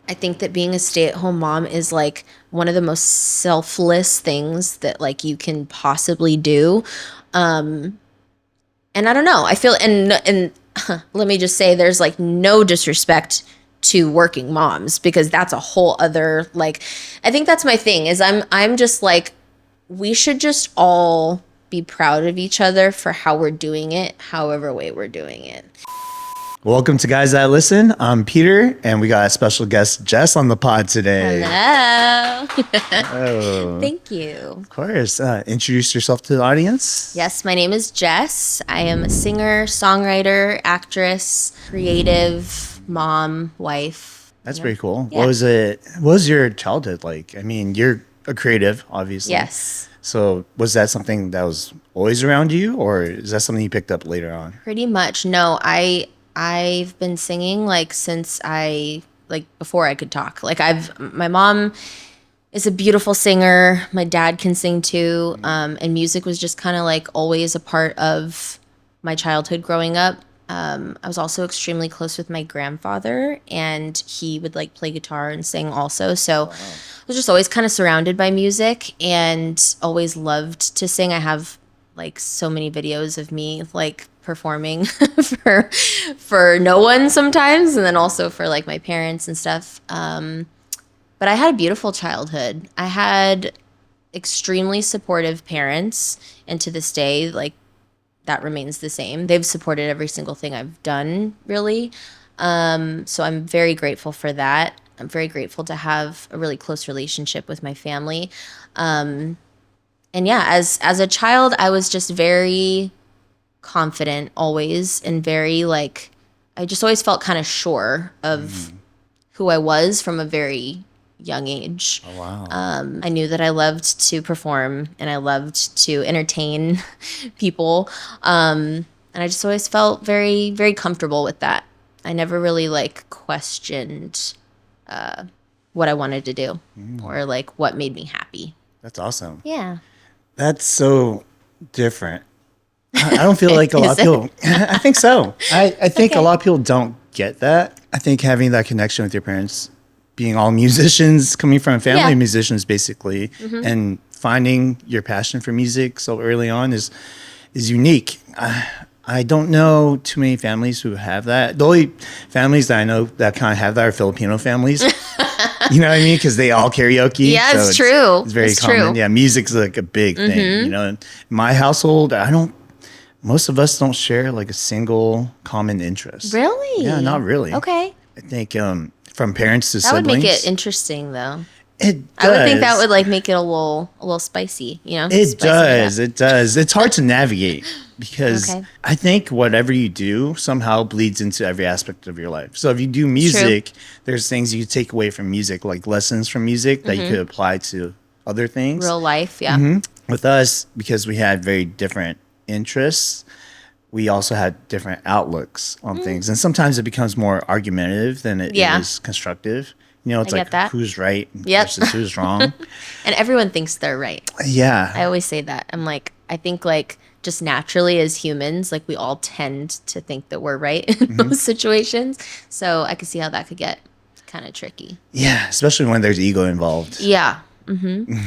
I think that being a stay-at-home mom is like one of the most selfless things that like you can possibly do. And I don't know. I feel and let me just say there's like no disrespect to working moms because that's a whole other like I think that's my thing is I'm just like we should just all be proud of each other for how we're doing it, however way we're doing it. Welcome to Guys That Listen. I'm Peter, and we got a special guest, Jess, on the pod today. Hello. Oh, Thank you. of course. Introduce yourself to the audience. Yes, my name is Jess. I am a singer, songwriter, actress, creative, mom, wife. That's pretty cool. Yeah. What was your childhood like? I mean, you're a creative, obviously. Yes. So was that something that was always around you, or is that something you picked up later on? Pretty much. No, I've been singing like since before I could talk. My mom is a beautiful singer. My dad can sing too. And music was just kind of like always a part of my childhood growing up. I was also extremely close with my grandfather, and he would like play guitar and sing also. So I was just always kind of surrounded by music and always loved to sing. I have like so many videos of me like performing for no one sometimes, and then also for like my parents and stuff. But I had a beautiful childhood. I had extremely supportive parents, and to this day, like that remains the same. They've supported every single thing I've done, really. So I'm very grateful for that. I'm very grateful to have a really close relationship with my family. And yeah, as a child, I was just very confident always, and very like I just always felt kind of sure of who I was from a very young age. Oh, wow. I knew that I loved to perform and I loved to entertain people. And I just always felt very, very comfortable with that. I never really like questioned what I wanted to do or like what made me happy. That's awesome. Yeah. That's so different. I don't feel like a lot of people. I think so. I think Okay. a lot of people don't get that. I think having that connection with your parents, being all musicians, coming from a family of musicians, basically, and finding your passion for music so early on is unique. I don't know too many families who have that. The only families that I know that kind of have that are Filipino families. You know what I mean? Because they all karaoke. Yeah, so it's true. It's very It's common. true. Yeah, music's like a big thing. You know, in my household, most of us don't share like a single common interest. Really? Yeah, not really. Okay. I think from parents to That siblings. would make it interesting though. It does. I would think that would like make it a little spicy, you know? It Spice does. up. It does. It's hard to navigate because Okay. I think whatever you do somehow bleeds into every aspect of your life. So if you do music, there's things you take away from music, like lessons from music that you could apply to other things. Real life, yeah. With us, because we had very different interests, we also had different outlooks on things. And sometimes it becomes more argumentative than it Yeah. is constructive. You know, it's I like get that. who's right Yep. versus who's wrong. And everyone thinks they're right. Yeah. I always say that. I'm like, I think like just naturally as humans, like we all tend to think that we're right in those situations. So I could see how that could get kind of tricky. Yeah, especially when there's ego involved. Yeah.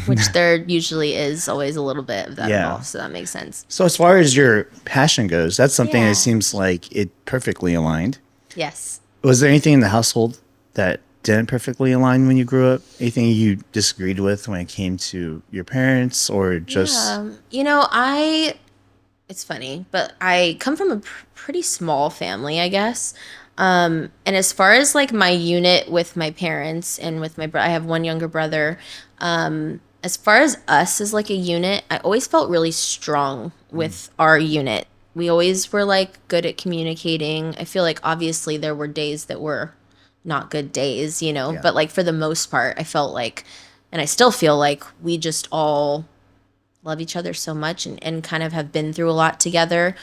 Which there usually is always a little bit of that Yeah. involved. So that makes sense. So as far as your passion goes, that's something Yeah. that seems like it perfectly aligned. Yes. Was there anything in the household that didn't perfectly align when you grew up? Anything you disagreed with when it came to your parents or just You know, it's funny, but I come from a pretty small family, I guess. And as far as like my unit with my parents and with my I have one younger brother. As far as us as like a unit, I always felt really strong with our unit. We always were like good at communicating. I feel like obviously there were days that were not good days, you know, Yeah. but like for the most part, I felt like, and I still feel like we just all love each other so much and kind of have been through a lot together.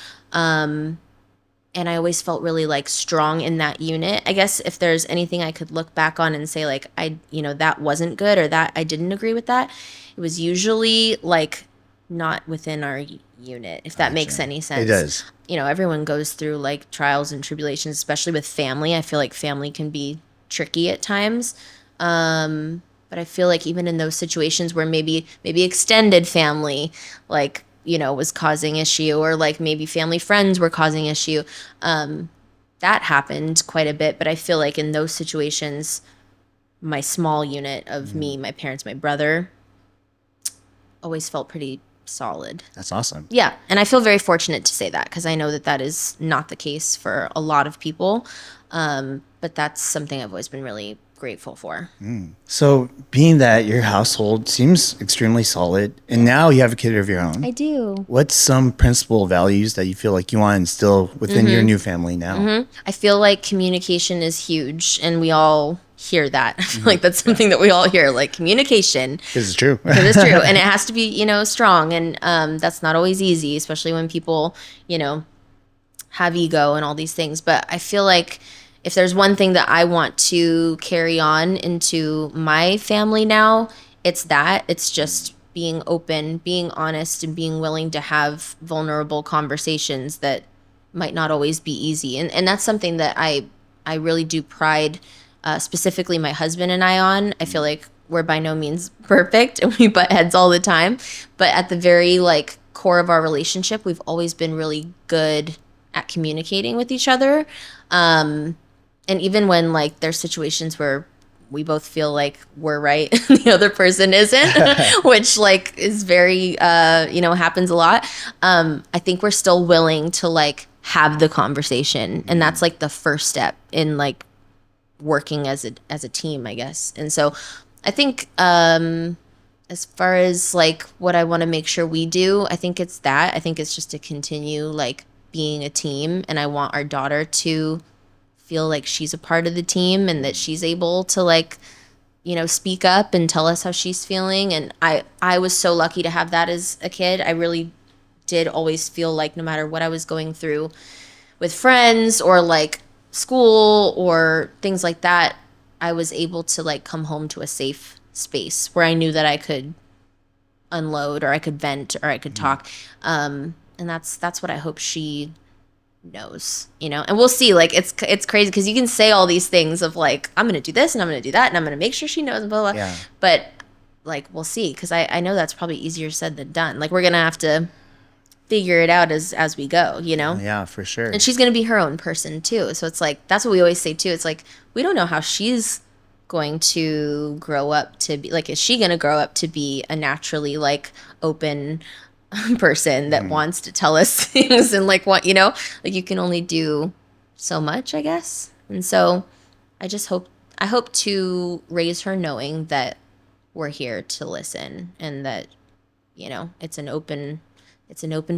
And I always felt really like strong in that unit. I guess if there's anything I could look back on and say like, that wasn't good or that I didn't agree with that, it was usually like not within our unit, if that makes any sense. It does. You know, everyone goes through like trials and tribulations, especially with family. I feel like family can be tricky at times. But I feel like even in those situations where maybe extended family, like, you know, was causing issue, or like maybe family friends were causing issue, that happened quite a bit. But I feel like in those situations, my small unit of me, my parents, my brother, always felt pretty solid. That's awesome. Yeah. And I feel very fortunate to say that, because I know that that is not the case for a lot of people. But that's something I've always been really grateful for. So being that your household seems extremely solid, and now you have a kid of your own. I do. What's some principal values that you feel like you want to instill within your new family now? I feel like communication is huge, and we all hear that. I feel like that's something that we all hear, like communication. This is true. It is true. And it has to be, you know, strong. And that's not always easy, especially when people, you know, have ego and all these things. But I feel like if there's one thing that I want to carry on into my family now, it's that. It's just being open, being honest, and being willing to have vulnerable conversations that might not always be easy. And that's something that I really do pride specifically my husband and I on. I feel like we're by no means perfect and we butt heads all the time. But at the very like core of our relationship, we've always been really good at communicating with each other. And even when like there's situations where we both feel like we're right and the other person isn't, which like is very, you know, happens a lot. I think we're still willing to like have the conversation. And that's like the first step in like working as a team, I guess. And so I think, as far as like what I want to make sure we do, I think it's that. I think it's just to continue like being a team. And I want our daughter to feel like she's a part of the team and that she's able to like, you know, speak up and tell us how she's feeling. And I was so lucky to have that as a kid. I really did always feel like no matter what I was going through with friends or like school or things like that, I was able to like come home to a safe space where I knew that I could unload or I could vent or I could talk. And that's what I hope she knows, you know. And we'll see, like it's crazy because you can say all these things of like, I'm gonna do this and I'm gonna do that and I'm gonna make sure she knows and blah blah, Yeah. but like we'll see, because I know that's probably easier said than done. Like we're gonna have to figure it out as we go, you know. Yeah, for sure. And she's gonna be her own person too, so it's like that's what we always say too. It's like we don't know how she's going to grow up to be like, is she gonna grow up to be a naturally like open person that wants to tell us things and like what, you know, like you can only do so much, I guess. And so I hope to raise her knowing that we're here to listen and that, you know, it's an open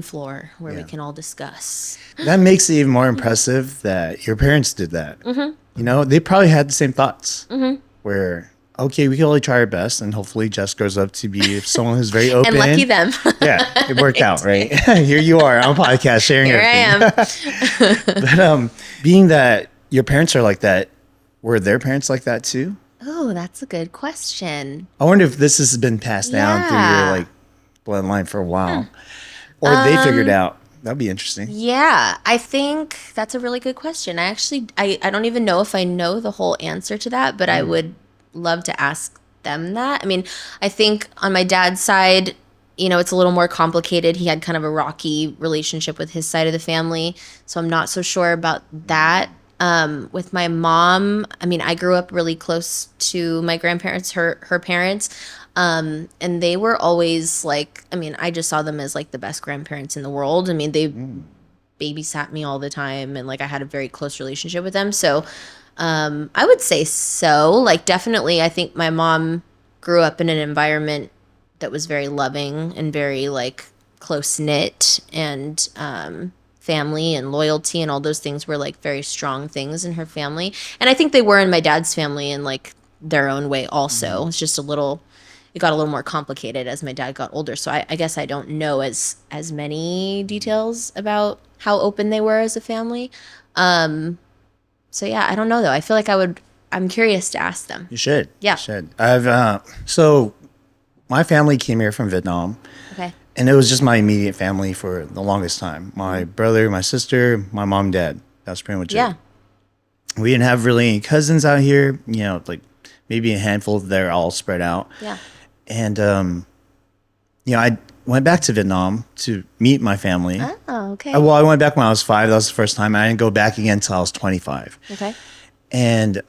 floor where we can all discuss. That makes it even more impressive that your parents did that. You know, they probably had the same thoughts where, okay, we can only try our best, and hopefully Jess grows up to be someone who's very open. And lucky them. Yeah, it worked out, right? Here you are on a podcast sharing Here everything. I am. But being that your parents are like that, were their parents like that too? Oh, that's a good question. I wonder if this has been passed down through your like bloodline for a while, or they figured out. That'd be interesting. Yeah, I think that's a really good question. I don't even know if I know the whole answer to that, but I would love to ask them that. I mean, I think on my dad's side, you know, it's a little more complicated. He had kind of a rocky relationship with his side of the family, so I'm not so sure about that. With my mom, I mean, I grew up really close to my grandparents, her parents, and they were always like, I mean, I just saw them as like the best grandparents in the world. I mean, they babysat me all the time, and like I had a very close relationship with them. So I would say so. Like, definitely, I think my mom grew up in an environment that was very loving and very like close knit, and family and loyalty and all those things were like very strong things in her family. And I think they were in my dad's family in like their own way also. It's just it got a little more complicated as my dad got older. So I guess I don't know as many details about how open they were as a family. So yeah, I don't know though. I feel like I'm curious to ask them. You should. Yeah. You should. So my family came here from Vietnam. Okay. And it was just my immediate family for the longest time. My brother, my sister, my mom, dad. That's pretty much it. We didn't have really any cousins out here, you know, like maybe a handful. They're all spread out. Yeah. And, you know, I went back to Vietnam to meet my family. Oh, okay. Well, I went back when I was 5. That was the first time. I didn't go back again until I was 25. Okay. And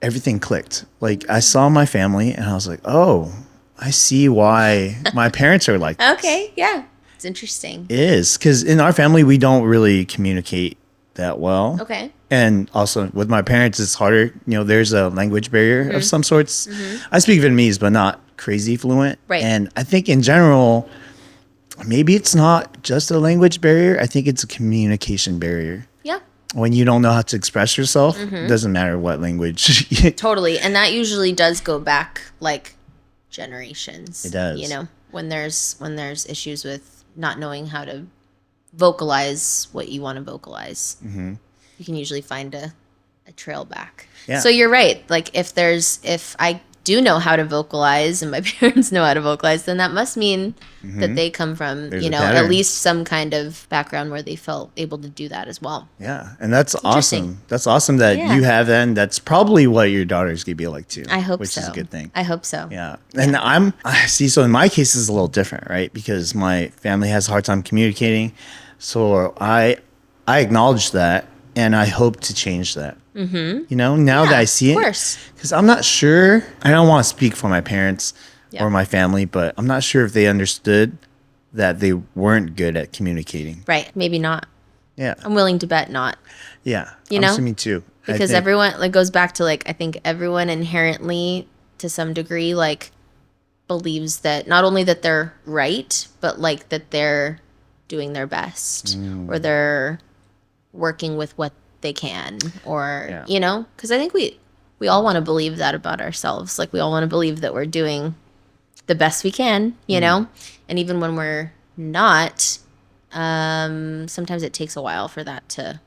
everything clicked. Like, I saw my family and I was like, oh, I see why my parents are like this. Okay. Yeah. It's interesting. It is. Because in our family, we don't really communicate that well. Okay. And also with my parents, it's harder. You know, there's a language barrier of some sorts. I speak Vietnamese, but not crazy fluent. Right. And I think in general, maybe it's not just a language barrier. I think it's a communication barrier. Yeah. When you don't know how to express yourself, it doesn't matter what language. Totally. And that usually does go back like generations. It does. You know, when there's issues with not knowing how to vocalize what you want to vocalize. You can usually find a trail back. Yeah. So you're right. Like if I do know how to vocalize and my parents know how to vocalize, then that must mean that they come from, There's you a know, pattern. at least some kind of background where they felt able to do that as well. Yeah. And that's interesting. awesome. That's awesome that Yeah. you have that. And that's probably what your daughter's going to be like too. I hope which so. is a good thing. I hope so. Yeah. And I see. So in my case, it's a little different, right? Because my family has a hard time communicating. So I acknowledge that and I hope to change that. You know, now that I see of it, course. because I'm not sure, I don't want to speak for my parents Yeah. or my family, but I'm not sure if they understood that they weren't good at communicating. Right. Maybe not. Yeah. I'm willing to bet not. Yeah. You I'm know? assuming too. I Because think- everyone, like, goes back to, like, I think everyone inherently, to some degree, like, believes that not only that they're right, but, like, that they're doing their best or they're working with what they can or, Yeah. you know? Because I think we all want to believe that about ourselves. Like, we all want to believe that we're doing the best we can, you know? And even when we're not, sometimes it takes a while for that to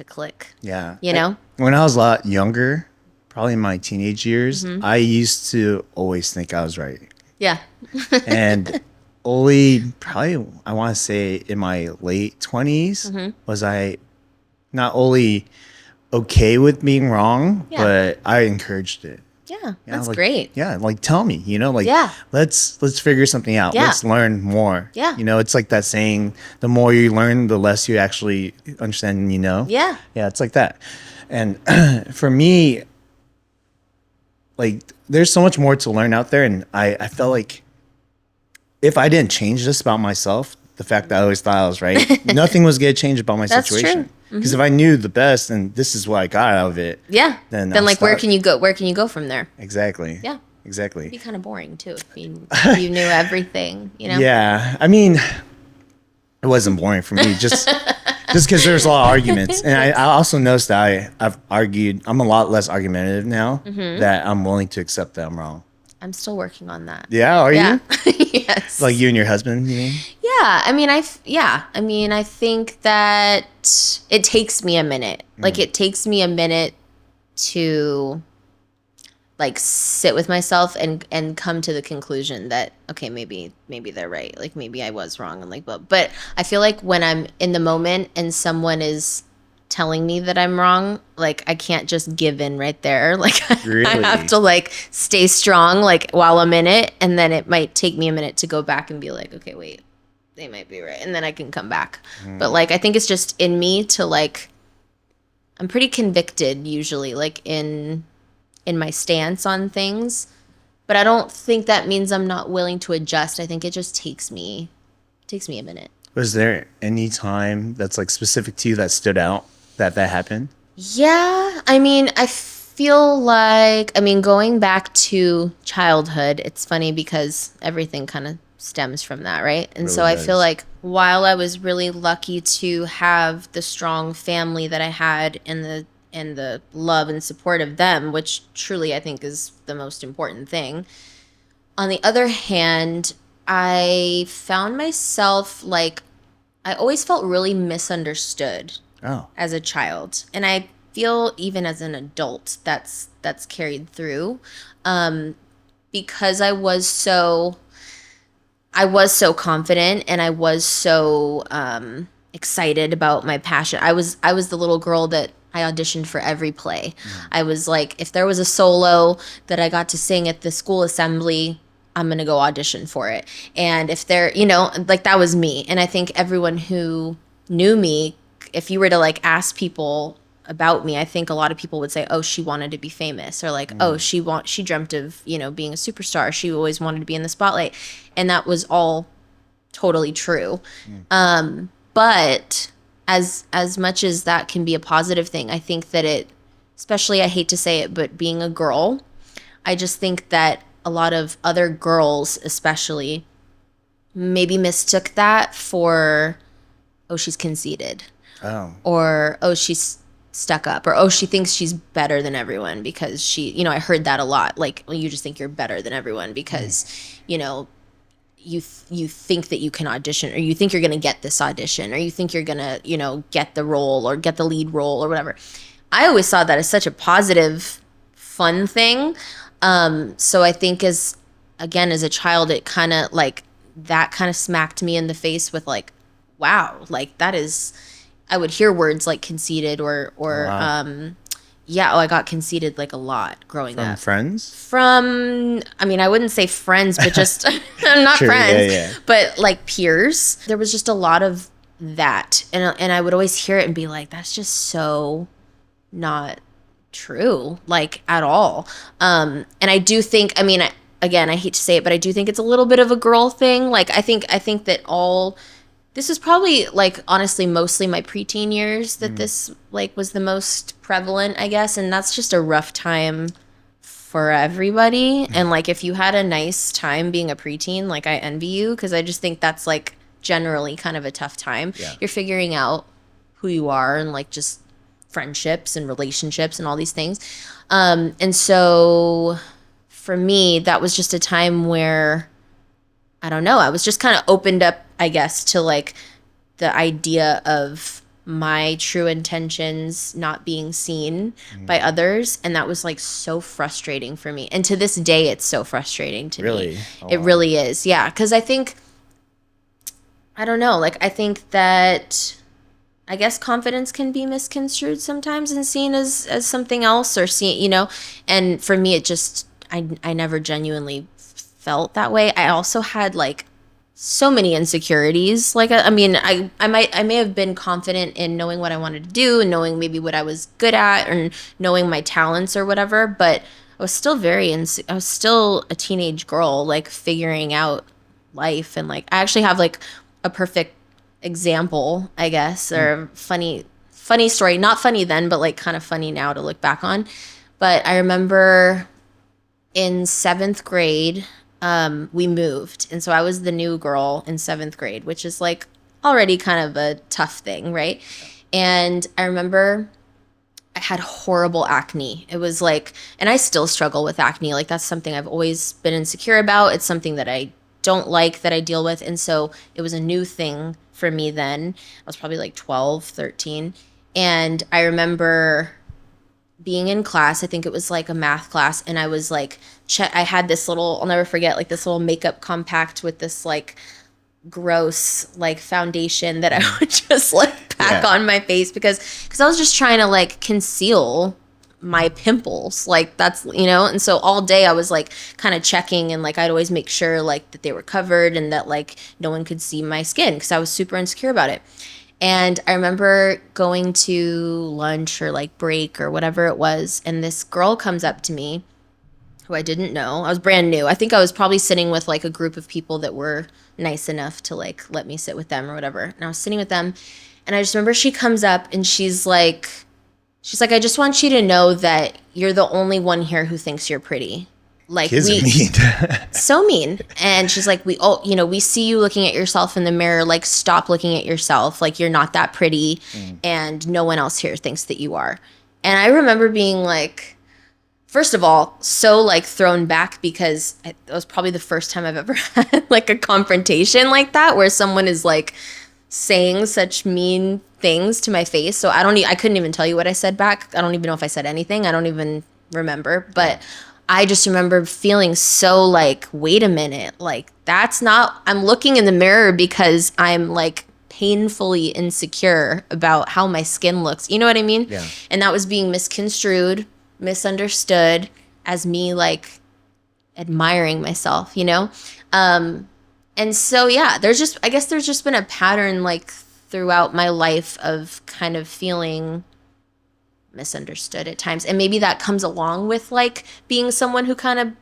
click. Yeah. You know? When I was a lot younger, probably in my teenage years, Mm-hmm. I used to always think I was right. Yeah. And only probably, I want to say in my late 20s, Mm-hmm. was I not only okay with being wrong, Yeah. but I encouraged it. Yeah. You know, That's like, great. Yeah, like tell me, you know, like Yeah. let's figure something out. Yeah. Let's learn more. Yeah. You know, it's like that saying, the more you learn, the less you actually understand and you know. Yeah. Yeah, it's like that. And for me, like there's so much more to learn out there. And I felt like if I didn't change this about myself, the fact that I always thought I was right, nothing was going to change about my That's situation. true. Because if I knew the best and this is what I got out of it, Yeah. Then Then I'll like where start. can you go? Where can you go from there? exactly. Yeah. Exactly. It'd be kind of boring too if you knew everything, you know? Yeah, I mean, it wasn't boring for me, just because there's a lot of arguments, and I also noticed that I've argued. I'm a lot less argumentative now. That I'm willing to accept that I'm wrong. I'm still working on that. Yeah, are Yeah. you? Yes. Like you and your husband? You mean? Yeah, I mean, I think that it takes me a minute. Like, it takes me a minute to, like, sit with myself and come to the conclusion that, okay, maybe they're right. Like, maybe I was wrong. And, like, but I feel like when I'm in the moment and someone is telling me that I'm wrong, like, I can't just give in right there. Like, I Really? have to, like, stay strong, like, while I'm in it. And then it might take me a minute to go back and be like, okay, wait, they might be right. And then I can come back. But, like, I think it's just in me to, like, I'm pretty convicted usually, like, in my stance on things. But I don't think that means I'm not willing to adjust. I think it just takes me a minute. Was there any time that's like specific to you that stood out that happened? Yeah, I mean, I feel like, going back to childhood, it's funny because everything kind of stems from that, right? And so Really I feel does. like while I was really lucky to have the strong family that I had and the love and support of them, which truly I think is the most important thing. On the other hand, I found myself like I always felt really misunderstood Oh, as a child, and I feel even as an adult that's carried through, because I was so confident and I was so excited about my passion. I was the little girl that I auditioned for every play. I was like, if there was a solo that I got to sing at the school assembly, I'm going to go audition for it. And if there, like that was me. And I think everyone who knew me, if you were to like ask people about me, I think a lot of people would say, oh, she wanted to be famous, or like, oh, she dreamt of, being a superstar. She always wanted to be in the spotlight. And that was all totally true. But as much as that can be a positive thing, I think that especially, I hate to say it, but being a girl, I just think that a lot of other girls especially maybe mistook that for, oh, she's conceited. Oh. Or, oh, she's stuck up. Or, oh, she thinks she's better than everyone because I heard that a lot. Like, well, you just think you're better than everyone because, you think that you can audition, or you think you're going to get this audition, or you think you're going to, get the role or get the lead role or whatever. I always saw that as such a positive, fun thing. So I think as a child, it kind of like that kind of smacked me in the face with like, wow, like that is, I would hear words like conceited or Wow. I got conceited like a lot growing From up. friends? I wouldn't say friends, but just not Sure, friends, yeah. but like peers. There was just a lot of that. And I would always hear it and be like, that's just so not true, like at all. And I do think, again, I hate to say it, but I do think it's a little bit of a girl thing. Like I think that this was probably like honestly mostly my preteen years that this like was the most prevalent, I guess, and that's just a rough time for everybody. And like if you had a nice time being a preteen, like I envy you, because I just think that's like generally kind of a tough time. Yeah. You're figuring out who you are and like just friendships and relationships and all these things. And so for me, that was just a time where I don't know, I was just kind of opened up, I guess, to like the idea of my true intentions not being seen by others. And that was like so frustrating for me. And to this day, it's so frustrating to me. Really? Oh, it wow. really is. Yeah. Cause I don't know, like I think that I guess confidence can be misconstrued sometimes and seen as something else, or seen, and for me, it just, I never genuinely felt that way. I also had like so many insecurities. Like, I may have been confident in knowing what I wanted to do and knowing maybe what I was good at and knowing my talents or whatever, but I was still I was still a teenage girl, like figuring out life. And like, I actually have like a perfect example, I guess, or funny story. Not funny then, but like kind of funny now to look back on. But I remember in 7th grade, we moved. And so I was the new girl in 7th grade, which is like already kind of a tough thing, right? And I remember I had horrible acne. It was like, and I still struggle with acne. Like that's something I've always been insecure about. It's something that I don't like, that I deal with. And so it was a new thing for me then. I was probably like 12, 13. And I remember being in class, I think it was like a math class, and I was like, I had this little, I'll never forget, like this little makeup compact with this like gross like foundation that I would just like pack on my face because I was just trying to like conceal my pimples, like that's, and so all day I was like kind of checking, and like I'd always make sure like that they were covered and that like no one could see my skin because I was super insecure about it. And I remember going to lunch or like break or whatever it was, and this girl comes up to me who I didn't know. I was brand new. I think I was probably sitting with like a group of people that were nice enough to like let me sit with them or whatever. And I was sitting with them, and I just remember she comes up and she's like, I just want you to know that you're the only one here who thinks you're pretty. Like Kids are mean. so mean. And she's like, we see you looking at yourself in the mirror. Like, stop looking at yourself. Like, you're not that pretty. And no one else here thinks that you are. And I remember being like, first of all, so like thrown back because it was probably the first time I've ever had like a confrontation like that where someone is like saying such mean things to my face. So I couldn't even tell you what I said back. I don't even know if I said anything. I don't even remember. But I just remember feeling so like, wait a minute, like that's not, I'm looking in the mirror because I'm like painfully insecure about how my skin looks. You know what I mean? Yeah. And that was being misconstrued, misunderstood as me like admiring myself, you know? And so, yeah, I guess there's just been a pattern like throughout my life of kind of feeling misunderstood at times. And maybe that comes along with like being someone who kind of,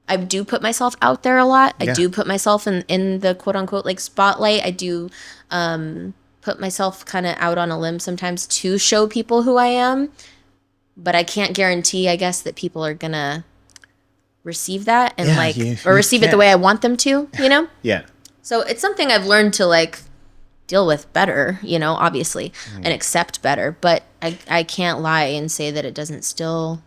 I do put myself out there a lot. I do put myself in the quote unquote like spotlight. I do put myself kind of out on a limb sometimes to show people who I am. But I can't guarantee, I guess, that people are going to receive that and or receive it the way I want them to, you know? Yeah. So it's something I've learned to like deal with better, you know, obviously, and accept better. But I can't lie and say that it doesn't still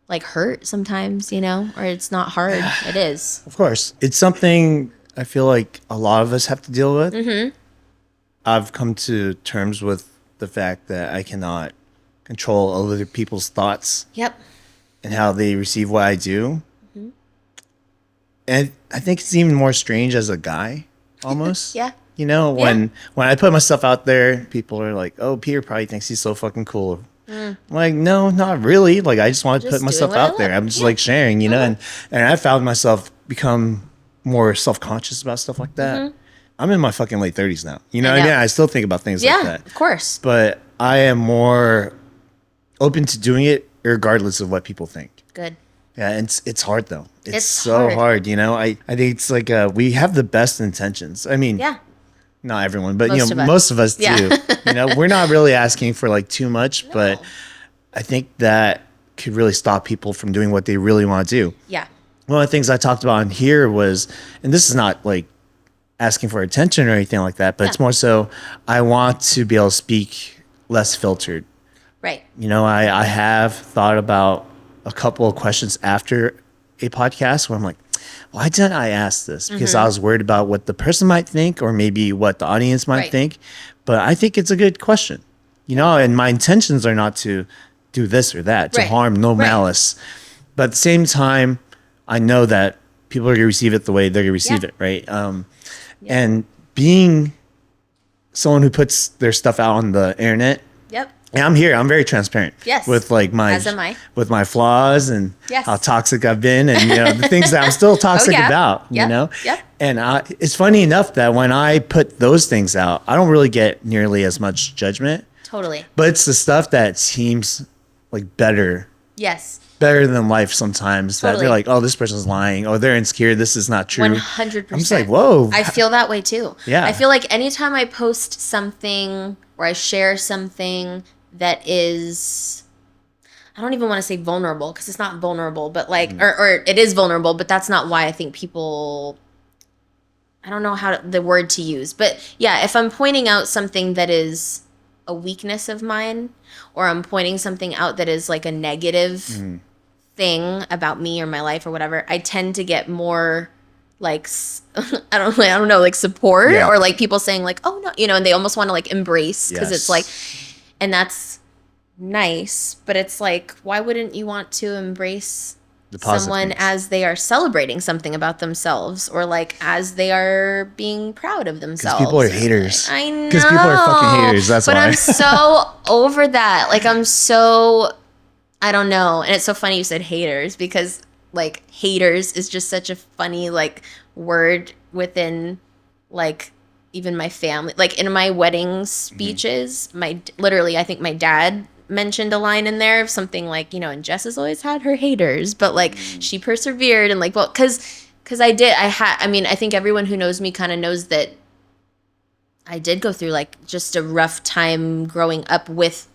like hurt sometimes, you know, or it's not hard. It is. Of course. It's something I feel like a lot of us have to deal with. Mm-hmm. I've come to terms with the fact that I cannot control other people's thoughts. Yep. And how they receive what I do. Mm-hmm. And I think it's even more strange as a guy, almost. Yeah. You know, when I put myself out there, people are like, "Oh, Peter probably thinks he's so fucking cool." I'm like, no, not really. Like, I just want to put myself out there. I'm just like sharing, you know, and I found myself become more self-conscious about stuff like that. I'm in my fucking late 30s now. You know what I mean? I still think about things like that. Of course. But I am more open to doing it regardless of what people think. Good. Yeah, and it's hard though. It's so hard, you know. I think it's like we have the best intentions. I mean, not everyone, but most of us do. You know, we're not really asking for like too much, but I think that could really stop people from doing what they really want to do. Yeah. One of the things I talked about in here was, and this is not like asking for attention or anything like that, but it's more so I want to be able to speak less filtered. Right. You know, I have thought about a couple of questions after a podcast where I'm like, why didn't I ask this? Because I was worried about what the person might think or maybe what the audience might think. But I think it's a good question, you know, and my intentions are not to do this or that, to harm, no malice. But at the same time, I know that people are going to receive it the way they're going to receive it, right? And being someone who puts their stuff out on the internet, and I'm here. I'm very transparent. Yes. With like as am I. with my flaws and how toxic I've been, and you know the things that I'm still toxic about. You know. Yep. And it's funny enough that when I put those things out, I don't really get nearly as much judgment. Totally. But it's the stuff that seems like better. Yes. Better than life sometimes. That they're like, oh, this person's lying. Oh, they're insecure. This is not true. 100%. I'm just like, whoa. I feel that way too. Yeah. I feel like anytime I post something or I share something that is, I don't even want to say vulnerable because it's not vulnerable, but like, or it is vulnerable, but that's not why I think people, I don't know the word to use, but yeah, if I'm pointing out something that is a weakness of mine, or I'm pointing something out that is like a negative thing about me or my life or whatever, I tend to get more like, I don't know, like support or like people saying like, oh no, you know, and they almost want to like embrace because it's like, and that's nice, but it's like, why wouldn't you want to embrace someone as they are celebrating something about themselves or like as they are being proud of themselves? Because people are haters. I know. Because people are fucking haters. That's why. But I'm so over that. Like, I don't know. And it's so funny you said haters because like haters is just such a funny like word within like even my family. Like in my wedding speeches, literally I think my dad mentioned a line in there of something like, you know, and Jess has always had her haters, but like she persevered and like, well, because I think everyone who knows me kind of knows that I did go through like just a rough time growing up with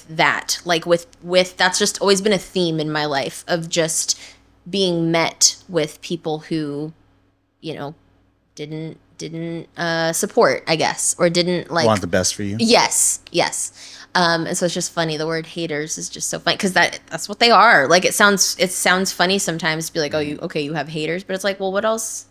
that, like with that's just always been a theme in my life of just being met with people who, you know, didn't support, I guess, or didn't like want the best for you. Yes. And so it's just funny. The word haters is just so funny because that's what they are. Like it sounds funny sometimes to be like, oh, you have haters, but it's like, well, what else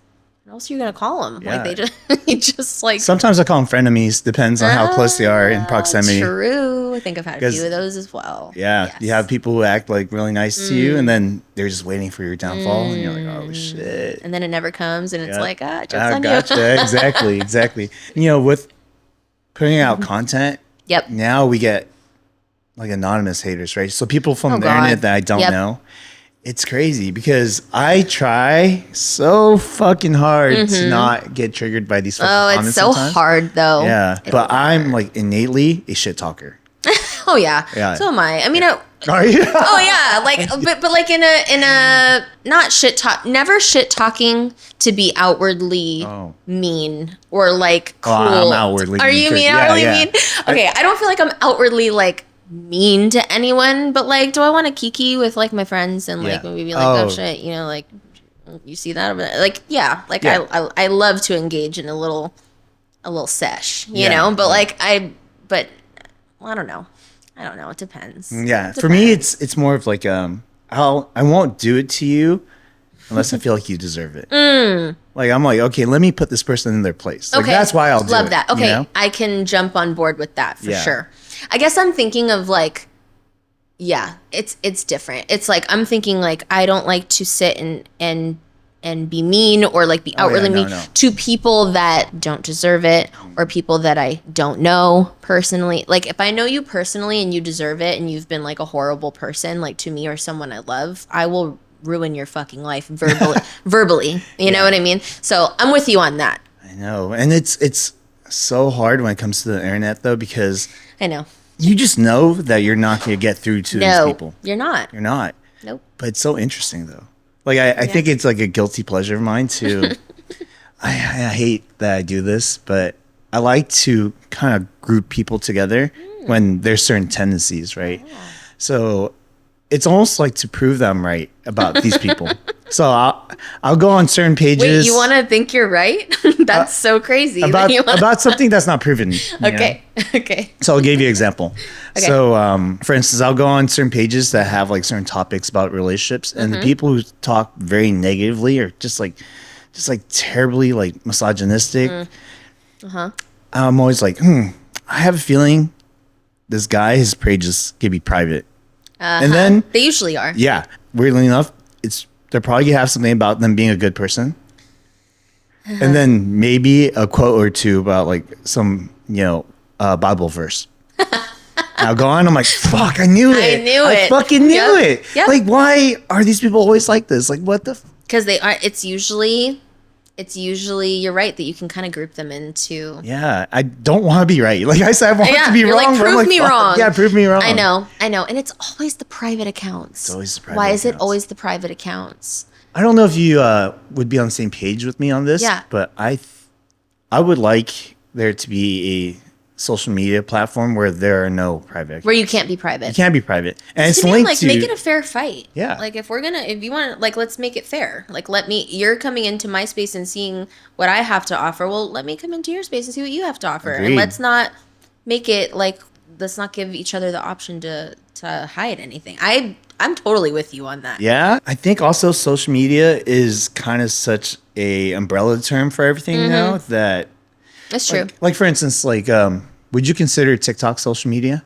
are you gonna call them? Yeah. Like they just like. Sometimes I call them frenemies. Depends on how close they are in proximity. True. I think I've had a few of those as well. Yeah, yes. You have people who act like really nice to you, and then they're just waiting for your downfall, and you're like, oh shit. And then it never comes, and it's like, joke's on gotcha. you. Exactly. You know, with putting out content, Yep. now we get like anonymous haters, right? So people from Oh, the God. internet that I don't Yep. know. It's crazy because I try so fucking hard to not get triggered by these fucking Oh, comments it's so sometimes. hard though. Yeah, It but is I'm hard. like innately a shit talker. Oh yeah. Yeah. So am I. I mean, Are you? oh yeah, like but like in a not shit talk, never shit talking to be outwardly Oh. mean or like cool. I'm outwardly Are mean you too. mean Yeah, outwardly yeah. mean? Okay, I don't feel like I'm outwardly like mean to anyone, but like, do I want to kiki with like my friends and like Yeah. maybe be like, oh shit, you know, like you see that over there? Like yeah, like Yeah. I love to engage in a little sesh, you Yeah, know, but yeah. like but well, I don't know. It depends. Yeah, It for me, depends. it's more of like I won't do it to you unless I feel like you deserve it. Like I'm like, okay, let me put this person in their place. Like Okay. that's why I'll do love it, that. you Okay, know? I can jump on board with that for Yeah. sure. I guess I'm thinking of like, yeah, it's different. It's like I'm thinking like I don't like to sit and be mean or like be outwardly no, mean no. to people that don't deserve it or people that I don't know personally. Like if I know you personally and you deserve it and you've been like a horrible person like to me or someone I love, I will ruin your fucking life verbally. You know what I mean? So I'm with you on that. I know, and it's so hard when it comes to the internet though because I know. you just know that you're not going to get through to these No, people. you're not. You're not. Nope. But it's so interesting though. Like I think it's like a guilty pleasure of mine to. I hate that I do this, but I like to kind of group people together when there's certain tendencies, right? So it's almost like to prove that I'm right about these people. So I'll go on certain pages. Wait, you want to think you're right? That's so crazy. that about you wanna- about something that's not proven. you know? Okay. Okay. So I'll give you an example. Okay. So, for instance, I'll go on certain pages that have like certain topics about relationships, and the people who talk very negatively or just like terribly like misogynistic. I'm always like, I have a feeling this guy, his page is gonna be private, and then They usually are. yeah, weirdly enough, they're probably gonna have something about them being a good person, and then maybe a quote or two about like some Bible verse. I'll go on. I'm like, fuck, I knew it. I knew I it. fucking knew Yep. it. Yep. Like, why are these people always like this? Like, what the? Because they are. It's usually. You're right that you can kind of group them into. Yeah, I don't want to be right. Like I said, I want to be you're wrong. like, but I'm prove me fuck, wrong. Yeah, prove me wrong. I know, and it's always the private accounts. It's always the private Why is it accounts. always the private accounts? I don't know if you would be on the same page with me on this. Yeah. But I would like there to be a social media platform where there are no private. Where you can't be private. It can't be private, and it's To me, linked like to make it a fair fight. Yeah. Like if you want, like let's make it fair. Like you're coming into my space and seeing what I have to offer. Well, let me come into your space and see what you have to offer. Agreed. And let's not make it like let's not give each other the option to hide anything. I'm totally with you on that. Yeah, I think also social media is kind of such a umbrella term for everything Mm-hmm. now that That's true. like for instance, like would you consider TikTok social media?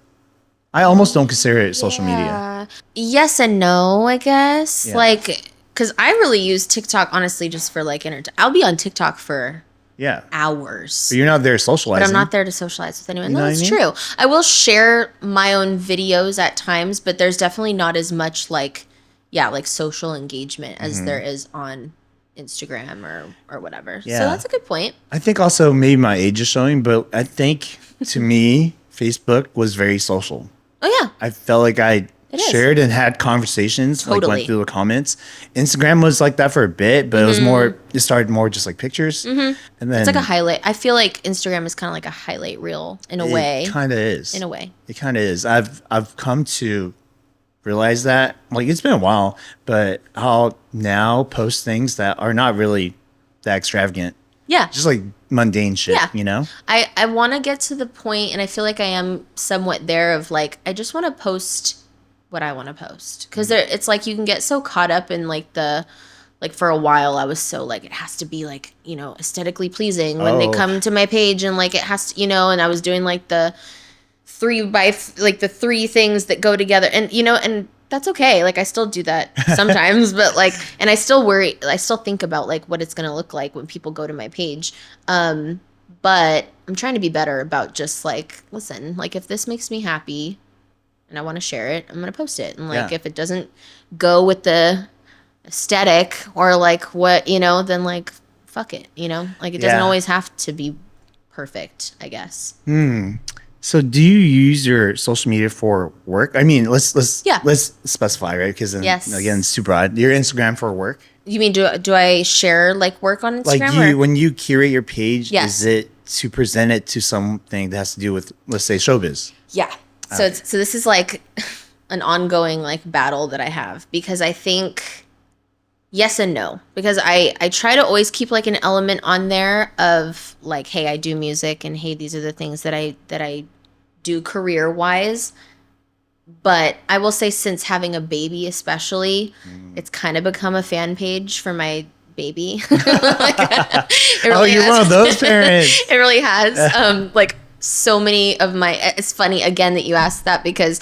I almost don't consider it social media. Yes and no, I guess. Yeah. Like, because I really use TikTok honestly just for like I'll be on TikTok for Yeah, hours. but you're not there socializing. But I'm not there to socialize with anyone. You know No, what I that's mean? true. I will share my own videos at times, but there's definitely not as much like social engagement as Mm-hmm. there is on Instagram or whatever. Yeah. So that's a good point. I think also maybe my age is showing, but I think to me, Facebook was very social. Oh yeah. I felt like I It is. shared and had conversations, like Totally. went through the comments. Instagram was like that for a bit, but it was more. It started more just like pictures, and then Mm-hmm. It's like a highlight. I feel like Instagram is kind of like a highlight reel in a way. It kind of is. In a way. It kind of is. I've come to realize that. Like it's been a while, but I'll now post things that are not really that extravagant. Yeah. Just like mundane shit, Yeah. you know? I want to get to the point, and I feel like I am somewhat there of like, I just want to post what I want to post. Because it's like you can get so caught up in like for a while I was so like, it has to be like, aesthetically pleasing when they Oh. come to my page, and like it has to, and I was doing like the the three things that go together, and and that's okay. Like I still do that sometimes, but like, and I still think about like what it's going to look like when people go to my page. But I'm trying to be better about just like, listen, like if this makes me happy and I want to share it, I'm going to post it. And like Yeah. if it doesn't go with the aesthetic or like what, then like fuck it, Like it doesn't Yeah. always have to be perfect, I guess. So do you use your social media for work? I mean, let's Yeah. let's specify, right? Because then Yes. again, it's too broad. Your Instagram for work? You mean do I share like work on Like Instagram? when you curate your page, Yes. is it to present it to something that has to do with, let's say, showbiz? Yeah. So so this is like an ongoing like battle that I have because I think yes and no, because I try to always keep like an element on there of like, hey, I do music and hey, these are the things that I do career wise. But I will say since having a baby especially, it's kind of become a fan page for my baby. It Oh, you're one of those parents. It really has. Like so many of my, it's funny again that you asked that because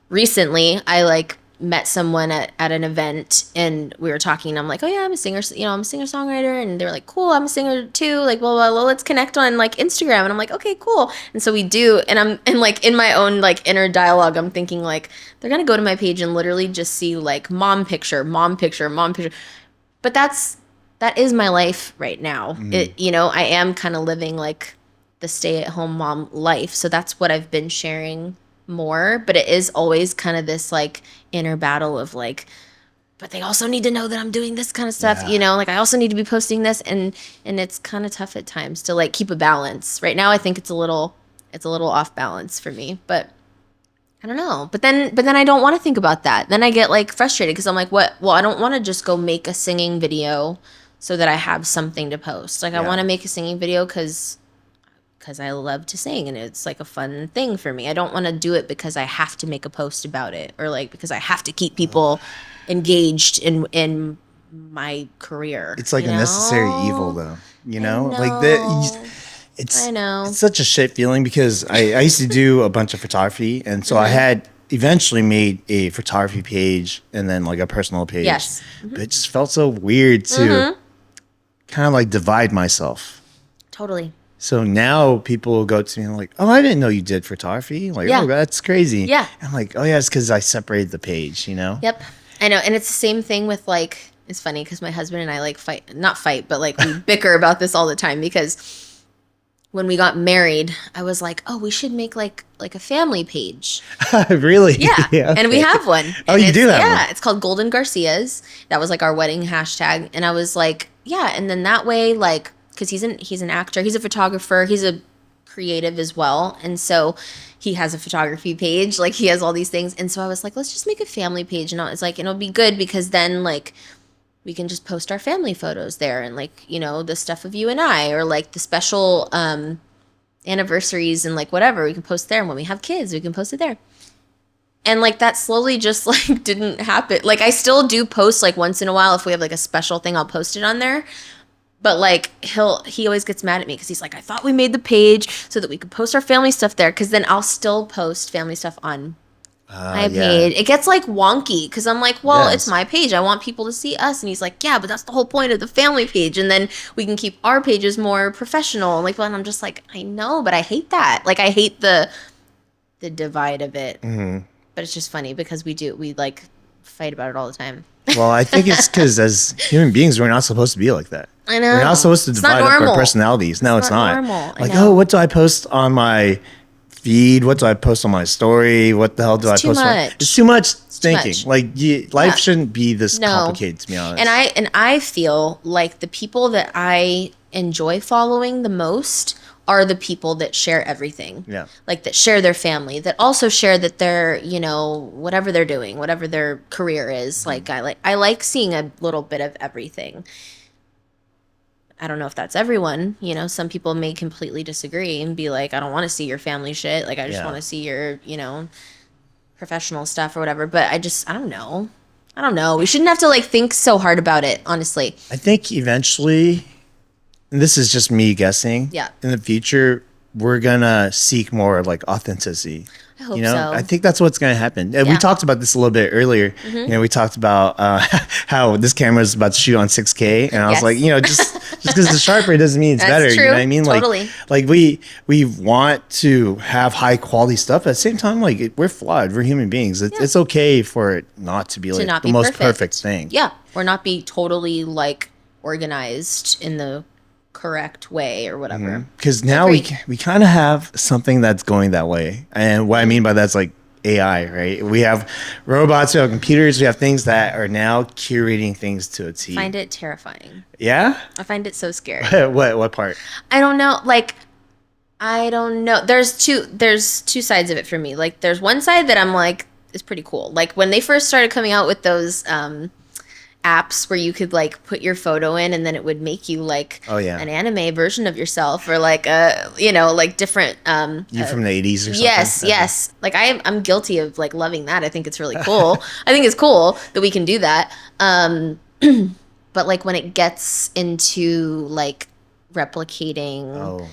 recently I like met someone at an event and we were talking and I'm like, oh yeah, I'm a singer, I'm a singer songwriter. And they were like, cool, I'm a singer too. Like, well, let's connect on like Instagram. And I'm like, okay, cool. And so we do. And like in my own like inner dialogue, I'm thinking like, they're going to go to my page and literally just see like mom picture, mom picture, mom picture. But that is my life right now. I am kind of living like the stay-at-home mom life. So that's what I've been sharing more, but it is always kind of this like inner battle of like, but they also need to know that I'm doing this kind of stuff, like I also need to be posting this and it's kind of tough at times to like keep a balance. Right now I think it's a little off balance for me, but I don't know. But then I don't want to think about that. Then I get like frustrated because I'm like, what? Well, I don't want to just go make a singing video so that I have something to post. Like I want to make a singing video because I love to sing and it's like a fun thing for me. I don't want to do it because I have to make a post about it or like because I have to keep people engaged in my career. It's like a necessary evil, though. Like it's I know. It's such a shit feeling because I used to do a bunch of photography, and so I had eventually made a photography page and then like a personal page. Yes. But it just felt so weird to kind of like divide myself. Totally. So now people will go to me and like, oh, I didn't know you did photography. Like, oh, that's crazy. Yeah. I'm like, oh yeah, it's because I separated the page, Yep. I know. And it's the same thing with like, it's funny because my husband and I like not fight, but like we bicker about this all the time because when we got married, I was like, oh, we should make like a family page. Really? Yeah. Okay. And we have one. Oh, And you do have one? Yeah. It's called Golden Garcias. That was like our wedding hashtag. And I was like, yeah. And then that way, like, because he's an actor, he's a photographer, he's a creative as well, and so he has a photography page, like he has all these things, and so I was like, let's just make a family page, and it's like it'll be good because then like we can just post our family photos there and like the stuff of you and I or like the special anniversaries and like whatever we can post there, and when we have kids we can post it there. And like that slowly just like didn't happen. Like I still do post like once in a while if we have like a special thing, I'll post it on there. But like he always gets mad at me because he's like, I thought we made the page so that we could post our family stuff there, because then I'll still post family stuff on my page. It gets like wonky because I'm like, well, it's my page. I want people to see us. And he's like, yeah, but that's the whole point of the family page. And then we can keep our pages more professional. And like, well, and I'm just like, I know, but I hate that. Like I hate the divide of it. Mm-hmm. But it's just funny because we like fight about it all the time. Well, I think it's because as human beings, we're not supposed to be like that. I know. We're not supposed to divide up our personalities. No, it's not. Normal. Like, oh, what do I post on my feed? What do I post on my story? What the hell do I post? It's too much thinking. Like, life shouldn't be this complicated, to be honest. And I feel like the people that I enjoy following the most are the people that share everything. Yeah. Like that share their family, that also share that they're, whatever they're doing, whatever their career is. Like I like seeing a little bit of everything. I don't know if that's everyone, some people may completely disagree and be like, I don't want to see your family shit. Like I just want to see your, professional stuff or whatever. But I don't know. We shouldn't have to like think so hard about it, honestly. I think eventually, and this is just me guessing. Yeah. In the future, we're gonna seek more like authenticity. I hope so. I think that's what's gonna happen. We talked about this a little bit earlier. Mm-hmm. We talked about how this camera is about to shoot on 6K, and I was like, Just because it's sharper doesn't mean it's That's better. true. You know what I mean? Totally. Like we want to have high quality stuff. At the same time, like we're flawed. We're human beings. It's okay for it not to be To like not the be most perfect thing. Yeah. Or not be totally like organized in the correct way or whatever. Because now we kind of have something that's going that way. And what I mean by that's like AI, right? We have robots, we have computers, we have things that are now curating things to a T. I find it terrifying. Yeah? I find it so scary. What part? I don't know. Like, I don't know. There's two sides of it for me. Like, there's one side that I'm like, is pretty cool. Like when they first started coming out with those apps where you could like put your photo in and then it would make you like an anime version of yourself or like a like different you from the 80s or something. Yes. Like I'm guilty of like loving that. I think it's really cool. I think it's cool that we can do that. But like when it gets into like replicating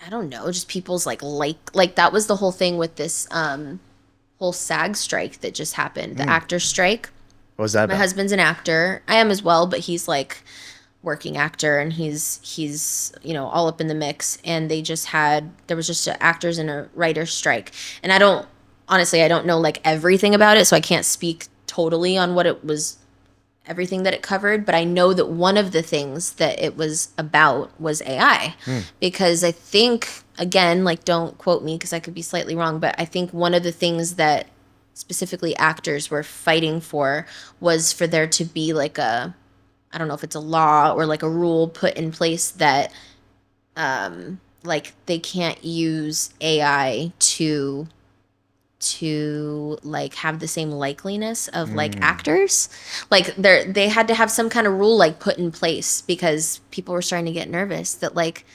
I don't know, just people's like that was the whole thing with this whole SAG strike that just happened, the actor strike. What was that about? My husband's an actor. I am as well, but he's like working actor and he's all up in the mix. And there was just actors and a writer's strike. And I don't know like everything about it, so I can't speak totally on what it was, everything that it covered. But I know that one of the things that it was about was AI, because I think, again, like don't quote me because I could be slightly wrong, but I think one of the things that specifically actors were fighting for was for there to be like I don't know if it's a law or like a rule put in place that like they can't use AI to like have the same likeliness of like actors. Like they had to have some kind of rule like put in place because people were starting to get nervous that like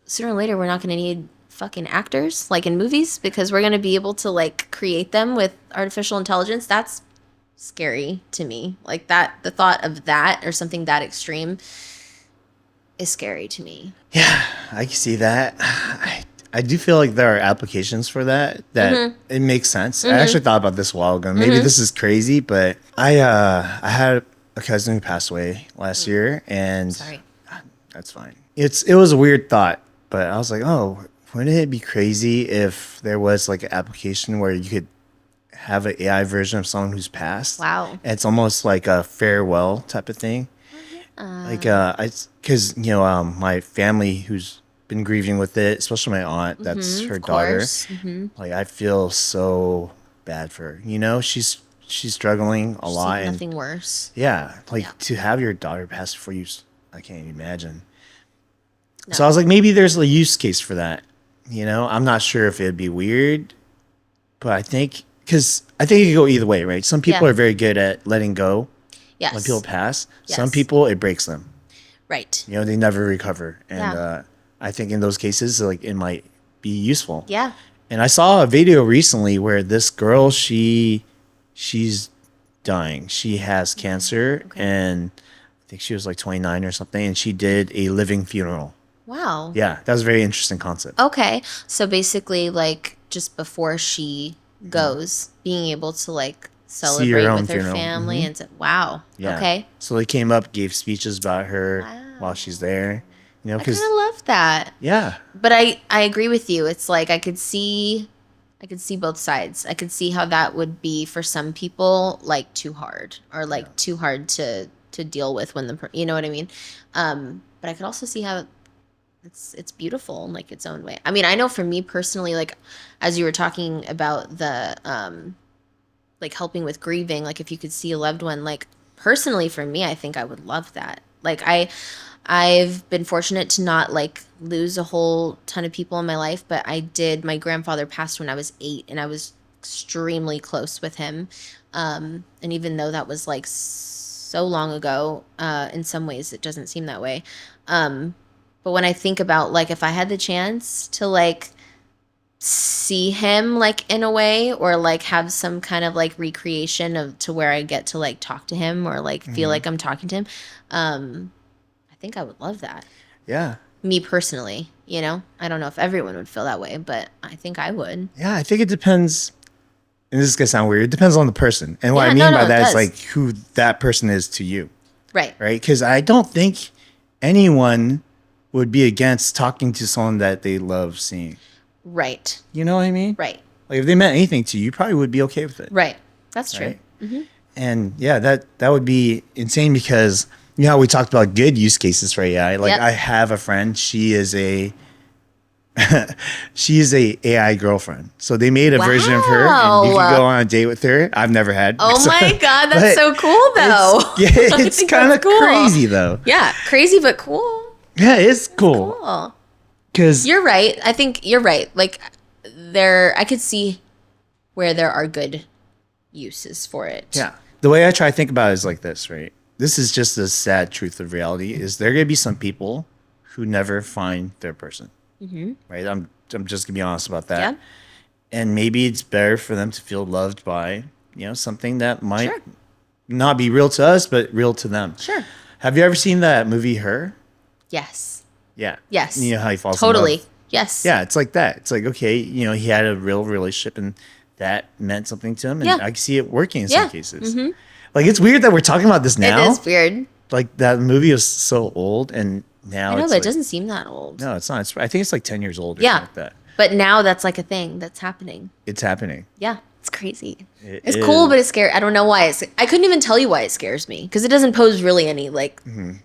sooner or later we're not going to need fucking actors like in movies because we're going to be able to like create them with artificial intelligence. That's scary to me. Like that, the thought of that or something that extreme is scary to me. Yeah, I can see that. I do feel like there are applications for that it makes sense. I actually thought about this a while ago. Maybe this is crazy, but I had a cousin who passed away last year, and Sorry. that's fine. It was a weird thought, but I was like, oh, wouldn't it be crazy if there was like an application where you could have an AI version of someone who's passed? Wow. It's almost like a farewell type of thing. Because my family who's been grieving with it, especially my aunt, that's her daughter. Like I feel so bad for her. She's struggling a lot. Like nothing worse. Yeah, to have your daughter pass before you, I can't even imagine. No. So I was like, maybe there's a use case for that. I'm not sure if it'd be weird, but I think it could go either way, right? Some people are very good at letting go. Yes. When people pass. Yes. Some people, it breaks them. Right. They never recover. And I think in those cases, like it might be useful. Yeah. And I saw a video recently where this girl, she's dying. She has cancer, and I think she was like 29 or something, and she did a living funeral. Wow. Yeah, that was a very interesting concept. Okay. So basically, like, just before she goes, being able to, like, celebrate with her family and say, wow. Yeah. Okay. So they came up, gave speeches about her while she's there. I kind of love that. Yeah. But I agree with you. It's like I could see both sides. I could see how that would be for some people like too hard or like too hard to deal with when you know what I mean? But I could also see how it's beautiful in like its own way. I mean, I know for me personally, like as you were talking about the like helping with grieving, like if you could see a loved one, like personally for me, I think I would love that. Like I've been fortunate to not like lose a whole ton of people in my life, but my grandfather passed when I was 8 and I was extremely close with him. And even though that was like so long ago, in some ways it doesn't seem that way. But when I think about like if I had the chance to like see him like in a way or like have some kind of like recreation of to where I get to like talk to him or like feel like I'm talking to him, I think I would love that. Yeah. Me personally, I don't know if everyone would feel that way, but I think I would. Yeah, I think it depends. And this is gonna sound weird. It depends on the person, and what I mean by that is like who that person is to you. Right. Right. Because I don't think anyone would be against talking to someone that they love seeing. Right. You know what I mean? Right. Like if they meant anything to you, you probably would be okay with it. Right. That's true. Right? And yeah, that would be insane because you know how we talked about good use cases for AI. Like Yep. I have a friend, she is a AI girlfriend. So they made a version of her and you can go on a date with her. I've never had. Oh so- my God, but that's so cool though. it's think kind of that's cool. crazy though. Yeah, crazy but cool. Yeah, it's cool. Cool. Because You're right. I think you're right. Like I could see where there are good uses for it. yeah, the way I try to think about it is like this, right? This is just the sad truth of reality is there going to be some people who never find their person. Right? I'm just gonna be honest about that. Yeah. And maybe it's better for them to feel loved by, you know, something that might Sure. not be real to us, but real to them. Sure. Have you ever seen that movie Her? Yes. Yeah. Yes. You know how he falls in Totally. love? Yes. Yeah, it's like that. It's like, okay, you know, he had a real relationship and that meant something to him. And Yeah. I can see it working in Yeah. some cases. Like it's weird that we're talking about this now. It is weird. Like that movie was so old and now I know, it's but like, it doesn't seem that old. No, it's not. I think it's like 10 years old or Yeah. something like that. But now that's like a thing that's happening. It's happening. Yeah. It's crazy. It It's cool, is. but it's scary. I don't know why. I couldn't even tell you why it scares me because it doesn't pose really any like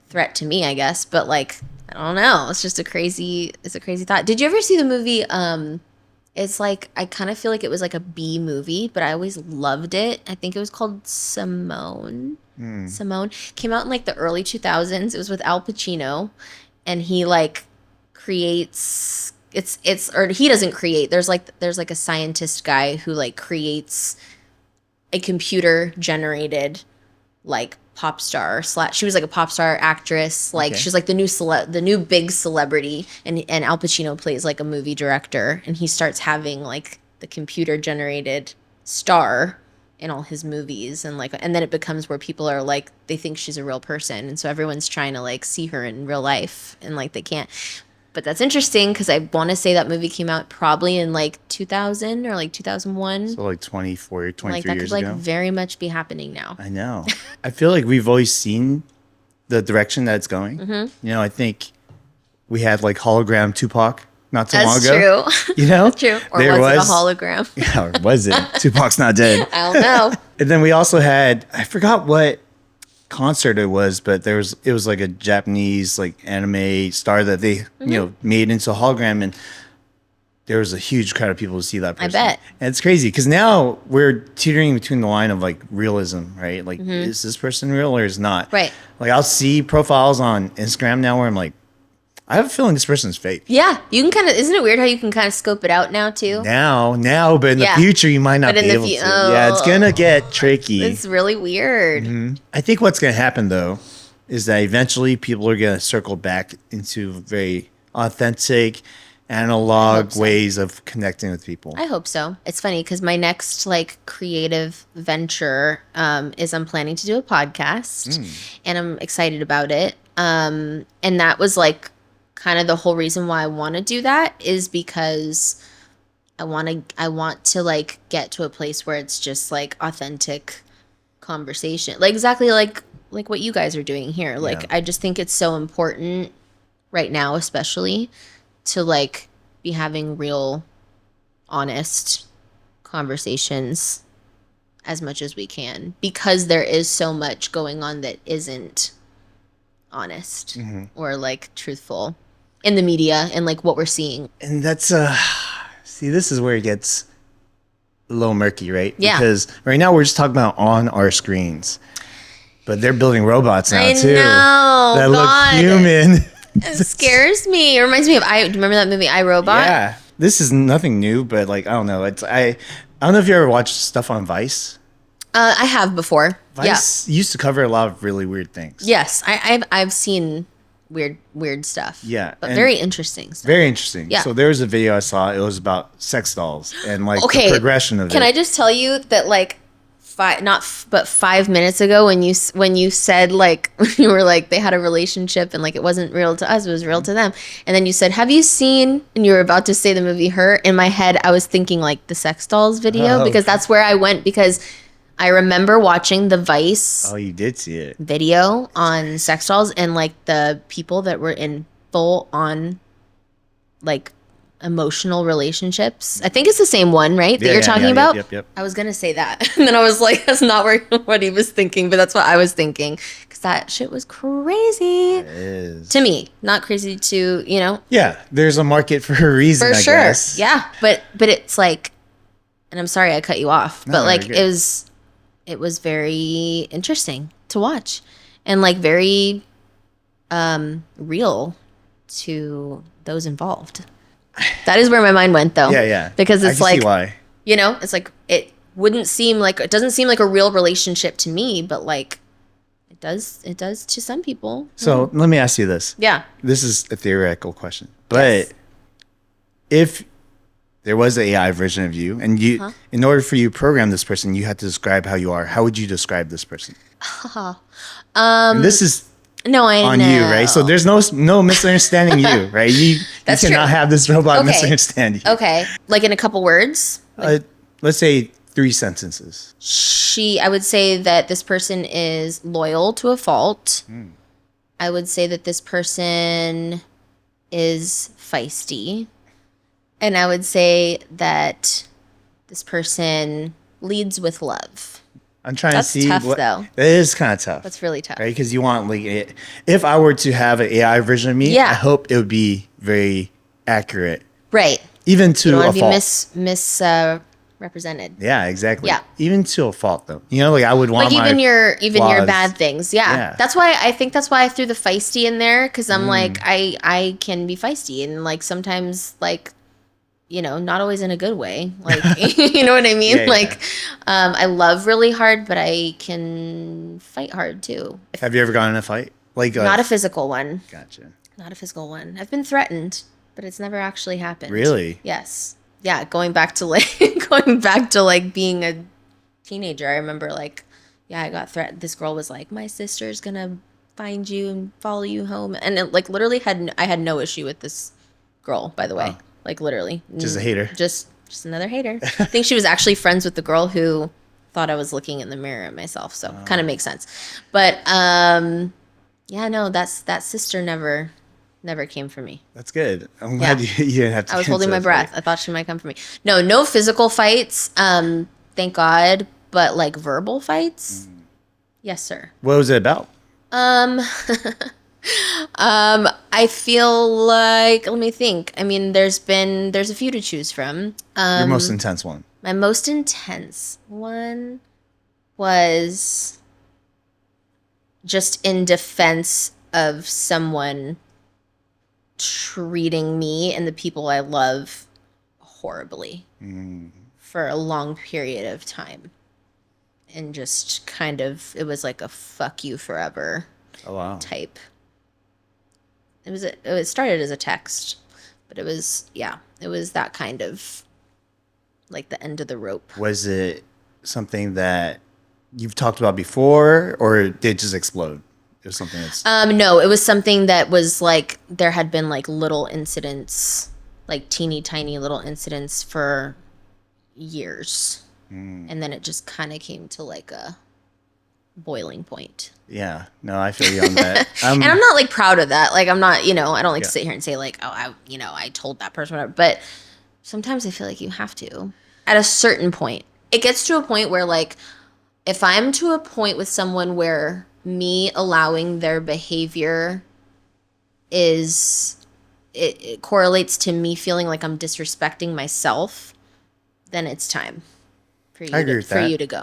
threat to me, I guess. But like, I don't know. It's just a crazy thought. Did you ever see the movie? It's like, I kind of feel like it was like a B movie, but I always loved it. I think it was called Simone. Simone came out in like the early 2000s. It was with Al Pacino, and he like creates or he doesn't create. There's like a scientist guy who like creates a computer generated like pop star / she was like a pop star actress, like Okay. she's like the new big celebrity, and Al Pacino plays like a movie director, and he starts having like the computer generated star in all his movies, and then it becomes where people are like, they think she's a real person, and so everyone's trying to like see her in real life, and like they can't. But that's interesting because I want to say that movie came out probably in like 2000 or like 2001. So like 24, 23 Like that years could like ago. very much be happening now. I know. I feel like we've always seen the direction that it's going. Mm-hmm. You know, I think we had like hologram Tupac not too long That's ago. true. You know? That's true. Or There was it a hologram? Yeah, or was it? Tupac's not dead. I don't know. And then we also had, I forgot what concert it was, but it was like a Japanese like anime star that they Mm-hmm. you know made into a hologram, and there was a huge crowd of people to see that person. bet. And it's crazy because now we're teetering between the line of like realism, right? Like, is this person real or is not? Right. Like I'll see profiles on Instagram now where I'm like, I have a feeling this person's fake. Yeah, you can kind of. Isn't it weird how you can kind of scope it out now too? Now, but in Yeah. the future you might not But in be the able to. fu- Yeah, it's oh. gonna get tricky. It's really weird. I think what's going to happen though is that eventually people are going to circle back into very authentic, analog so. ways of connecting with people. I hope so. It's funny because my next like creative venture is I'm planning to do a podcast, and I'm excited about it. And that was like kind of the whole reason why I want to do that is because I want to like get to a place where it's just like authentic conversation, like exactly like what you guys are doing here. Like Yeah. I just think it's so important right now, especially to like be having real, honest conversations as much as we can, because there is so much going on that isn't honest or like truthful in the media and like what we're seeing. And that's see, this is where it gets a little murky, right? Yeah. Because right now we're just talking about on our screens, but they're building robots now I too know, that God. look human. It scares me. It reminds me of do you remember that movie I, Robot? Yeah, this is nothing new, but like I don't know. I don't know if you ever watched stuff on Vice. I have before. Vice used to cover a lot of really weird things. Yeah. Yes, I've seen weird stuff. Yeah, but and- very interesting stuff. Very interesting. Yeah. So there was a video I saw. It was about sex dolls and like Okay, the progression of Can it. I just tell you that like 5 minutes ago when you said like when you were like they had a relationship and like it wasn't real to us, it was real to them, and then you said, have you seen, and you were about to say the movie Her, in my head I was thinking like the sex dolls video, Oh, because okay. that's where I went, because I remember watching the Vice Oh, you did see it. video on sex dolls and like the people that were in full on like emotional relationships. I think it's the same one, right? That you're talking about. Yep. I was gonna say that, and then I was like, "That's not what he was thinking," but that's what I was thinking because that shit was crazy It is. to me. Not crazy to Yeah, there's a market for a reason, for I sure. guess. Yeah, but it's like, and I'm sorry I cut you off, No, but you're like good. it was very interesting to watch, and like very real to those involved. That is where my mind went though. Yeah. Because I it's can like, see why. it's like it doesn't seem like a real relationship to me, but like it does to some people. So let me ask you this. Yeah. This is a theoretical question, but Yes. if there was an AI version of you, and in order for you to program this person, you had to describe how you are. How would you describe this person? And this is No, I on know. you, right? So there's no misunderstanding you, right? You That's cannot true. have this robot Okay. misunderstand you. Okay. Like in a couple words. Let's say 3 sentences. I would say that this person is loyal to a fault. Hmm. I would say that this person is feisty. And I would say that this person leads with love. I'm trying That's to see tough, though. That is kind of tough. That's really tough. right? Because you want if I were to have an AI version of me, Yeah. I hope it would be very accurate, Right. even You to don't a want to fault. be represented. Yeah, exactly. Yeah. Even to a fault, though. Like I would want Like even your flaws. bad things. Yeah. Yeah. That's why I threw the feisty in there, because I'm Mm. like I can be feisty, and like sometimes like not always in a good way. Like you know what I mean? Yeah. Like I love really hard, but I can fight hard too. Have you ever gotten in a fight? Like Not a physical one. Gotcha. Not a physical one. I've been threatened, but it's never actually happened. Really? Yes. Yeah, going back to like being a teenager, I remember like, yeah, I got threatened. This girl was like, "My sister's gonna find you and follow you home," and it like literally I had no issue with this girl, by the way. Oh. Like literally, Just a hater. Just another hater. I think she was actually friends with the girl who thought I was looking in the mirror at myself, so kind of makes sense. But yeah, no, that sister never came for me. That's good. I'm glad you didn't have to. I was get holding into my a breath. fight. I thought she might come for me. No physical fights. Thank God. But like verbal fights, yes, sir. What was it about? I feel like, let me think. I mean, there's a few to choose from. Your most intense one. My most intense one was just in defense of someone treating me and the people I love horribly for a long period of time. And just kind of, it was like a fuck you forever Oh wow. type. It started as a text, but it was that kind of like the end of the rope. Was it something that you've talked about before, or did it just explode? It was something that's No, it was something that was like, there had been like little incidents, like teeny tiny little incidents for years. And then it just kind of came to like a boiling point. yeah. No, I feel you on that. And I'm not like proud of that. Like I'm not, I don't like to sit here and say like, oh, I told that person whatever. But sometimes I feel like you have to. At a certain point, it gets to a point where like, if I'm to a point with someone where me allowing their behavior it correlates to me feeling like I'm disrespecting myself, then it's time for you I agree with that. you to go.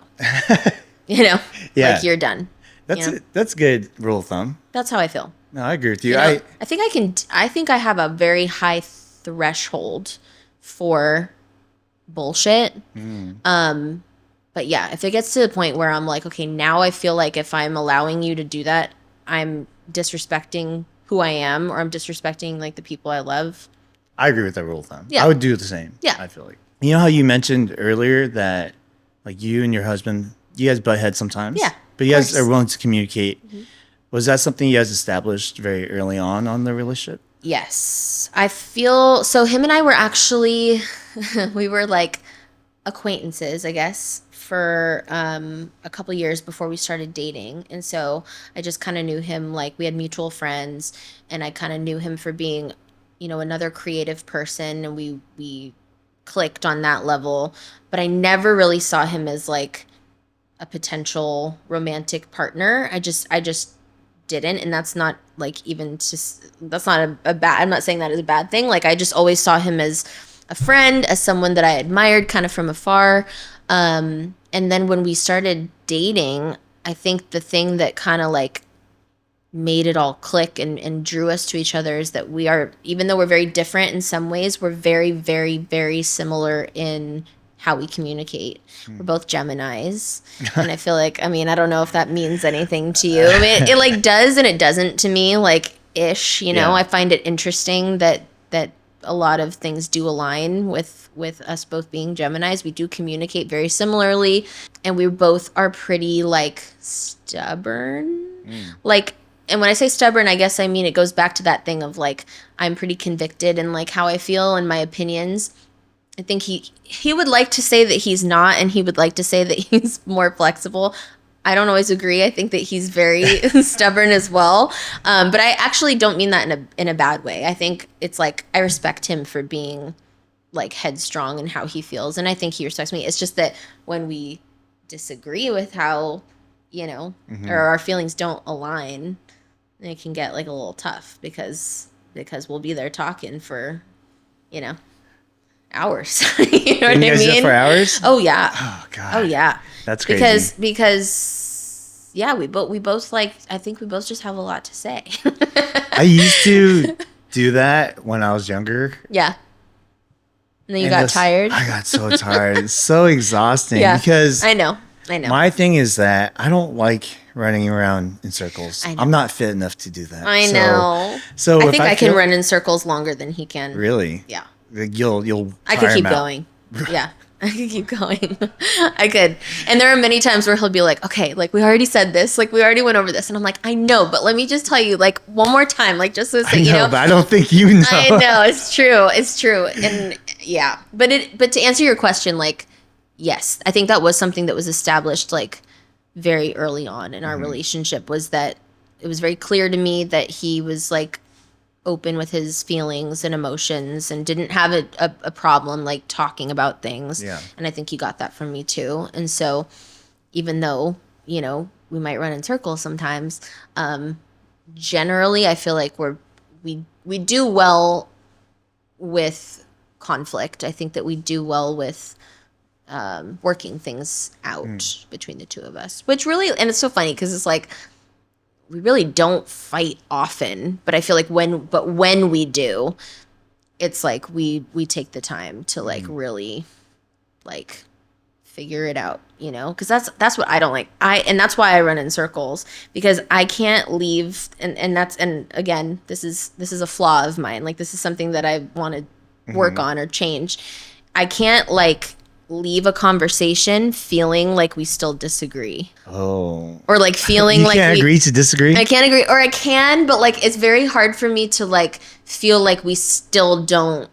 Yeah. Like you're done. That's good rule of thumb. That's how I feel. No, I agree with you. I think I have a very high threshold for bullshit. But yeah, if it gets to the point where I'm like, okay, now I feel like if I'm allowing you to do that, I'm disrespecting who I am, or I'm disrespecting like the people I love. I agree with that rule of thumb. Yeah. I would do the same. Yeah. I feel like. You know how you mentioned earlier that like you and your husband, you guys butt heads sometimes? Yeah, But you of guys course. are willing to communicate. Was that something you guys established very early on the relationship? Yes. I feel so him and I were actually we were like acquaintances, I guess, for a couple years before we started dating. And so I just kind of knew him, like we had mutual friends, and I kind of knew him for being, another creative person, and we clicked on that level. But I never really saw him as like a potential romantic partner. I just didn't, and that's not like even just that's not a bad. I'm not saying that is a bad thing. Like I just always saw him as a friend, as someone that I admired kind of from afar. And then when we started dating, I think the thing that kind of like made it all click and drew us to each other is that we are, even though we're very different in some ways, we're very, very, very similar in how we communicate. We're both Geminis. And I feel like, I don't know if that means anything to you. It like does and it doesn't to me, like ish, Yeah. I find it interesting that a lot of things do align with us both being Geminis. We do communicate very similarly, and we both are pretty like stubborn. Like, and when I say stubborn, I guess I mean it goes back to that thing of like I'm pretty convicted in like how I feel and my opinions. I think he would like to say that he's not, and he would like to say that he's more flexible. I don't always agree. I think that he's very stubborn as well. But I actually don't mean that in a bad way. I think it's like I respect him for being like headstrong in how he feels, and I think he respects me. It's just that when we disagree with how, or our feelings don't align, it can get like a little tough because we'll be there talking for, hours. You know what I You guys did mean? for hours? Oh yeah. Oh God. Oh yeah. That's crazy. Because yeah, we both like, I think we both just have a lot to say. I used to do that when I was younger. Yeah. And then you And got this- tired. I got so tired. It's so exhausting Yeah. because I know. my thing is that I don't like running around in circles. I know. I'm not fit enough to do that. I know. So I if think I can feel- run in circles longer than he can. Really? Yeah. You'll I could tire keep him out. going. Yeah. I could keep going. I could. And there are many times where he'll be like, okay, like we already said this, like we already went over this. And I'm like, I know, but let me just tell you like one more time, like just so I know, you know. but I don't think you know. I know, it's true. It's true. And yeah. But to answer your question, like, yes, I think that was something that was established like very early on in our relationship, was that it was very clear to me that he was like open with his feelings and emotions and didn't have a problem like talking about things. Yeah. And I think he got that from me too. And so even though, we might run in circles sometimes, generally I feel like we do well with conflict. I think that we do well with working things out between the two of us, which really, and it's so funny because it's like we really don't fight often, but I feel like when we do, it's like we take the time to like really like figure it out, because that's what I don't like. And that's why I run in circles, because I can't leave, and again, this is a flaw of mine. Like this is something that I want to work on or change. I can't like leave a conversation feeling like we still disagree. Oh. Or like feeling You like can't agree to disagree? I can't agree, or I can, but like it's very hard for me to like feel like we still don't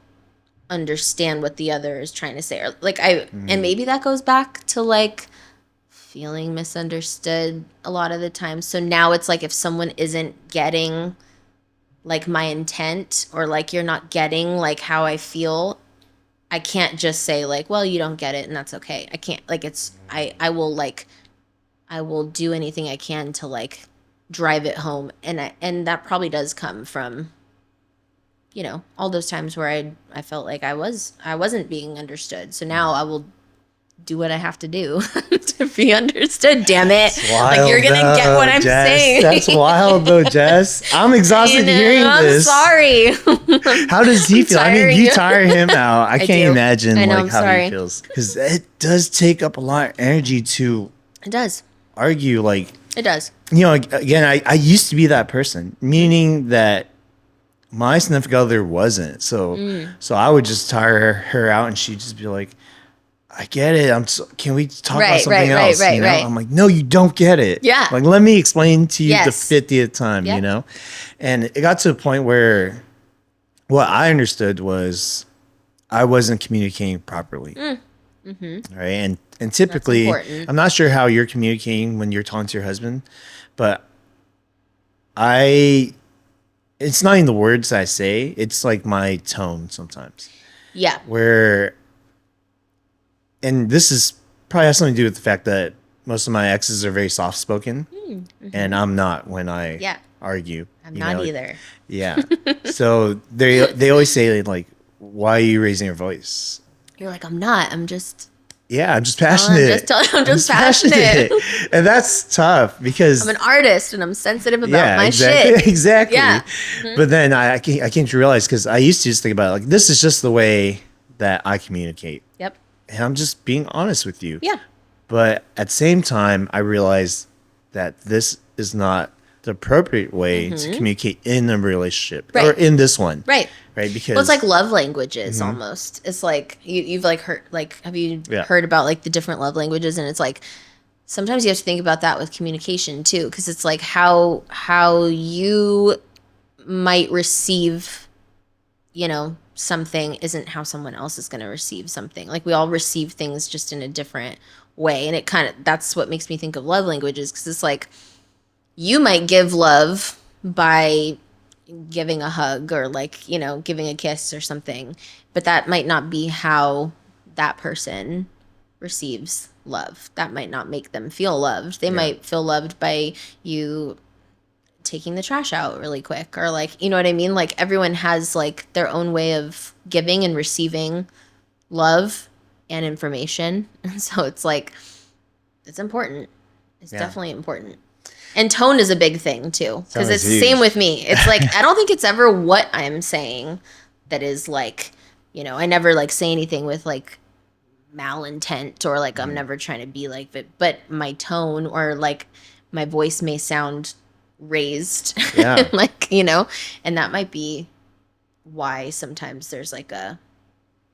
understand what the other is trying to say, or like and maybe that goes back to like feeling misunderstood a lot of the time. So now it's like if someone isn't getting like my intent, or like you're not getting like how I feel, I can't just say like, well, you don't get it and that's okay. I can't, like, it's I will do anything I can to like drive it home, and that probably does come from all those times where I felt like I wasn't being understood. So now I will do what I have to do to be understood. Damn it! Like you're gonna get what I'm Jess. saying. That's wild though, Jess. I'm exhausted hearing I'm this. sorry. How does he feel? I mean, tiring you you. tire him out. I can't do. imagine I know, like I'm how sorry. he feels, because it does take up a lot of energy to It does. argue. Like, It does. again, I used to be that person, meaning that my significant other wasn't. So I would just tire her out, and she'd just be like, I get it. Can we talk about Right, something right, else? right, right. I'm like, no, you don't get it. Yeah. Like, let me explain to you Yes. the 50th time, Yeah. And it got to a point where what I understood was I wasn't communicating properly. right? And typically, important. I'm not sure how you're communicating when you're talking to your husband, but it's not in the words I say, it's like my tone sometimes. Yeah. Where, and this is probably has something to do with the fact that most of my exes are very soft spoken, and I'm not when I argue. I'm not either. Yeah. So they always say like, "Why are you raising your voice?" You're like, I'm not. I'm just. Yeah, I'm just passionate. I'm just passionate. And that's tough because I'm an artist and I'm sensitive about my exactly, shit. Exactly. Yeah. But then I came to realize, because I used to just think about it, like, this is just the way that I communicate. Yep. And I'm just being honest with you. Yeah. But at the same time, I realized that this is not the appropriate way to communicate in a relationship, or in this one. Right. Right. Because it's like love languages almost. It's like you've like heard, like, have you heard about like the different love languages? And it's like, sometimes you have to think about that with communication too. Cause it's like how you might receive, something isn't how someone else is going to receive something. Like we all receive things just in a different way. And that's what makes me think of love languages. Cause it's like, you might give love by giving a hug or like, giving a kiss or something, but that might not be how that person receives love. That might not make them feel loved. They might feel loved by you taking the trash out really quick, or like, you know what I mean? Like everyone has like their own way of giving and receiving love and information. And so it's like, it's important. It's definitely important. And tone is a big thing too, because it's the same with me. It's like, I don't think it's ever what I'm saying that is like, I never like say anything with like malintent, or like I'm never trying to be like, but my tone or like my voice may sound raised, like, and that might be why sometimes there's like a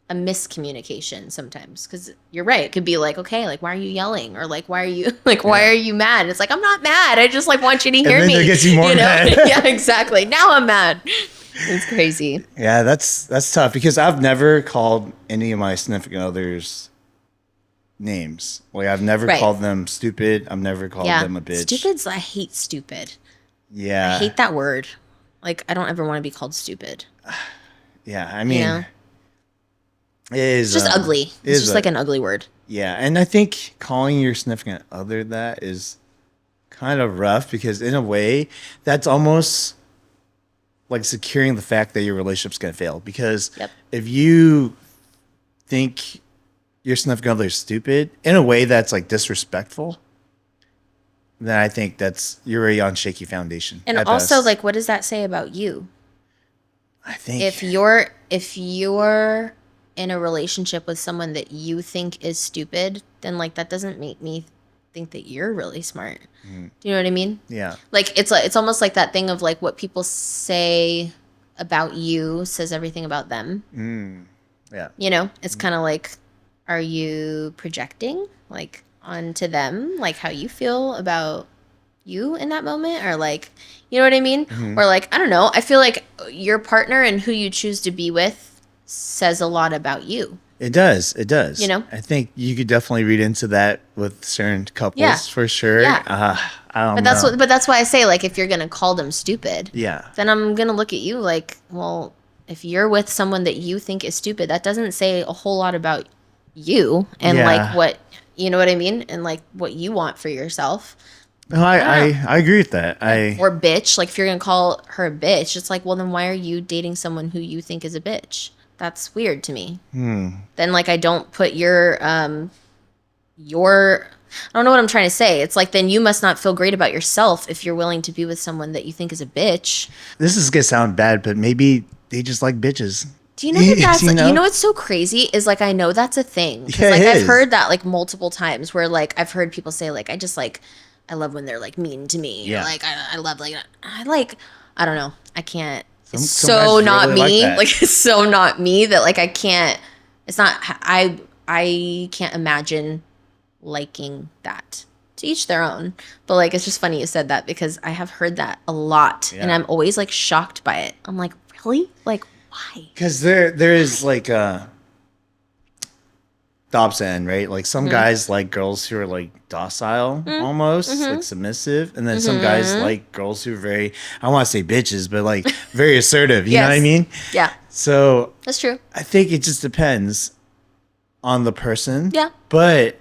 miscommunication sometimes, because you're right, it could be like, okay, like, why are you yelling, or like, why are you like, why are you mad? And it's like, I'm not mad, I just like want you to hear me. It gets you more mad. Yeah, exactly. Now I'm mad. It's crazy. Yeah, that's tough, because I've never called any of my significant others names. Like I've never called them stupid. I've never called them a bitch. I hate stupid. Yeah, I hate that word. Like I don't ever want to be called stupid. Yeah, I mean, it's just ugly. It's just like an ugly word. Yeah, and I think calling your significant other that is kind of rough, because in a way that's almost like securing the fact that your relationship's going to fail. Because if you think your significant other is stupid in a way that's like disrespectful, then I think you're already on shaky foundation. And also, like, what does that say about you? I think if you're in a relationship with someone that you think is stupid, then like that doesn't make me think that you're really smart. Do you know what I mean? Yeah. Like it's almost like that thing of like what people say about you says everything about them. Yeah. It's kind of like, are you projecting like onto them, like how you feel about you in that moment, or like, you know what I mean? Or like, I don't know. I feel like your partner and who you choose to be with says a lot about you. It does. I think you could definitely read into that with certain couples for sure. Yeah. I don't know. But that's why I say, like, if you're gonna call them stupid, yeah, then I'm gonna look at you like, well, if you're with someone that you think is stupid, that doesn't say a whole lot about you and like what, you know what I mean, and like what you want for yourself. No, I agree with that. Or bitch, like if you're gonna call her a bitch, it's like, well, then why are you dating someone who you think is a bitch? That's weird to me. Then like I don't put your I don't know what I'm trying to say. It's like, then you must not feel great about yourself if you're willing to be with someone that you think is a bitch. This is gonna sound bad, but maybe they just like bitches. Do you know that that's, you know what's so crazy is like, I know that's a thing. Yeah, like I've heard that like multiple times where like I've heard people say like, I love when they're like mean to me. Yeah. Or, like I love I don't know. I can't. It's so not me. Like it's so not me that like I can't. It's not. I can't imagine liking that. To each their own. But like it's just funny you said that, because I have heard that a lot, and I'm always like shocked by it. I'm like, really? Like why? Because there is like the opposite end, right? Like some guys like girls who are like docile, almost like submissive, and then some guys like girls who are very, I don't want to say bitches, but like very assertive. You know what I Yes. mean? Yeah, So that's true. I think it just depends on the person. Yeah. But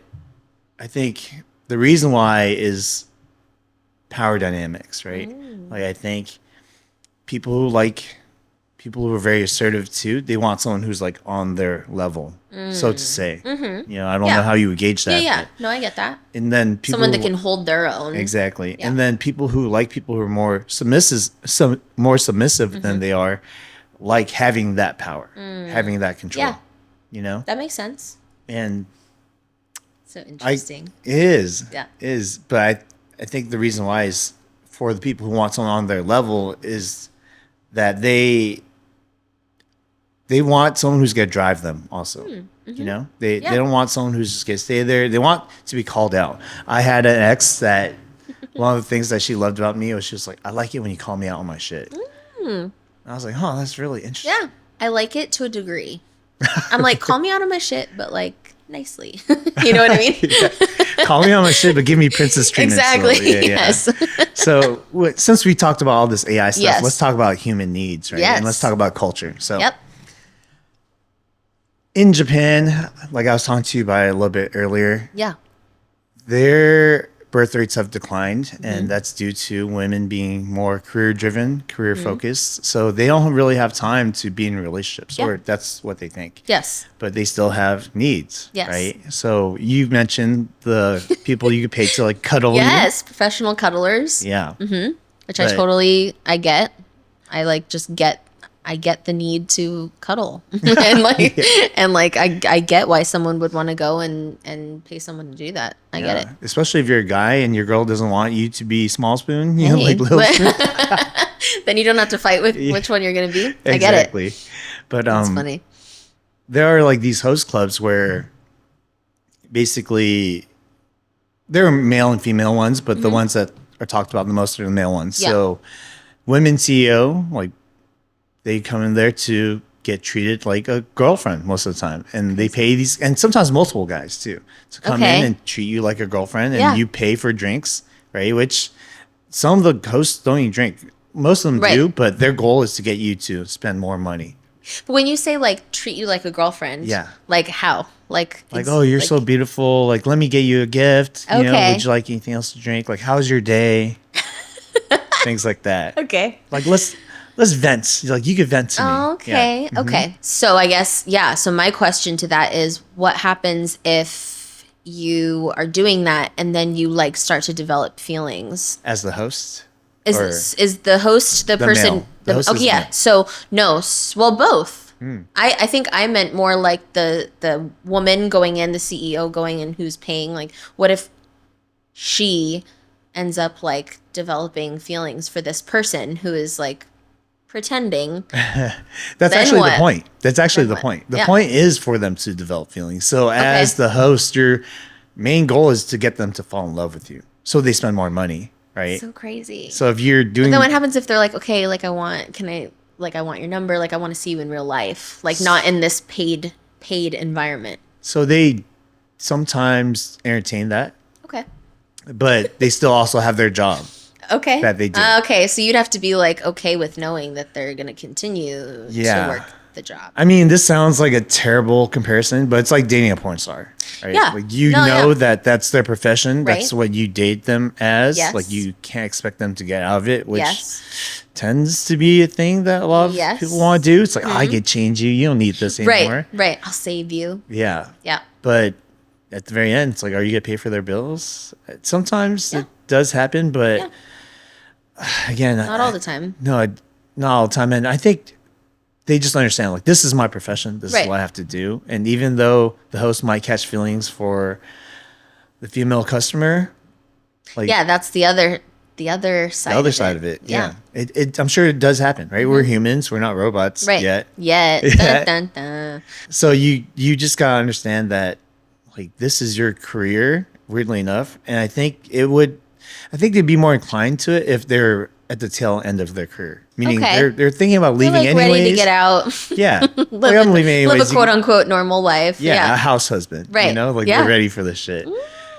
I think the reason why is power dynamics, right? Like I think people who like people who are very assertive too, they want someone who's like on their level, so to say. You know, I don't know Yeah. how you would gauge Yeah, that. yeah. No, I get that. And then people Someone that who- can hold their own. exactly. Yeah. And then people who like people who are more submissive, more submissive than they are, like having that power, having that control. Yeah. You know, That makes sense. and So it interesting. is, Yeah. is. But I think the reason why is for the people who want someone on their level is that they want someone who's going to drive them also. You know, they don't want someone who's just going to stay there. They want to be called out. I had an ex that one of the things that she loved about me was just like, I like it when you call me out on my shit. And I was like, oh, that's really interesting. Yeah, I like it to a degree. I'm like, call me out of my shit, but like nicely. You know what I mean? Call me on my shit, but give me princess treatment. Exactly. still. Yes. So since we talked about all this AI stuff, Yes. let's talk about human needs, right? Yes. And let's talk about culture. So Yep. in Japan, like I was talking to you about it a little bit earlier, Yeah. their birth rates have declined, Mm-hmm. and that's due to women being more career driven, career focused. So they don't really have time to be in relationships, Yeah. or that's what they think. Yes. But they still have needs, Yes. right? So you mentioned the people you could pay to like cuddle Yes. Professional cuddlers. you. Yeah. Which I But- totally I get. I like just get I get the need to cuddle. and like I get why someone would want to go and pay someone to do that. I get it. Especially if you're a guy and your girl doesn't want you to be small spoon, you know, Hey, like little but- spoon. Then you don't have to fight with which one you're gonna be. I get it. Exactly. But It's funny. there are like these host clubs where basically there are male and female ones, but the ones that are talked about the most are the male ones. Yeah. So women CEO, like they come in there to get treated like a girlfriend most of the time. And they pay these, and sometimes multiple guys too, to come Okay. in and treat you like a girlfriend, and Yeah. you pay for drinks, right? Which some of the hosts don't even drink. Most of them Right. do, but their goal is to get you to spend more money. But when you say like treat you like a girlfriend, Yeah. like how? Like Oh, you're so beautiful. Like, let me get you a gift. You know, Okay. would you like anything else to drink? Like, how's your day? Things like that. okay. Like, let's vent. Like, you could vent to me. Okay. Yeah. Okay. So I guess So my question to that is, what happens if you are doing that and then you like start to develop feelings? As the host? Or- Is the host the person? male. The host is yeah. male. So no. Well, both. I think I meant more like the woman going in, the CEO going in, who's paying. Like, what if she ends up like developing feelings for this person who is like pretending? That's Then actually what? the point. That's actually Then the what? point. The Yeah. point is for them to develop feelings. So as Okay. the host, your main goal is to get them to fall in love with you. So they spend more money, right? So crazy. So if you're doing Then what happens if they're like, okay, like I want your number, like I want to see you in real life, like not in this paid environment. so they sometimes entertain that, Okay. but they still also have their job. Okay. That they do. Okay, so you'd have to be like okay with knowing that they're gonna continue Yeah. to work the job. I mean, this sounds like a terrible comparison, but it's like dating a porn star, right? Yeah. Like you No, know yeah. that that's their profession. Right. That's what you date them as. Yes. Like you can't expect them to get out of it, which Yes. tends to be a thing that a lot of Yes. people want to do. It's like, I can change you. You don't need this anymore. Right. I'll save you. Yeah. Yeah. But at the very end, it's like, are you going to pay for their bills? Sometimes it does happen, but again, Not all the time. No, not all the time. And I think they just understand, like, this is my profession. This Right. is what I have to do. And even though the host might catch feelings for the female customer, like Yeah, that's the other side. the other side of it, yeah. I'm sure it does happen, right? We're humans. We're not robots Mm-hmm. Right. yet. Yet. Yeah. Dun, dun, dun. So you just gotta understand that, like, this is your career, weirdly enough. And I think they'd be more inclined to it if they're at the tail end of their career, meaning Okay. they're thinking about You're leaving like anyways. ready to get out. Yeah, like live, I'm leaving live anyways. a quote unquote normal life. Yeah, a Yeah. house husband. You Right. know, like Yeah. they're ready for this shit.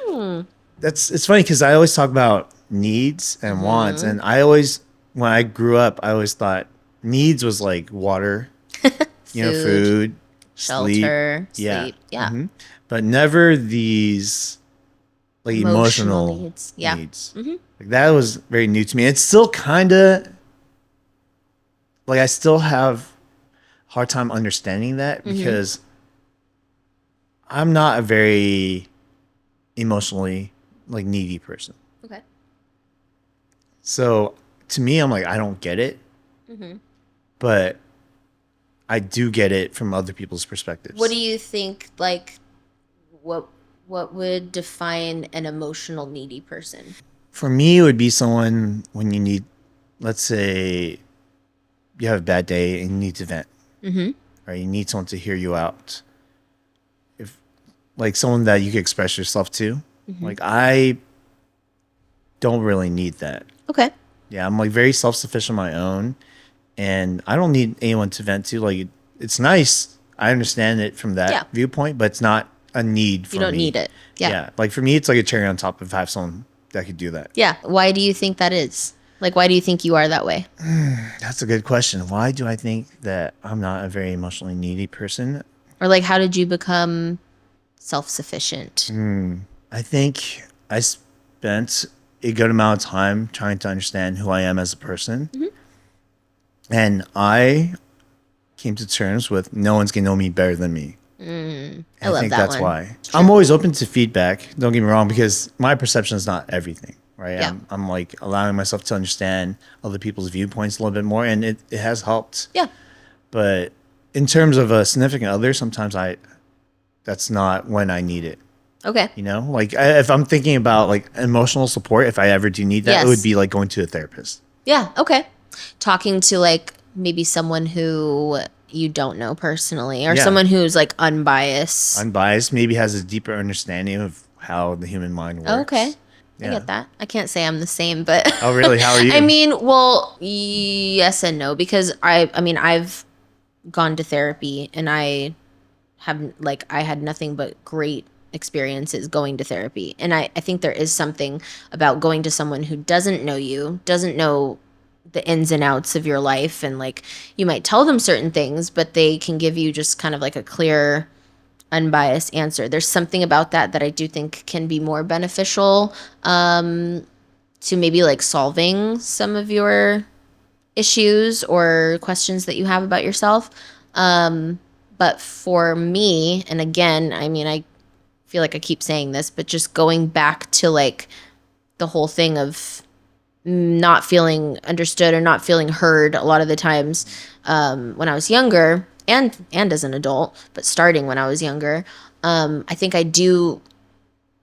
Mm. It's funny because I always talk about needs and wants, and I always when I grew up, I always thought needs was like water, Food, food, sleep, shelter, yeah, sleep. Yeah. but never these like Emotional emotional needs. Yeah. needs. Like that was very new to me. It's still kind of like I still have hard time understanding that because I'm not a very emotionally like needy person. Okay. So to me, I'm like I don't get it, but I do get it from other people's perspectives. What do you think, like, what would define an emotional needy person? For me, it would be someone when you need, let's say, you have a bad day and you need to vent, or you need someone to hear you out. If like someone that you can express yourself to, like I don't really need that. Okay. Yeah, I'm like very self-sufficient on my own, and I don't need anyone to vent to. Like it's nice. I understand it from that Yeah. viewpoint, but it's not a need for me. You don't need it. Yeah. Like for me, it's like a cherry on top if I have someone that could do that. Yeah. Why do you think that is? Like, why do you think you are that way? That's a good question. Why do I think that I'm not a very emotionally needy person? Or, like, how did you become self-sufficient? I think I spent a good amount of time trying to understand who I am as a person. And I came to terms with no one's going to know me better than me. I love think that that's one. why. I'm always open to feedback. Don't get me wrong, because my perception is not everything, right? Yeah. I'm like allowing myself to understand other people's viewpoints a little bit more, and it has helped. Yeah. But in terms of a significant other, sometimes that's not when I need it. Okay. You know, like if I'm thinking about like emotional support, if I ever do need that, Yes. it would be like going to a therapist. Yeah. Okay. Talking to, like, maybe someone who you don't know personally, or Yeah. someone who's like unbiased. Unbiased, maybe has a deeper understanding of how the human mind works. Okay. Yeah. I get that. I can't say I'm the same, but Oh, really? How are you? I mean, well, yes and no, because I mean, I've gone to therapy and I had nothing but great experiences going to therapy. And I think there is something about going to someone who doesn't know you, doesn't know the ins and outs of your life, and like you might tell them certain things, but they can give you just kind of like a clear, unbiased answer. There's something about that I do think can be more beneficial to maybe like solving some of your issues or questions that you have about yourself. But for me, and again, I mean, I feel like I keep saying this, but just going back to like the whole thing of not feeling understood or not feeling heard a lot of the times when I was younger and as an adult, but starting when I was younger, I think I do,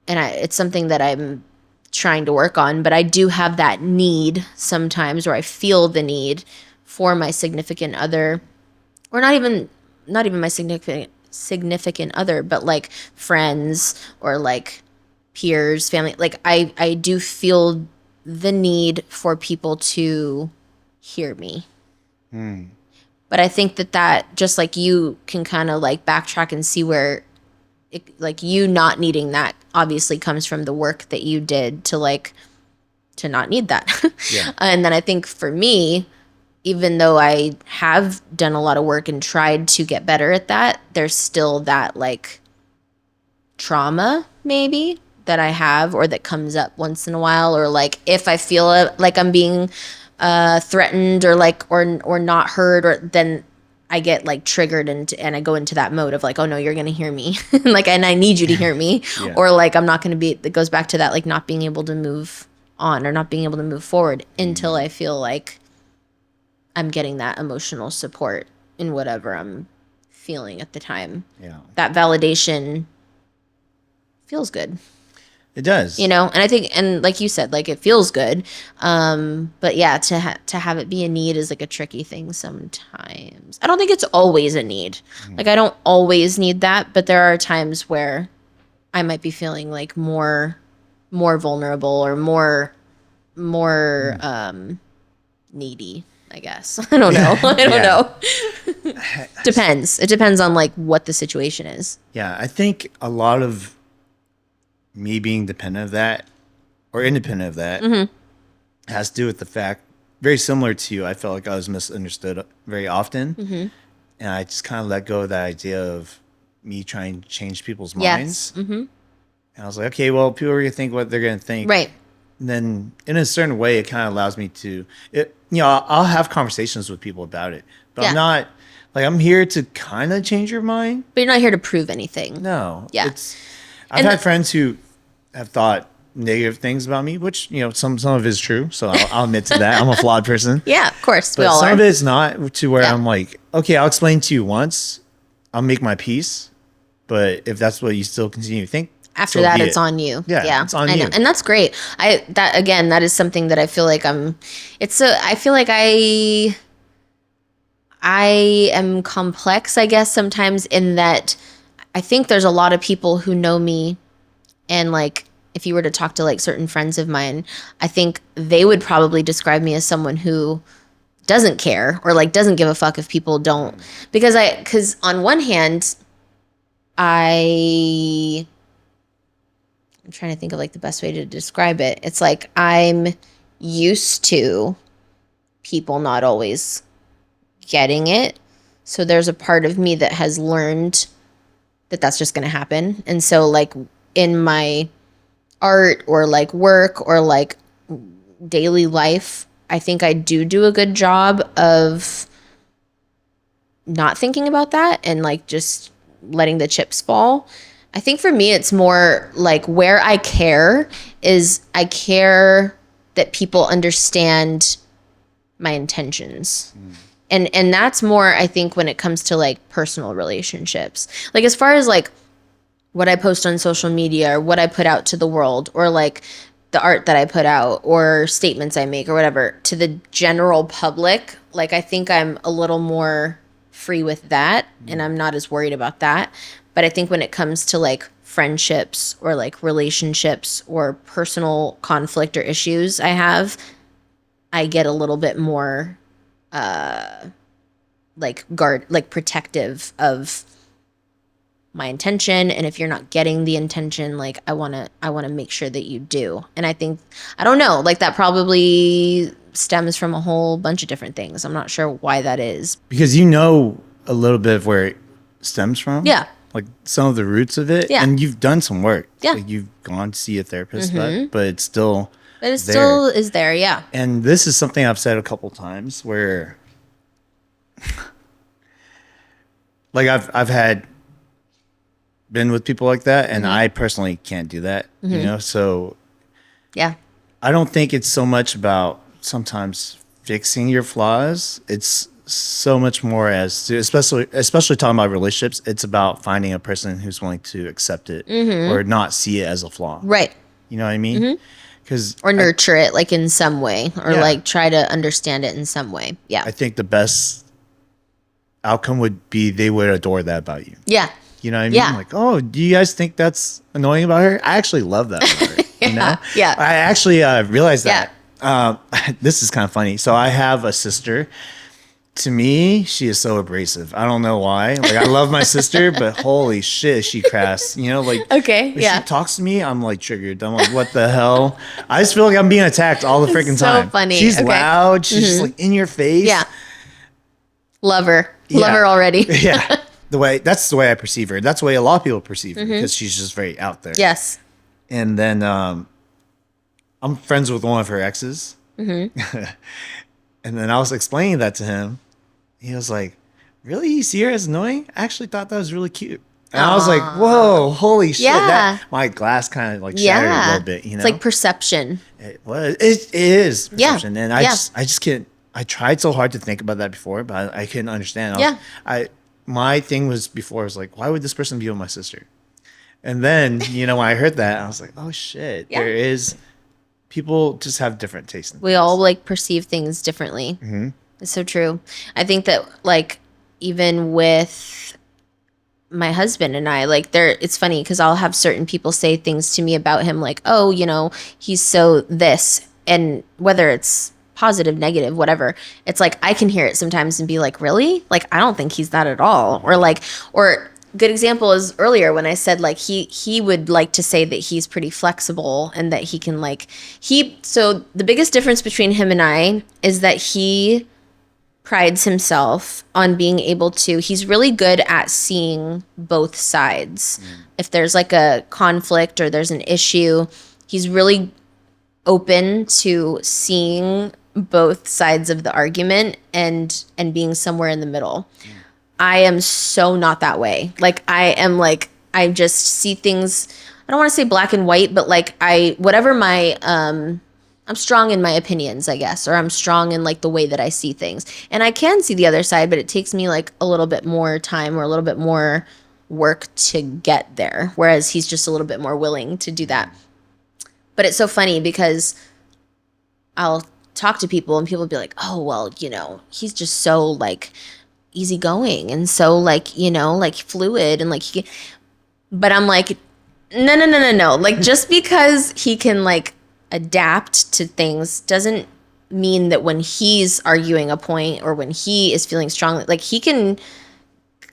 and it's something that I'm trying to work on, but I do have that need sometimes, or I feel the need for my significant other, or not even my significant other, but like friends or like peers, family. Like I do feel the need for people to hear me. But I think that just like you can kind of like backtrack and see where like you not needing that obviously comes from the work that you did to not need that. Yeah. And then I think for me, even though I have done a lot of work and tried to get better at that, there's still that like trauma maybe that I have, or that comes up once in a while, or like if I feel like I'm being threatened or like or not heard, or then I get like triggered and I go into that mode of like, oh no, you're gonna hear me, like, and I need you to hear me, Yeah. or like I'm not gonna be. It goes back to that like not being able to move on or not being able to move forward until I feel like I'm getting that emotional support in whatever I'm feeling at the time. Yeah. That validation feels good. It does. You know, and I think, and like you said, like it feels good, but yeah, to have it be a need is like a tricky thing sometimes. I don't think it's always a need. Like I don't always need that, but there are times where I might be feeling like more vulnerable or more needy, I guess. I don't know. I don't know. Depends. It depends on like what the situation is. Yeah, I think a lot of me being dependent of that or independent of that has to do with the fact, very similar to you, I felt like I was misunderstood very often. And I just kind of let go of that idea of me trying to change people's minds. And I was like, okay, well, people are going to think what they're going to think. Right. And then in a certain way, it kind of allows me to, I'll have conversations with people about it. But I'm not, like, I'm here to kind of change your mind. But you're not here to prove anything. No. Yeah. I've had friends who have thought negative things about me, which, some of it is true. So I'll admit to that. I'm a flawed person. Yeah, of course. But some of it is not, to where I'm like, okay, I'll explain to you once. I'll make my peace. But if that's what you still continue to think, after that, it's on you. Yeah, it's on you. And that's great. That is something that I feel like I feel like I am complex, I guess, sometimes, in that I think there's a lot of people who know me, and like, if you were to talk to like certain friends of mine, I think they would probably describe me as someone who doesn't care or like doesn't give a fuck if people don't, because on one hand, I'm trying to think of like the best way to describe it. It's like I'm used to people not always getting it. So there's a part of me that has learned that that's just going to happen. And so like in my art or like work or like daily life, I think I do a good job of not thinking about that and like just letting the chips fall. I think for me, it's more like where I care is I care that people understand my intentions. And that's more, I think, when it comes to like personal relationships. Like as far as like what I post on social media or what I put out to the world or like the art that I put out or statements I make or whatever to the general public, like I think I'm a little more free with that and I'm not as worried about that. But I think when it comes to like friendships or like relationships or personal conflict or issues I get a little bit more like protective of my intention, and if you're not getting the intention, like I want to make sure that you do. And I think, I don't know, like that probably stems from a whole bunch of different things. I'm not sure why that is. Because a little bit of where it stems from. Yeah. Like some of the roots of it. Yeah. And you've done some work. Yeah. Like you've gone to see a therapist, but it's still still is there, yeah. And this is something I've said a couple times where like I've been with people like that, and I personally can't do that, so yeah, I don't think it's so much about sometimes fixing your flaws. It's so much more as to, especially talking about relationships, it's about finding a person who's willing to accept it or not see it as a flaw, right? You know what I mean? Or nurture it like in some way, or like try to understand it in some way. Yeah, I think the best outcome would be they would adore that about you. Yeah. You know what I mean? Yeah. Like, oh, do you guys think that's annoying about her? I actually love that about her. Yeah. You know? Yeah. I actually realized that. This is kind of funny. So I have a sister. To me, she is so abrasive. I don't know why. Like, I love my sister, but holy shit, is she crass. Like, okay, when she talks to me, I'm like triggered. I'm like, what the hell? I just feel like I'm being attacked all the freaking time. So funny. She's loud. She's just like in your face. Yeah. Love her. Love her already. Yeah. That's the way I perceive her. That's the way a lot of people perceive her because she's just very out there. Yes. And then I'm friends with one of her exes. And then I was explaining that to him. He was like, really? You see her as annoying? I actually thought that was really cute. And I was like, whoa, holy shit. Yeah. My glass kind of like shattered a little bit, It's like perception. It is perception. Yeah. And I just can't. I tried so hard to think about that before, but I couldn't understand. My thing was before, I was like, why would this person be with my sister? And then, when I heard that, I was like, oh shit, people just have different tastes. We all like perceive things differently. It's so true. I think that like, even with my husband and I, like it's funny because I'll have certain people say things to me about him like, oh, he's so this, and whether it's positive, negative, whatever. It's like I can hear it sometimes and be like, really? Like, I don't think he's that at all. Or like, or good example is earlier when I said like he would like to say that he's pretty flexible and that he can like so the biggest difference between him and I is that he prides himself on being able to, he's really good at seeing both sides. If there's like a conflict or there's an issue, he's really open to seeing both sides of the argument and being somewhere in the middle. I am so not that way. Like I am like, I just see things, I don't want to say black and white, but like whatever my, I'm strong in my opinions, I guess, or I'm strong in like the way that I see things. And I can see the other side, but it takes me like a little bit more time or a little bit more work to get there. Whereas he's just a little bit more willing to do that. But it's so funny because I'll talk to people and people will be like, oh, well, he's just so like easygoing and so like, like fluid and like but I'm like, no. Like just because he can like adapt to things doesn't mean that when he's arguing a point or when he is feeling strong, like he can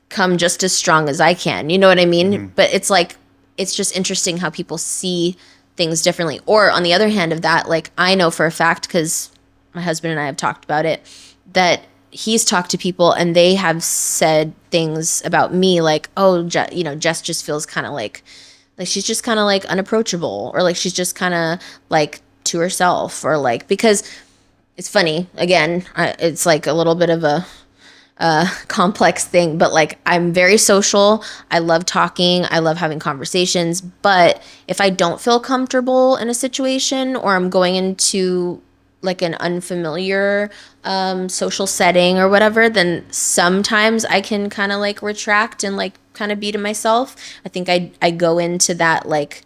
come just as strong as I can. You know what I mean? Mm-hmm. But it's like, it's just interesting how people see things differently. Or on the other hand of that, like I know for a fact, because my husband and I have talked about it, that he's talked to people and they have said things about me like, oh, Jess just feels kind of like she's just kind of like unapproachable, or like she's just kind of like to herself, or like, because it's funny, again, it's like a little bit of a complex thing, but like I'm very social. I love talking. I love having conversations. But if I don't feel comfortable in a situation, or I'm going into like an unfamiliar social setting or whatever, then sometimes I can kind of like retract and like kind of be to myself. I think I go into that, like,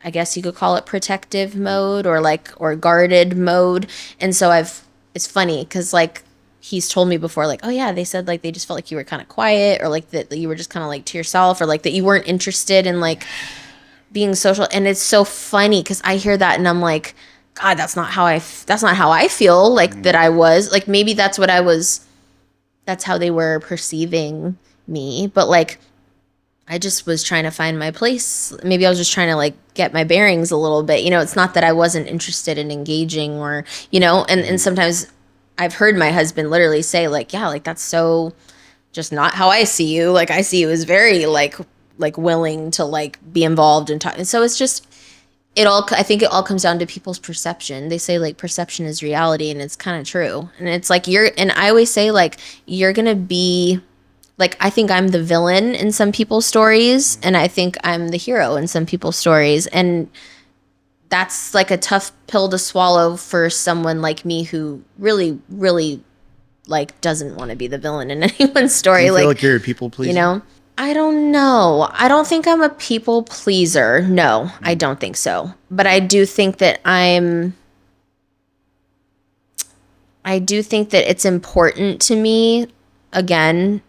I guess you could call it protective mode or guarded mode. And so it's funny because like he's told me before, like, oh yeah, they said like they just felt like you were kind of quiet, or like that you were just kind of like to yourself, or like that you weren't interested in like being social. And it's so funny because I hear that and I'm like, God, that's not how I feel like that I was. Like maybe that's how they were perceiving me. But like I just was trying to find my place. Maybe I was just trying to like get my bearings a little bit. It's not that I wasn't interested in engaging, or, and sometimes I've heard my husband literally say like, yeah, like that's so just not how I see you. Like I see you as very like willing to like be involved and talk. And so it's just, I think it all comes down to people's perception. They say like perception is reality, and it's kind of true. And it's like and I always say like, you're going to be like, I think I'm the villain in some people's stories, and I think I'm the hero in some people's stories. And that's like a tough pill to swallow for someone like me who really, really like doesn't want to be the villain in anyone's story. Do you feel like you're a people pleaser? I don't know. I don't think I'm a people pleaser. No, I don't think so. But I do think that it's important to me, again,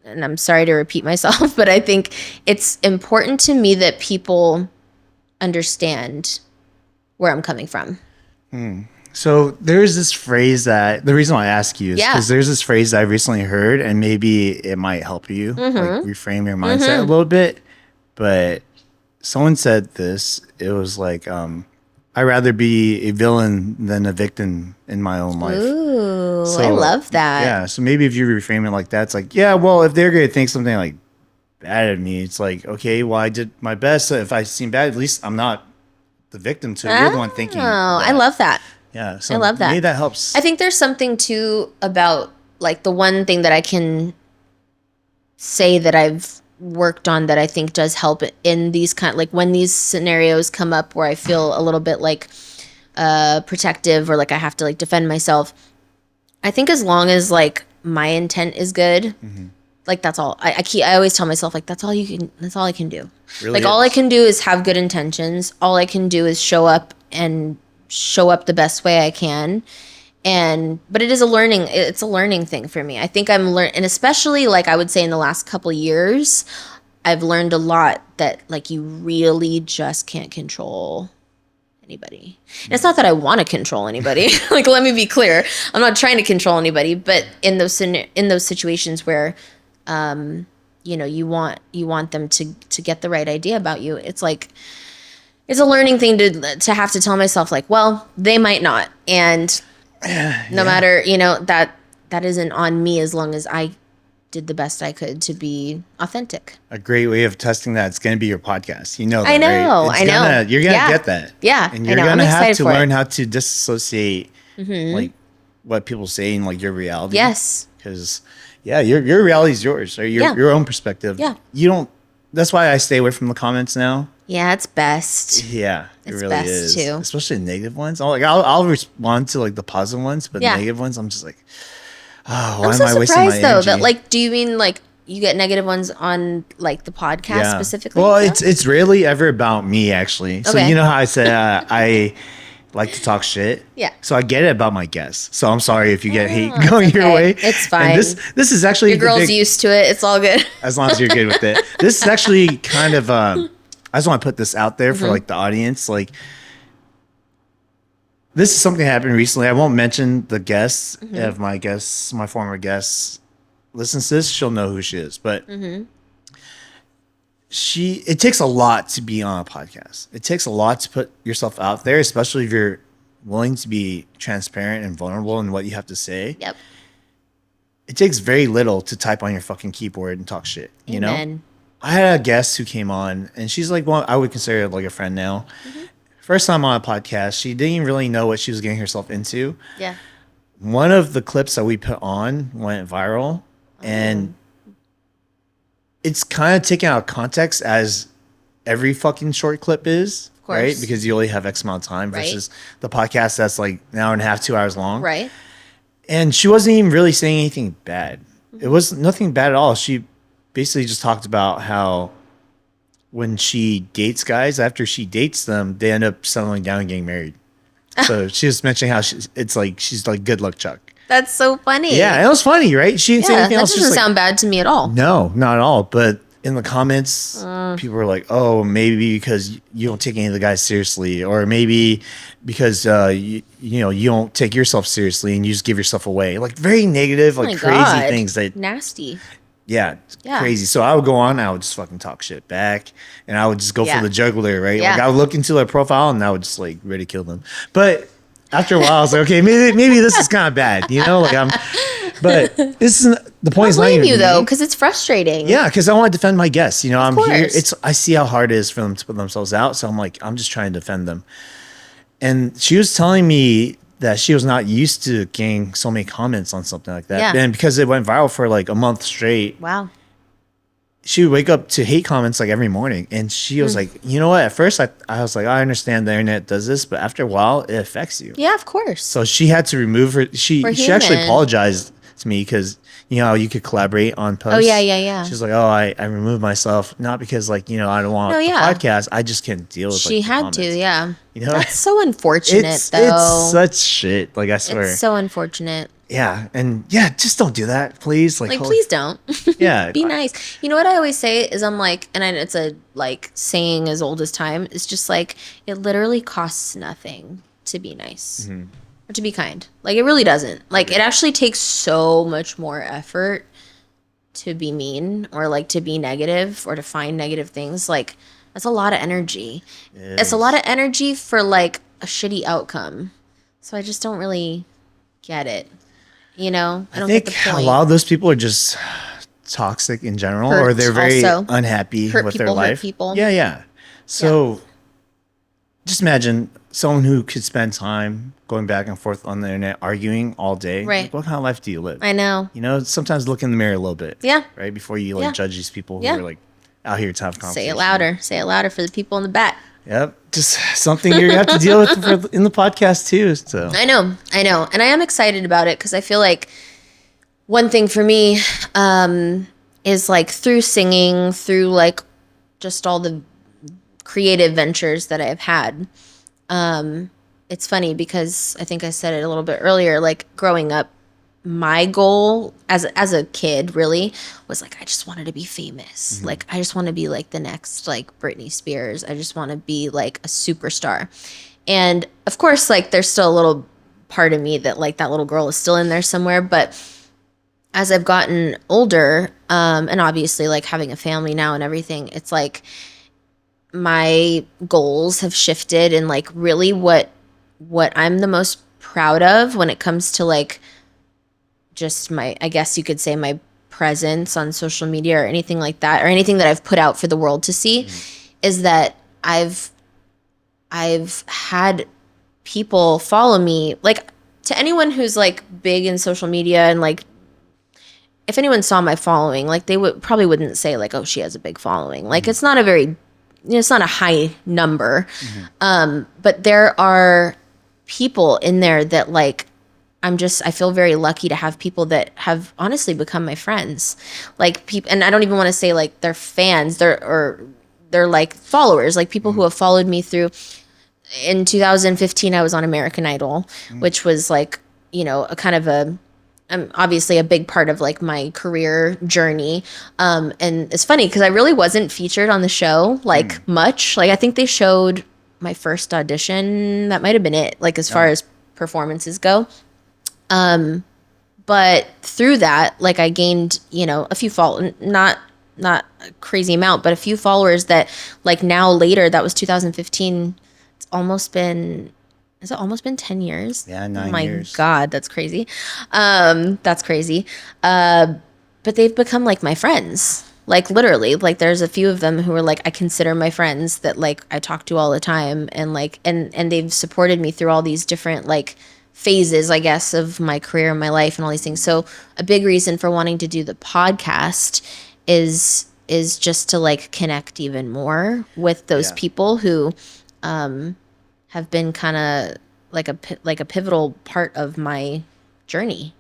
and I'm sorry to repeat myself, but I think it's important to me that people understand where I'm coming from. So there's this phrase that, the reason why I ask you is because there's this phrase that I recently heard, and maybe it might help you like reframe your mindset a little bit. But someone said this, it was like, I'd rather be a villain than a victim in my own life. Ooh, so, I love that. Yeah. So maybe if you reframe it like that, it's like, yeah, well, if they're going to think something like bad of me, it's like, okay, well, I did my best. So if I seem bad, at least I'm not the victim. So you're the one thinking. Oh, I love that. Yeah. So I love that. Maybe that helps. I think there's something too about like the one thing that I can say that I've worked on that I think does help in these like when these scenarios come up where I feel a little bit like protective, or like I have to like defend myself. I think as long as like my intent is good, like that's all. I always tell myself like that's all I can do. Really like all I can do is have good intentions. All I can do is show up the best way I can. But it's a learning thing for me. I think I'm learning, and especially like I would say in the last couple years, I've learned a lot that like you really just can't control anybody. And it's not that I want to control anybody. Like, let me be clear. I'm not trying to control anybody, but in those situations where, you know, you want them to get the right idea about you, it's like, it's a learning thing to have to tell myself, like, well, they might not. And no matter, you know, that isn't on me as long as I did the best I could to be authentic. A great way of testing that, it's going to be your podcast. You know that, I know, right? I know. You're going to get that. Yeah, and you're going to have to learn how to disassociate like what people say and like your reality. Yes. Because your reality is yours, or your own perspective. Yeah. You don't. That's why I stay away from the comments now. Yeah, it's best. Yeah, it really best is. too. Especially the negative ones. I'll respond to like the positive ones, but the negative ones, I'm just like, oh, why am I wasting my energy? I'm so surprised though that, like, do you mean like you get negative ones on like the podcast specifically? Well, it's rarely ever about me, actually. So you know how I said I like to talk shit. Yeah. So I get it about my guests. So I'm sorry if you get hate going your way. It's fine. And this is actually your girl's used to it. It's all good. As long as you're good with it. This is actually kind of I just want to put this out there for like the audience. Like, this is something that happened recently. I won't mention the guests. If my former guest listens to this, she'll know who she is. But it takes a lot to be on a podcast. It takes a lot to put yourself out there, especially if you're willing to be transparent and vulnerable in what you have to say. Yep. It takes very little to type on your fucking keyboard and talk shit. You know? I had a guest who came on, and she's like, well, I would consider her like a friend now. First time on a podcast, she didn't really know what she was getting herself into. Yeah. One of the clips that we put on went viral, and it's kind of taken out of context, as every fucking short clip is, right? Because you only have X amount of time versus the podcast that's like an hour and a half, 2 hours long. Right. And she wasn't even really saying anything bad. It was nothing bad at all. She basically just talked about how when she dates guys, after she dates them, they end up settling down and getting married. So she was mentioning how she's like good luck Chuck. That's so funny. Yeah, it was funny, right? She didn't say anything else. That doesn't sound bad to me at all. No, not at all. But in the comments, people were like, "Oh, maybe because you don't take any of the guys seriously, or maybe because you don't take yourself seriously and you just give yourself away." Like very negative, like crazy things that nasty. Yeah, crazy. So I would go on, I would just fucking talk shit back, and I would just go for the jugular, right? Like I would look into their profile and I would just like ridicule them. But after a while, I was like, okay, maybe this is kind of bad, you know? Like but this is the point. Is not even you though, because it's frustrating. Yeah, because I want to defend my guests. You know, I'm here. I see how hard it is for them to put themselves out, so I'm like, I'm just trying to defend them. And she was telling me that she was not used to getting so many comments on something like that. And because it went viral for like a month straight. Wow. She would wake up to hate comments like every morning. And she was like, you know what? At first, I was like, I understand the internet does this, but after a while, it affects you. Yeah, of course. So she had to remove her. She actually apologized to me because, you know, you could collaborate on posts. Oh, yeah. She's like, oh, I removed myself, not because, like, you know, I don't want the podcast. I just can't deal with She had to, yeah. You know? That's so unfortunate, though. It's such shit. Like, I swear. It's so unfortunate. Yeah. And, yeah, just don't do that, please. Like please don't. Yeah. Be nice. You know what I always say is I'm like, and it's a, like, saying as old as time. It's just, like, it literally costs nothing to be nice. Or to be kind. Like, it really doesn't. Like, it actually takes so much more effort to be mean or, like, to be negative or to find negative things. Like, that's a lot of energy. It's a lot of energy for, like, a shitty outcome. So I just don't really get it. You know? I don't get the point. A lot of those people are just toxic in general, or they're very unhappy with their life. Hurt people. Yeah. So just imagine someone who could spend time going back and forth on the internet, arguing all day. Right. Like, what kind of life do you live? I know. You know, sometimes look in the mirror a little bit. Yeah. Right? Before you like judge these people who are like out here to have conversation. Say it louder. Say it louder for the people in the back. Yep. Just something you have to deal with in the podcast too. So I know. And I am excited about it because I feel like one thing for me is like through singing, through like just all the creative ventures that I've had. It's funny because I think I said it a little bit earlier, like growing up, my goal as a kid really was like, I just wanted to be famous. Like, I just want to be like the next like Britney Spears. I just want to be like a superstar. And of course, like there's still a little part of me that like that little girl is still in there somewhere. But as I've gotten older, and obviously like having a family now and everything, it's like my goals have shifted, and like really what I'm the most proud of when it comes to like just my, I guess you could say, my presence on social media or anything like that, or anything that I've put out for the world to see, is that I've had people follow me. Like, to anyone who's like big in social media, and like if anyone saw my following, like they wouldn't say like, oh, she has a big following. Like it's not a very, it's not a high number. But there are people in there that like, I feel very lucky to have people that have honestly become my friends. Like people, and I don't even want to say like they're fans, they're like followers, like people who have followed me through. In 2015, I was on American Idol, which was like, a kind of obviously a big part of like my career journey. And it's funny because I really wasn't featured on the show like much. Like I think they showed my first audition. That might have been it, like as far as performances go. But through that, like I gained, a few not a crazy amount, but a few followers that like now later, that was 2015. Has it almost been 10 years? Yeah, 9 years. Oh my God, that's crazy. That's crazy. But they've become like my friends. Like literally, like there's a few of them who are like, I consider my friends that like I talk to all the time, and like, and they've supported me through all these different like phases, I guess, of my career and my life and all these things. So a big reason for wanting to do the podcast is just to like connect even more with those people who, have been kind of like a pivotal part of my journey,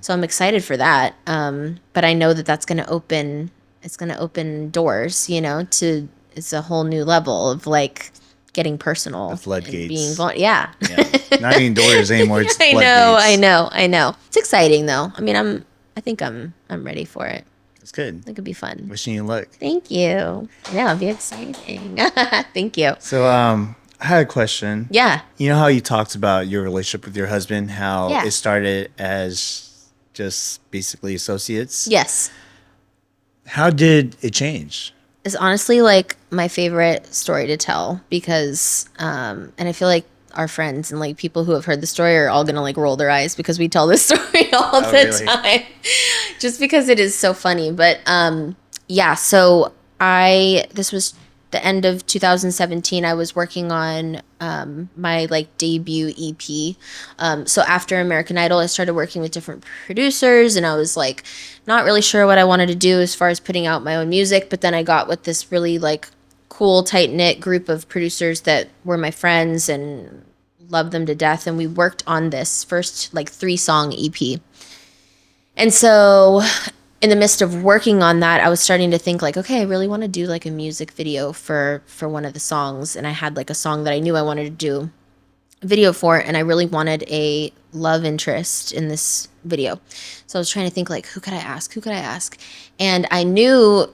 So I'm excited for that. But I know that it's going to open doors, it's a whole new level of like getting personal. The floodgates. Being yeah. Not even doors anymore. It's floodgates. I know. It's exciting though. I mean, I think I'm ready for it. It's good. It could be fun. Wishing you luck. Thank you. Yeah, it'll be exciting. Thank you. So, I had a question. Yeah. You know how you talked about your relationship with your husband, how Yeah. it started as just basically associates? Yes. How did it change? It's honestly like my favorite story to tell because, and I feel like our friends and like people who have heard the story are all gonna like roll their eyes because we tell this story all the time, just because it is so funny. But yeah, so this was the end of 2017. I was working on my like debut EP. So after American Idol, I started working with different producers, and I was like not really sure what I wanted to do as far as putting out my own music. But then I got with this really like cool, tight-knit group of producers that were my friends and loved them to death. And we worked on this first like 3-song EP. And so in the midst of working on that, I was starting to think like, okay, I really want to do like a music video for one of the songs. And I had like a song that I knew I wanted to do a video for, and I really wanted a love interest in this video. So I was trying to think like, who could I ask? And I knew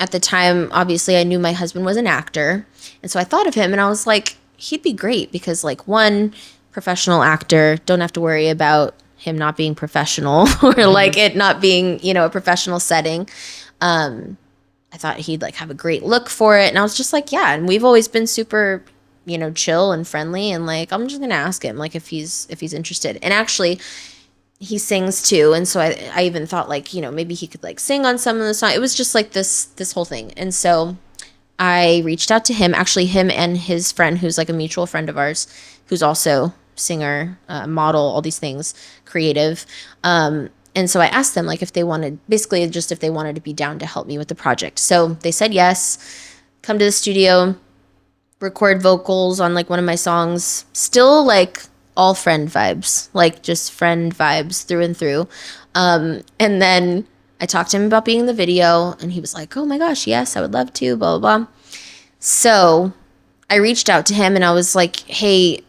at the time, obviously I knew my husband was an actor. And so I thought of him, and I was like, he'd be great because like, one, professional actor, don't have to worry about him not being professional or like it not being, a professional setting. I thought he'd like have a great look for it. And I was just like, yeah. And we've always been super, chill and friendly. And like, I'm just going to ask him like if he's interested. And actually he sings too. And so I even thought like, maybe he could like sing on some of the songs. It was just like this whole thing. And so I reached out to him, actually him and his friend, who's like a mutual friend of ours, who's also singer, model, all these things, creative. And so I asked them like if they wanted to be down to help me with the project. So they said yes, come to the studio, record vocals on like one of my songs, still like all friend vibes, like just friend vibes through and through. And then I talked to him about being in the video, and he was like, oh my gosh, yes, I would love to, blah, blah, blah. So I reached out to him and I was like, hey,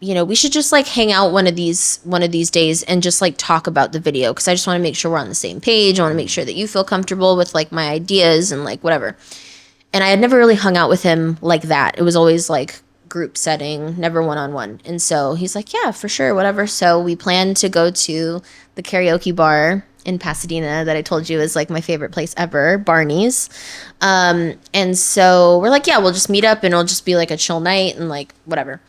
we should just like hang out one of these days and just like talk about the video, because I just want to make sure we're on the same page. I want to make sure that you feel comfortable with like my ideas and like whatever. And I had never really hung out with him like that. It was always like group setting, never one-on-one. And so he's like, yeah, for sure, whatever. So we planned to go to the karaoke bar in Pasadena that I told you is like my favorite place ever, Barney's. And so we're like, yeah, we'll just meet up and it'll just be like a chill night and like whatever.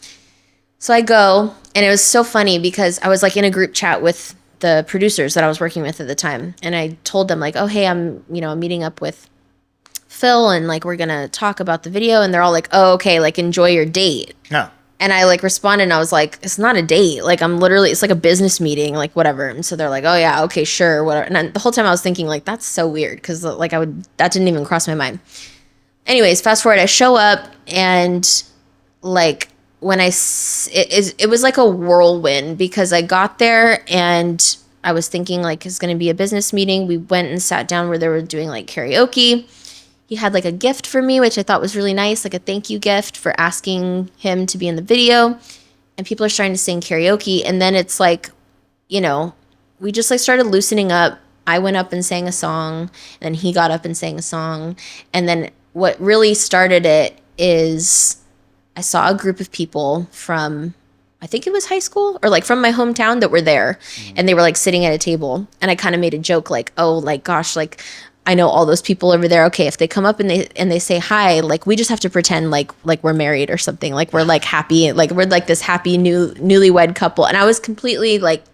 So I go, and it was so funny because I was like in a group chat with the producers that I was working with at the time. And I told them like, oh, hey, I'm meeting up with Phil and like we're going to talk about the video. And they're all like, oh, okay, like enjoy your date. No. And I like responded and I was like, it's not a date. Like it's like a business meeting, like whatever. And so they're like, oh yeah, okay, sure, whatever. And the whole time I was thinking like, that's so weird because like that didn't even cross my mind. Anyways, fast forward, I show up and like when it was like a whirlwind because I got there and I was thinking like it's going to be a business meeting. We went and sat down where they were doing like karaoke. He had like a gift for me, which I thought was really nice, like a thank you gift for asking him to be in the video. And people are starting to sing karaoke. And then it's like, we just like started loosening up. I went up and sang a song, and then he got up and sang a song. And then what really started it is I saw a group of people from, I think it was high school or like from my hometown that were there. And they were like sitting at a table. And I kind of made a joke like, oh, like, gosh, like, I know all those people over there. Okay, if they come up and they say hi, like we just have to pretend like we're married or something. Like we're like happy, like we're like this happy newlywed couple. And I was completely like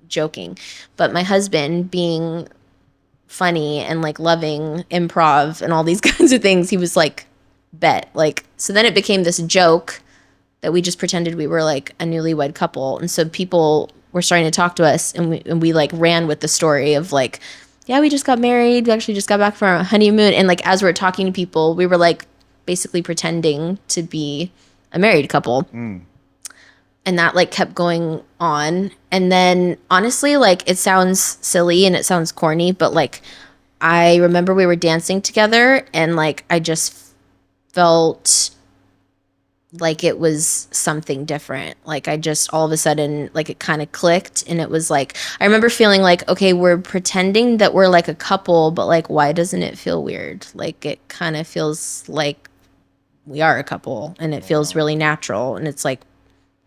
joking, but my husband, being funny and like loving improv and all these kinds of things, he was like, bet. Like so then it became this joke that we just pretended we were like a newlywed couple, and so people were starting to talk to us, and we like ran with the story of like, yeah, we just got married. We actually just got back from our honeymoon. And like, as we're talking to people, we were like basically pretending to be a married couple. And that like kept going on. And then honestly, like it sounds silly and it sounds corny, but like I remember we were dancing together and like I just felt like it was something different. Like I just all of a sudden like it kind of clicked, and it was like I remember feeling like, okay, we're pretending that we're like a couple, but like why doesn't it feel weird? Like it kind of feels like we are a couple, and it feels really natural, and it's like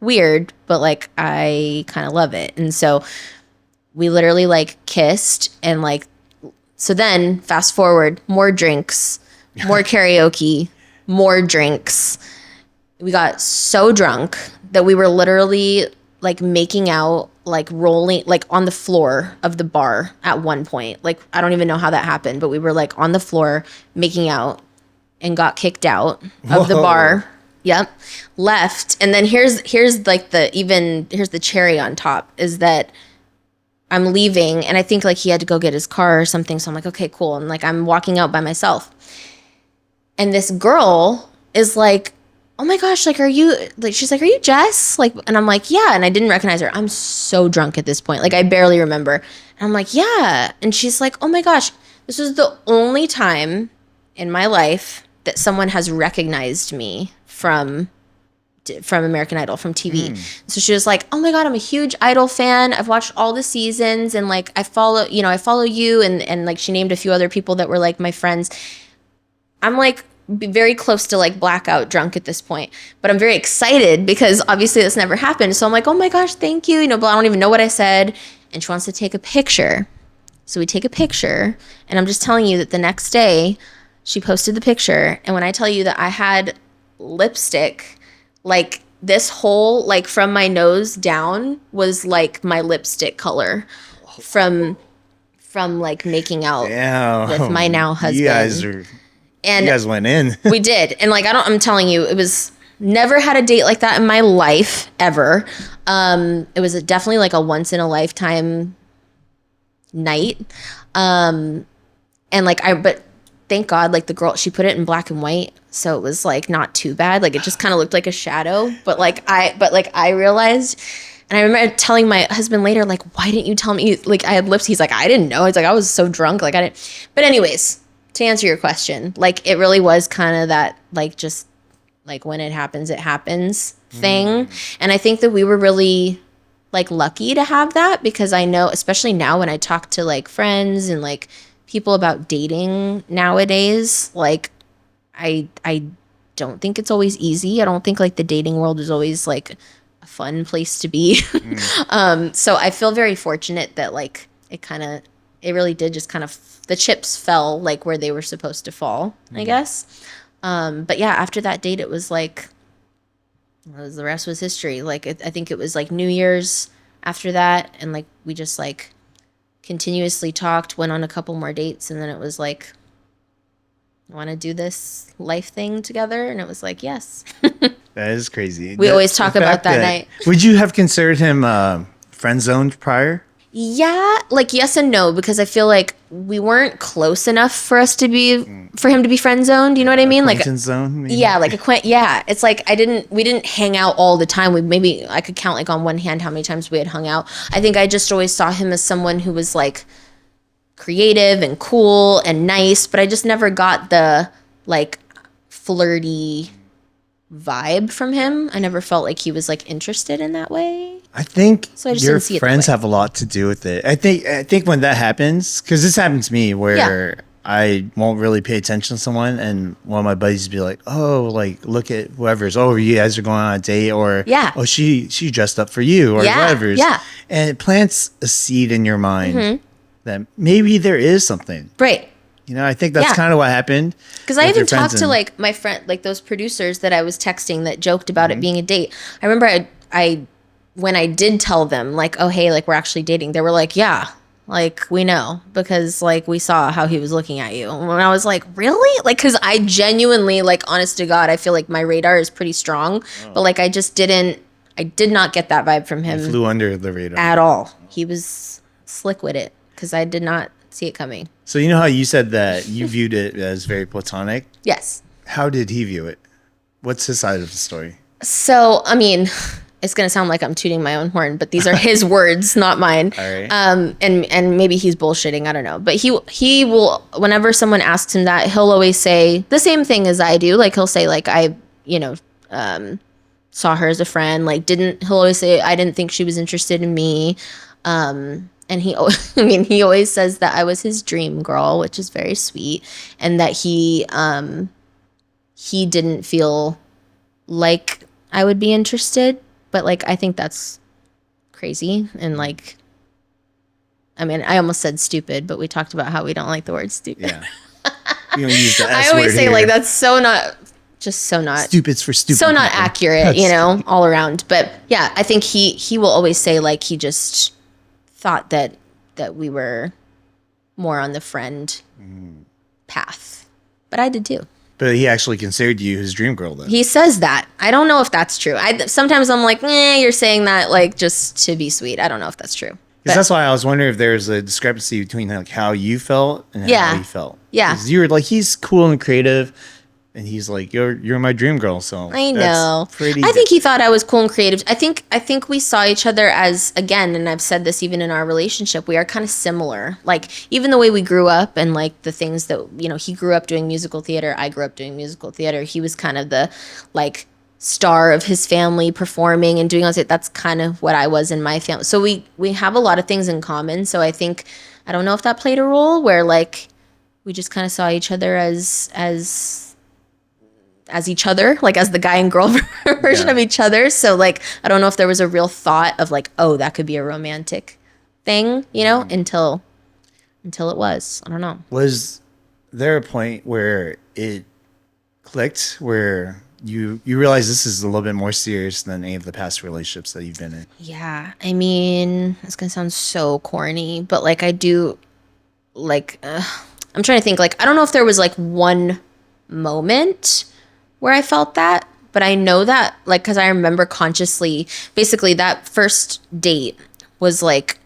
weird, but like I kind of love it. And so we literally like kissed, and like so then fast forward, more drinks, more karaoke, more drinks. We got so drunk that we were literally like making out, like rolling, like on the floor of the bar at one point. Like, I don't even know how that happened, but we were like on the floor making out and got kicked out of the bar. Yep. Left. And then here's like here's the cherry on top is that I'm leaving, and I think like he had to go get his car or something. So I'm like, okay, cool. And like, I'm walking out by myself. And this girl is like, oh my gosh, like, are you, like, she's like, are you Jess? Like, and I'm like, yeah. And I didn't recognize her. I'm so drunk at this point. Like, I barely remember. And I'm like, yeah. And she's like, oh my gosh, this is the only time in my life that someone has recognized me from American Idol, from TV. So she was like, oh my God, I'm a huge Idol fan. I've watched all the seasons, and like, I follow you. And like, she named a few other people that were like my friends. I'm like very close to like blackout drunk at this point, but I'm very excited because obviously this never happened. So I'm like, oh my gosh, thank you. But I don't even know what I said. And she wants to take a picture. So we take a picture, and I'm just telling you that the next day she posted the picture. And when I tell you that I had lipstick, like this whole, like from my nose down was like my lipstick color from like making out with my now husband. You guys went in. We did. And like, I'm telling you, it was never had a date like that in my life ever. It was definitely like a once in a lifetime night. And like, but thank God, like the girl, she put it in black and white. So it was like not too bad. Like it just kind of looked like a shadow, but I realized, and I remember telling my husband later, like, why didn't you tell me like I had lips? He's like, I didn't know. It's like, I was so drunk. Like I didn't, but anyways, to answer your question, like it really was kind of that, like, just like when it happens thing. And I think that we were really like lucky to have that, because I know, especially now when I talk to like friends and like people about dating nowadays, like I don't think it's always easy. I don't think like the dating world is always like a fun place to be. So I feel very fortunate that like it really did just kind of, the chips fell like where they were supposed to fall, I guess. But yeah, after that date, it was like, the rest was history. Like, I think it was like New Year's after that. And like, we just like continuously talked, went on a couple more dates. And then it was like, want to do this life thing together? And it was like, yes. That is crazy. We always talk about that night. Would you have considered him friend zoned prior? Yeah, like yes and no, because I feel like we weren't close enough for us to be, for him to be friend zoned. You know what I mean? Like zone. Maybe? Yeah, like yeah. It's like we didn't hang out all the time. Maybe I could count like on one hand how many times we had hung out. I think I just always saw him as someone who was like creative and cool and nice, but I just never got the like flirty vibe from him. I never felt like he was like interested in that way. I think So I just your didn't see it that friends way. have a lot to do with it. I think when that happens, because this happened to me where I won't really pay attention to someone, and one of my buddies would be like, "Oh, like look at whoever's. Oh, you guys are going on a date, or oh, she dressed up for you, or whatever's." Yeah. And it plants a seed in your mind that maybe there is something. Right. You know, I think that's kind of what happened. Because I even talked to like my friend, like those producers that I was texting that joked about it being a date. I remember I when I did tell them like, oh, hey, like we're actually dating, they were like, yeah, like we know because like we saw how he was looking at you. And I was like, really? Like, because I genuinely, like, honest to God, I feel like my radar is pretty strong, but like I did not get that vibe from him. It flew under the radar. At all. He was slick with it because I did not see it coming. So you know how you said that you viewed it as very platonic? Yes. How did he view it? What's his side of the story? So, I mean, it's going to sound like I'm tooting my own horn, but these are his words, not mine. All right. And maybe he's bullshitting. I don't know. But he will, whenever someone asks him that, he'll always say the same thing as I do. Like he'll say like, saw her as a friend. Like he'll always say, I didn't think she was interested in me. And he always says that I was his dream girl, which is very sweet. And that he didn't feel like I would be interested. But like, I think that's crazy. And like, I mean, I almost said stupid, but we talked about how we don't like the word stupid. Yeah. You don't use the S I always word say here. like, that's so not Stupid's for stupid. so not people. accurate, all around. But yeah, I think he will always say like, he just thought that we were more on the friend path. But I did too. But he actually considered you his dream girl, then. He says that. I don't know if that's true. Sometimes I'm like, you're saying that like just to be sweet. I don't know if that's true. Because that's why I was wondering if there's a discrepancy between like how you felt and how he felt. Yeah. Because you were like, he's cool and creative, and he's like, you're my dream girl. So I know. That's pretty. I think he thought I was cool and creative. I think we saw each other as, again, and I've said this even in our relationship, we are kind of similar. Like even the way we grew up and like the things that, he grew up doing musical theater. I grew up doing musical theater. He was kind of the like star of his family performing and doing all that. That's kind of what I was in my family. So we have a lot of things in common. So I don't know if that played a role where like we just kind of saw each other as each other, like as the guy and girl version of each other. So like, I don't know if there was a real thought of like, oh, that could be a romantic thing, until it was. I don't know. Was there a point where it clicked, where you realize this is a little bit more serious than any of the past relationships that you've been in? Yeah. I mean, it's going to sound so corny, but like I do like, I'm trying to think like, I don't know if there was like one moment where I felt that, but I know that like, cause I remember consciously, basically that first date was like,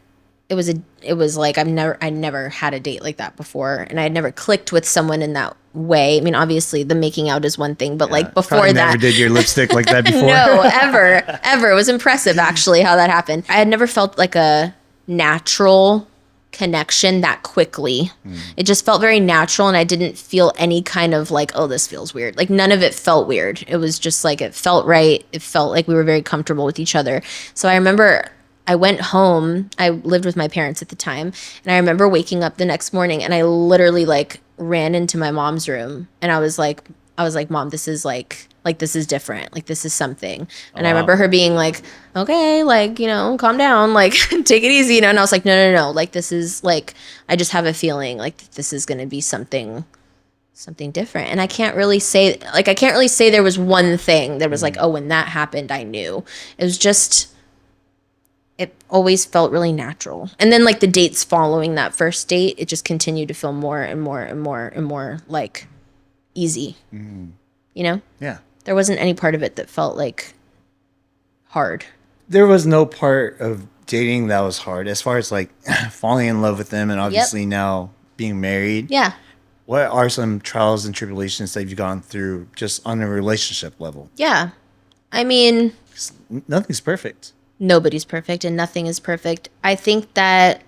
it was like, I never had a date like that before. And I had never clicked with someone in that way. I mean, obviously the making out is one thing, but like before Probably that. Never did your lipstick like that before. No, ever. It was impressive actually how that happened. I had never felt like a natural connection that quickly. It just felt very natural, and I didn't feel any kind of like, oh, this feels weird. Like none of it felt weird. It was just like, it felt right. It felt like we were very comfortable with each other. So I remember I went home. I lived with my parents at the time, and I remember waking up the next morning and I literally like ran into my mom's room, and I was like, I was like, Mom, this is like this is different. Like, this is something. And I wow. remember her being like, okay, like, calm down, like, take it easy, And I was like, no. Like, this is like, I just have a feeling like this is going to be something different. And I can't really say there was one thing that was like, oh, when that happened, I knew. It was just, it always felt really natural. And then like the dates following that first date, it just continued to feel more and more and more and more like easy. Yeah. There wasn't any part of it that felt like hard. There was no part of dating that was hard as far as like falling in love with them and obviously now being married. Yeah. What are some trials and tribulations that you've gone through just on a relationship level? Yeah. I mean, 'Cause nothing's perfect. nobody's perfect and nothing is perfect. I think that,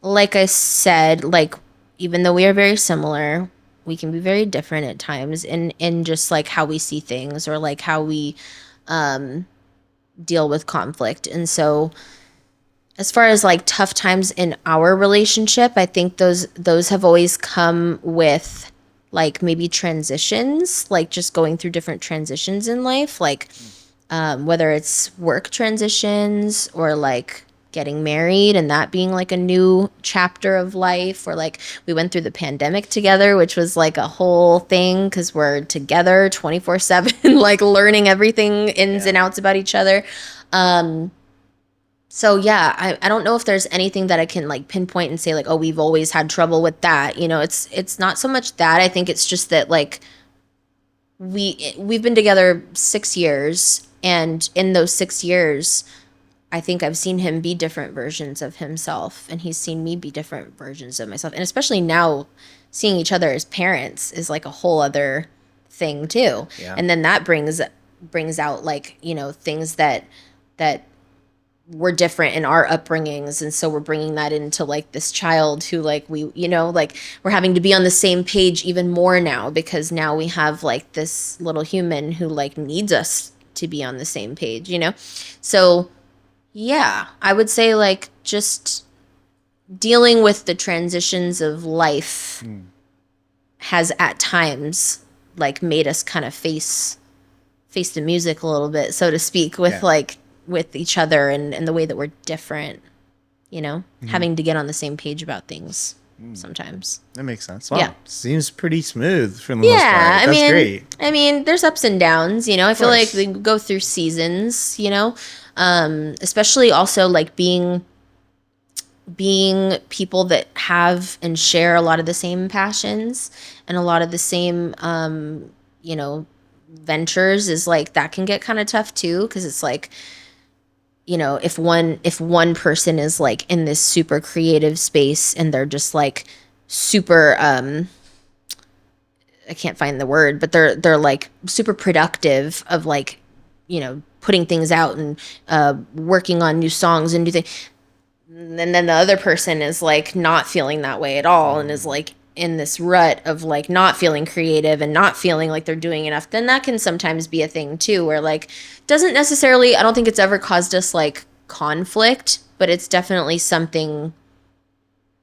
like I said, like, even though we are very similar, we can be very different at times in just like how we see things or like how we deal with conflict. And so as far as like tough times in our relationship, I think those have always come with like maybe transitions, like just going through different transitions in life, like whether it's work transitions or like getting married and that being like a new chapter of life, or like we went through the pandemic together, which was like a whole thing because we're together 24/7, like learning everything ins and outs about each other. So yeah, I don't know if there's anything that I can like pinpoint and say like, oh, we've always had trouble with that. It's not so much that. I think it's just that like we've been together 6 years, and in those 6 years, I think I've seen him be different versions of himself, and he's seen me be different versions of myself. And especially now, seeing each other as parents is like a whole other thing too. Yeah. And then that brings out like, things that were different in our upbringings, and so we're bringing that into like this child who like like we're having to be on the same page even more now, because now we have like this little human who like needs us to be on the same page. So yeah, I would say like just dealing with the transitions of life has at times like made us kind of face the music a little bit, so to speak, with like with each other and the way that we're different, having to get on the same page about things sometimes. That makes sense. Wow. Yeah. Seems pretty smooth for the most part. That's great. I mean, there's ups and downs, I feel like we go through seasons, especially also like being people that have and share a lot of the same passions and a lot of the same, ventures, is like that can get kind of tough too, because it's like, if one person is like in this super creative space and they're just like super I can't find the word, but they're like super productive of like, putting things out and working on new songs and new things. And then the other person is like not feeling that way at all and is like in this rut of like not feeling creative and not feeling like they're doing enough. Then that can sometimes be a thing too, where like doesn't necessarily, I don't think it's ever caused us like conflict, but it's definitely something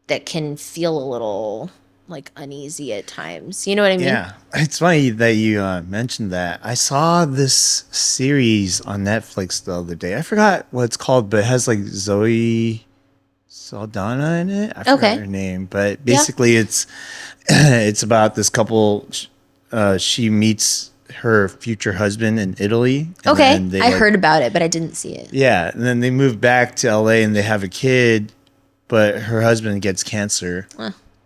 that can feel a little like uneasy at times. You know what I mean? Yeah. It's funny that you mentioned that. I saw this series on Netflix the other day. I forgot what it's called, but it has like Zoe Saldana in it. I forgot her name, but basically it's about this couple. She meets her future husband in Italy. And I heard about it, but I didn't see it. Yeah, and then they move back to LA and they have a kid, but her husband gets cancer.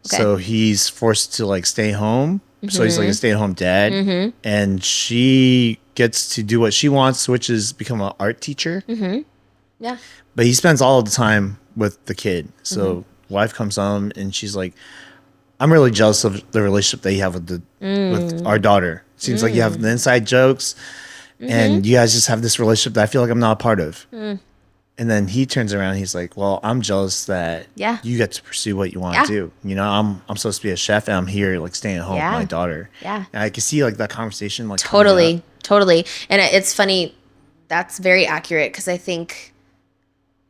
So he's forced to like stay home. So he's like a stay-at-home dad, and she gets to do what she wants, which is become an art teacher. Yeah. But he spends all of the time with the kid. So wife comes home and she's like, I'm really jealous of the relationship that you have with with our daughter. It seems like you have the inside jokes and you guys just have this relationship that I feel like I'm not a part of. And then he turns around and he's like, well, I'm jealous that you get to pursue what you want to do. I'm supposed to be a chef and I'm here like staying at home with my daughter. Yeah. And I can see like that conversation like totally. And it's funny, that's very accurate, because I think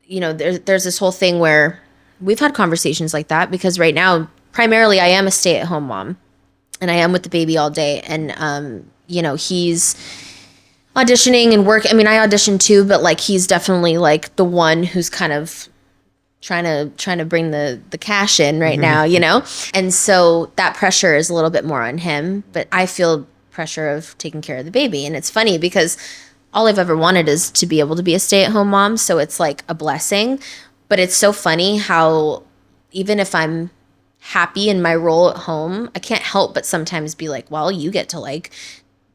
there's this whole thing where we've had conversations like that, because right now primarily I am a stay-at-home mom, and I am with the baby all day. And, you know, he's auditioning and work. I mean, I audition too, but like, he's definitely like the one who's kind of trying to bring the cash in right now, you know? And so that pressure is a little bit more on him, but I feel pressure of taking care of the baby. And it's funny because all I've ever wanted is to be able to be a stay-at-home mom, so it's like a blessing. But it's so funny how even if I'm happy in my role at home, I can't help but sometimes be like, well, you get to like,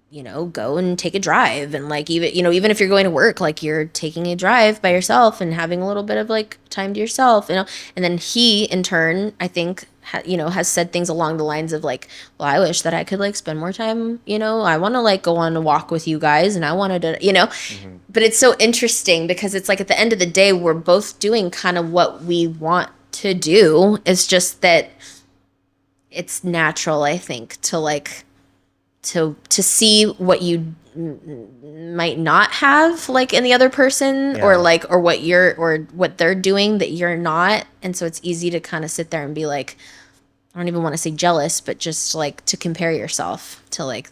you know, go and take a drive, and like, even, you know, even if you're going to work, like you're taking a drive by yourself and having a little bit of like time to yourself, you know. And then he in turn, I think, you know, has said things along the lines of like, well, I wish that I could like spend more time, you know, I want to like go on a walk with you guys, and I wanted to, you know. But it's so interesting because it's like at the end of the day, we're both doing kind of what we want to do. It's just that it's natural, I think, to like to see what you might not have like in the other person, or like, or what they're doing that you're not. And so it's easy to kind of sit there and be like, I don't even want to say jealous, but just like to compare yourself to like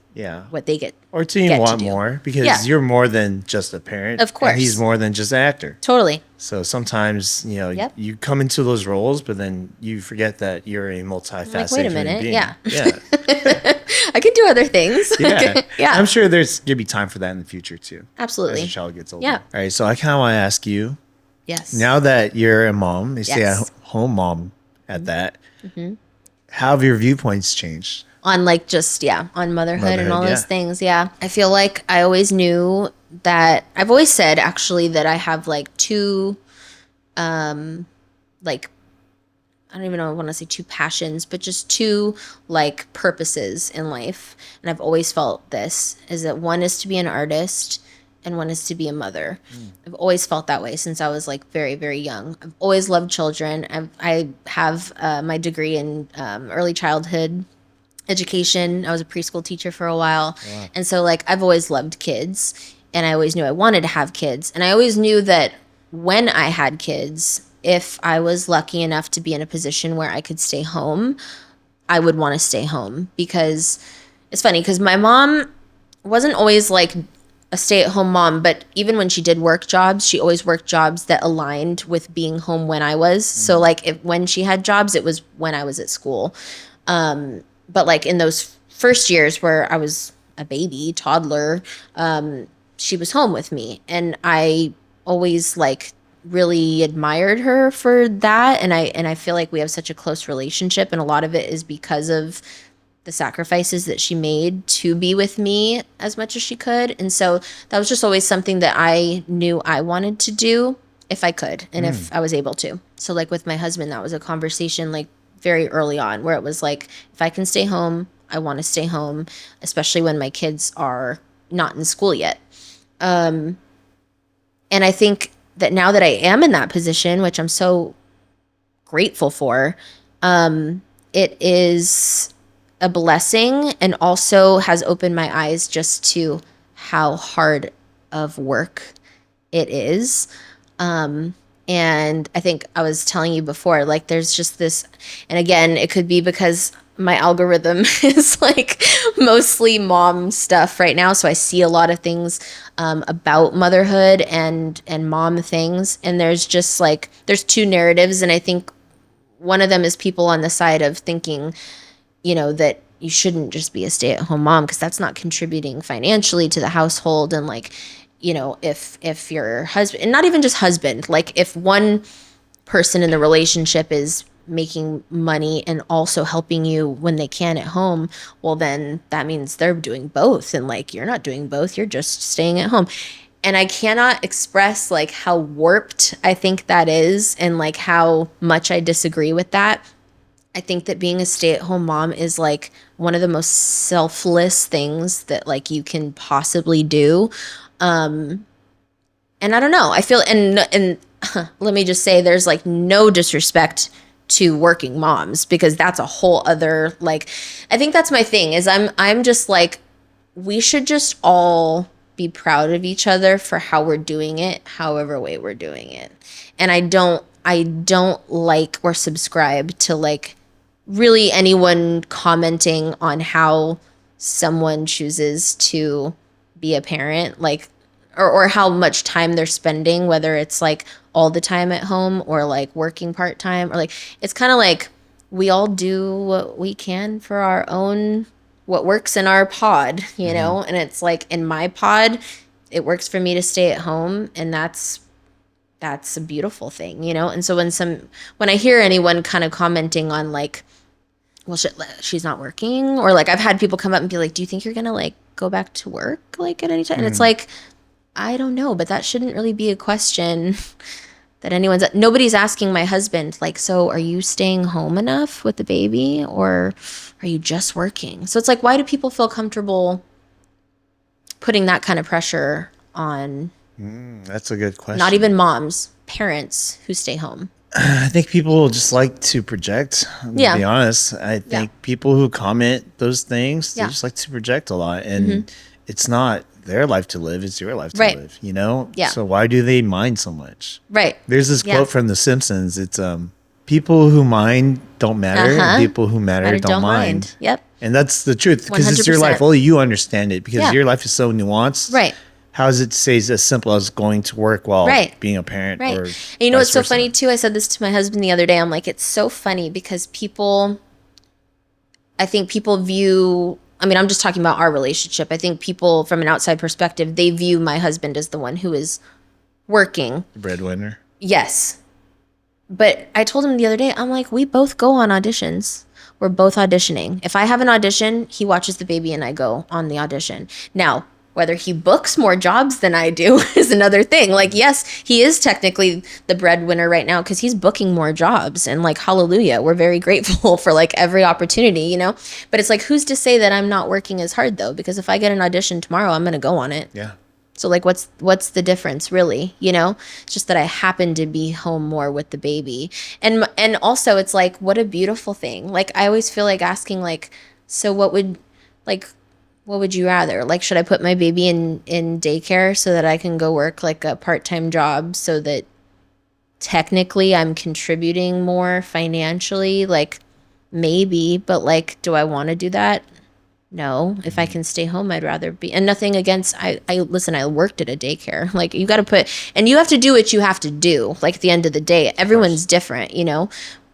what they get, or to even want more, because you're more than just a parent. Of course. And he's more than just an actor. Totally. So sometimes, you know, you come into those roles, but then you forget that you're a multifaceted like, wait a minute, being. yeah. Yeah. I could do other things. Yeah. Yeah. I'm sure there's going to be time for that in the future too. Absolutely. As your child gets older. Yeah. All right. So I kind of want to ask you, yes, now that you're a mom, you stay at home mom at that, how have your viewpoints changed? On like just, on motherhood and all those things. Yeah. I feel like I always knew that, I've always said actually that I have like two, like, I don't even know, I want to say two passions, but just two like purposes in life. And I've always felt this, is that one is to be an artist and one is to be a mother. I've always felt that way since I was like very, very young. I've always loved children. I have my degree in early childhood education. I was a preschool teacher for a while. Wow. And so like I've always loved kids, and I always knew I wanted to have kids. And I always knew that when I had kids, if I was lucky enough to be in a position where I could stay home, I would want to stay home. Because it's funny, because my mom wasn't always like a stay-at-home mom, but even when she did work jobs, she always worked jobs that aligned with being home when I was. So like when she had jobs, it was when I was at school. But like in those first years where I was a baby, toddler, she was home with me. And I always like really admired her for that. And I feel like we have such a close relationship. And a lot of it is because of the sacrifices that she made to be with me as much as she could. And so that was just always something that I knew I wanted to do if I could and if I was able to. So like with my husband, that was a conversation like very early on where it was like, if I can stay home, I want to stay home, especially when my kids are not in school yet. And I think that now that I am in that position, which I'm so grateful for, it is a blessing, and also has opened my eyes just to how hard of work it is. And I think I was telling you before, like there's just this, and again, it could be because my algorithm is like mostly mom stuff right now. So I see a lot of things about motherhood and mom things. And there's just like, there's two narratives. And I think one of them is people on the side of thinking, you know, that you shouldn't just be a stay-at-home mom because that's not contributing financially to the household. And like, you know, if your husband, and not even just husband, like if one person in the relationship is making money and also helping you when they can at home, well, then that means they're doing both. And like, you're not doing both, you're just staying at home. And I cannot express like how warped I think that is and like how much I disagree with that. I think that being a stay-at-home mom is like one of the most selfless things that like you can possibly do. And I don't know, I feel, and let me just say, there's like no disrespect to working moms, because that's a whole other, like, I think that's my thing is I'm just like, we should just all be proud of each other for how we're doing it, however way we're doing it. And I don't like or subscribe to like really anyone commenting on how someone chooses to be a parent, like, or how much time they're spending, whether it's like all the time at home or like working part time, or like, it's kind of like we all do what we can for our own, what works in our pod, you know? And it's like in my pod, it works for me to stay at home, and that's a beautiful thing, you know? And so when I hear anyone kind of commenting on like, well, she's not working, or like I've had people come up and be like, do you think you're gonna like go back to work like at any time? And it's like, I don't know, but that shouldn't really be a question that nobody's asking my husband, like, so are you staying home enough with the baby, or are you just working? So it's like, why do people feel comfortable putting that kind of pressure on That's a good question. not even moms, parents who stay home? I think people just like to project. To be honest, I think people who comment those things, they just like to project a lot, and it's not their life to live; it's your life to live. You know. Yeah. So why do they mind so much? Right. There's this quote from The Simpsons. It's people who mind don't matter, and people who matter don't mind. Yep. And that's the truth, because it's your life. Only you understand it, because your life is so nuanced. Right. How does it say as simple as going to work while being a parent? Right. Or and you know what's so versa? funny too? I said this to my husband the other day. I'm like, it's so funny because I think people view, I mean, I'm just talking about our relationship. I think people from an outside perspective, they view my husband as the one who is working. Breadwinner. Yes. But I told him the other day, I'm like, we both go on auditions. We're both auditioning. If I have an audition, he watches the baby and I go on the audition. Now, whether he books more jobs than I do is another thing. Like, yes, he is technically the breadwinner right now because he's booking more jobs. And like, hallelujah, we're very grateful for like every opportunity, you know? But it's like, who's to say that I'm not working as hard though? Because if I get an audition tomorrow, I'm going to go on it. Yeah. So like, what's the difference really? You know, it's just that I happen to be home more with the baby. And also it's like, what a beautiful thing. Like, I always feel like asking like, so what would you rather? Like, should I put my baby in daycare so that I can go work like a part-time job so that technically I'm contributing more financially? Like, maybe, but like, do I want to do that? No. If I can stay home, I'd rather be. And nothing against, I listen, I worked at a daycare. Like, you got to and you have to do what you have to do. Like, at the end of the day, everyone's different, you know?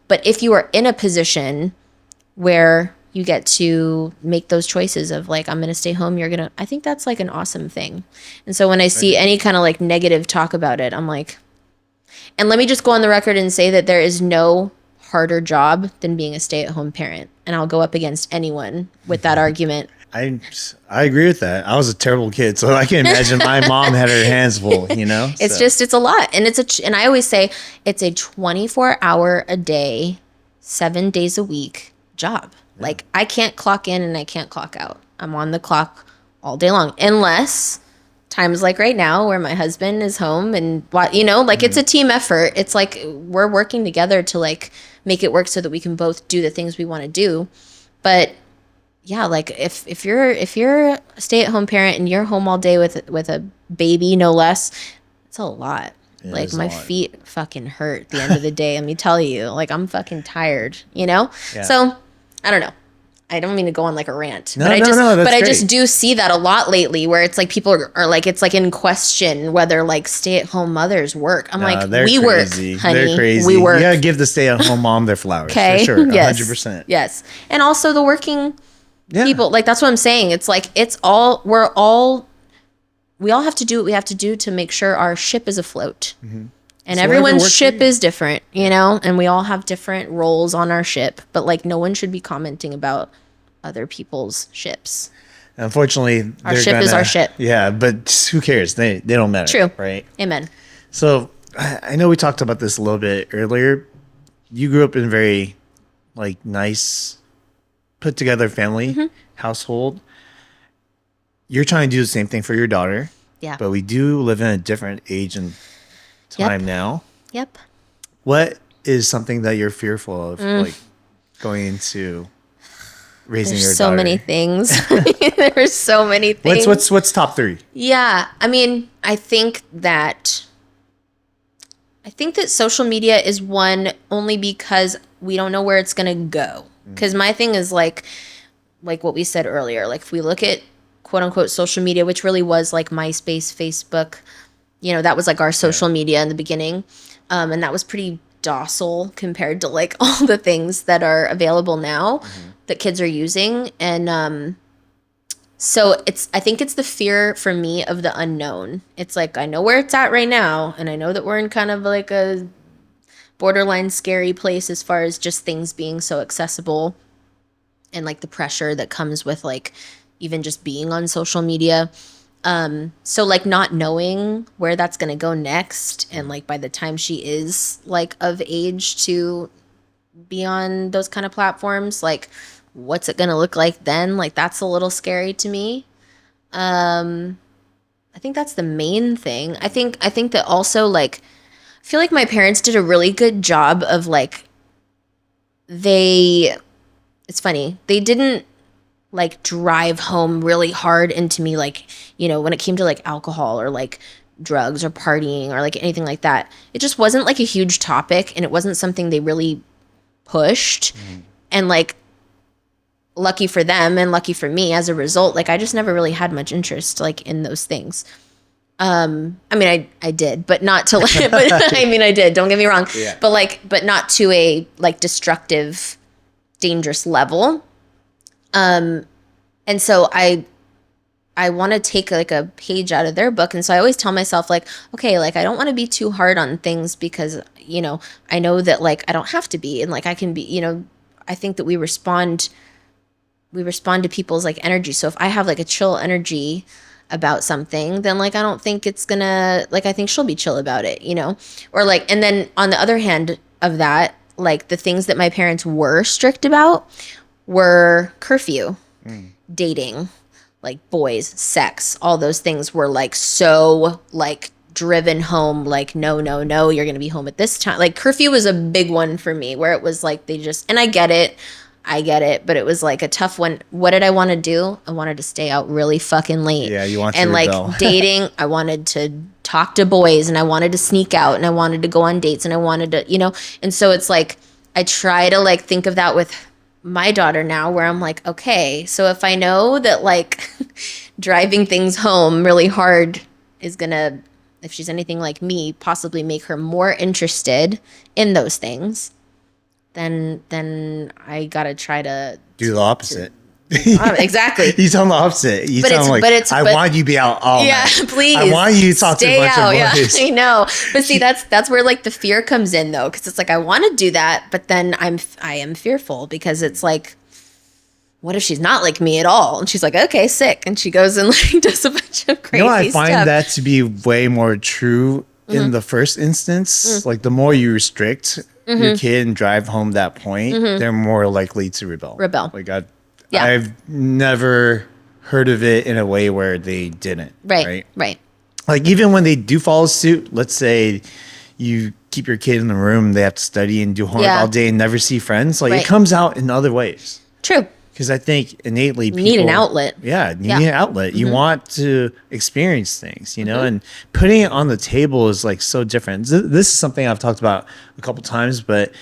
But if you are in a position where you get to make those choices of like, I'm going to stay home, I think that's like an awesome thing. And so when I see any kind of like negative talk about it, I'm like, and let me just go on the record and say that there is no harder job than being a stay-at-home parent. And I'll go up against anyone with that argument. I agree with that. I was a terrible kid, so I can imagine my mom had her hands full, you know? It's a lot. And and I always say it's a 24-hour a day, 7 days a week job. Like, I can't clock in and I can't clock out. I'm on the clock all day long, unless times like right now where my husband is home and, you know, like it's a team effort. It's like we're working together to like make it work so that we can both do the things we want to do. But yeah, like if you're a stay-at-home parent and you're home all day with a baby, no less, it's a lot. Like, my feet fucking hurt at the end of the day. Let me tell you, like, I'm fucking tired, you know? Yeah. So I don't know. I don't mean to go on like a rant, but I just do see that a lot lately, where it's like people are like, it's like in question whether like stay-at-home mothers work. I'm like, we work, honey. They're crazy. We work. You gotta give the stay-at-home mom their flowers. Okay. For sure. Yes. 100%. Yes. And also the working people, like, that's what I'm saying. It's like, we all have to do what we have to do to make sure our ship is afloat. Mm-hmm. And so everyone's ship is different, you know, and we all have different roles on our ship, but like, no one should be commenting about other people's ships. Unfortunately, our ship is our ship. Yeah, but who cares? They don't matter. True. Right. Amen. So I know we talked about this a little bit earlier. You grew up in a very like nice, put together family household. You're trying to do the same thing for your daughter. Yeah. But we do live in a different age and time now. Yep. What is something that you're fearful of, like going into raising your daughter? So many things. There's so many things. What's top 3? Yeah, I mean, I think that social media is one, only because we don't know where it's gonna go. Because my thing is like what we said earlier, like if we look at quote unquote social media, which really was like MySpace, Facebook, you know, that was like our social media in the beginning. And that was pretty docile compared to like all the things that are available now that kids are using. And so I think it's the fear for me of the unknown. It's like, I know where it's at right now. And I know that we're in kind of like a borderline scary place as far as just things being so accessible and like the pressure that comes with like even just being on social media. So like not knowing where that's going to go next. And like by the time she is like of age to be on those kind of platforms, like what's it going to look like then? Like that's a little scary to me. I think that's the main thing. I think that also like, I feel like my parents did a really good job of like, it's funny, they didn't like drive home really hard into me, like, you know, when it came to like alcohol or like drugs or partying or like anything like that. It just wasn't like a huge topic, and it wasn't something they really pushed. And like, lucky for them and lucky for me as a result, like I just never really had much interest like in those things. I mean, I did, but not to like, but I mean, I did, don't get me wrong, but not to a like destructive, dangerous level. And so I want to take like a page out of their book. And so I always tell myself like, okay, like I don't want to be too hard on things because, you know, I know that like I don't have to be, and like I can be, you know, I think that we respond to people's like energy. So if I have like a chill energy about something, then like I don't think it's gonna, like I think she'll be chill about it, you know? Or like, and then on the other hand of that, like the things that my parents were strict about were curfew, dating, like boys, sex, all those things were like so like driven home, like no, you're gonna be home at this time. Like curfew was a big one for me, where it was like they just, and I get it, but it was like a tough one. What did I want to do? I wanted to stay out really fucking late. Yeah, you want to and rebel. Like dating, I wanted to talk to boys, and I wanted to sneak out, and I wanted to go on dates, and I wanted to, you know. And so it's like I try to like think of that with my daughter now, where I'm like, okay, so if I know that like driving things home really hard is gonna, if she's anything like me, possibly make her more interested in those things, then I gotta try to do the opposite. Exactly. You tell them the opposite. You tell them like, I want you to be out all night. Please. I want you to talk to a bunch of boys. Yeah, I know. But see, that's where like the fear comes in though, because it's like I want to do that, but then I am fearful because it's like, what if she's not like me at all? And she's like, okay, sick, and she goes and like does a bunch of crazy stuff. I find that to be way more true in the first instance. Like the more you restrict your kid and drive home that point, they're more likely to rebel. Like I've never heard of it in a way where they didn't. Right. Like even when they do follow suit, let's say you keep your kid in the room, they have to study and do homework all day and never see friends. Like it comes out in other ways. True. Because I think innately people need an outlet. Yeah, you need an outlet. You want to experience things, you know, and putting it on the table is like so different. This is something I've talked about a couple times, but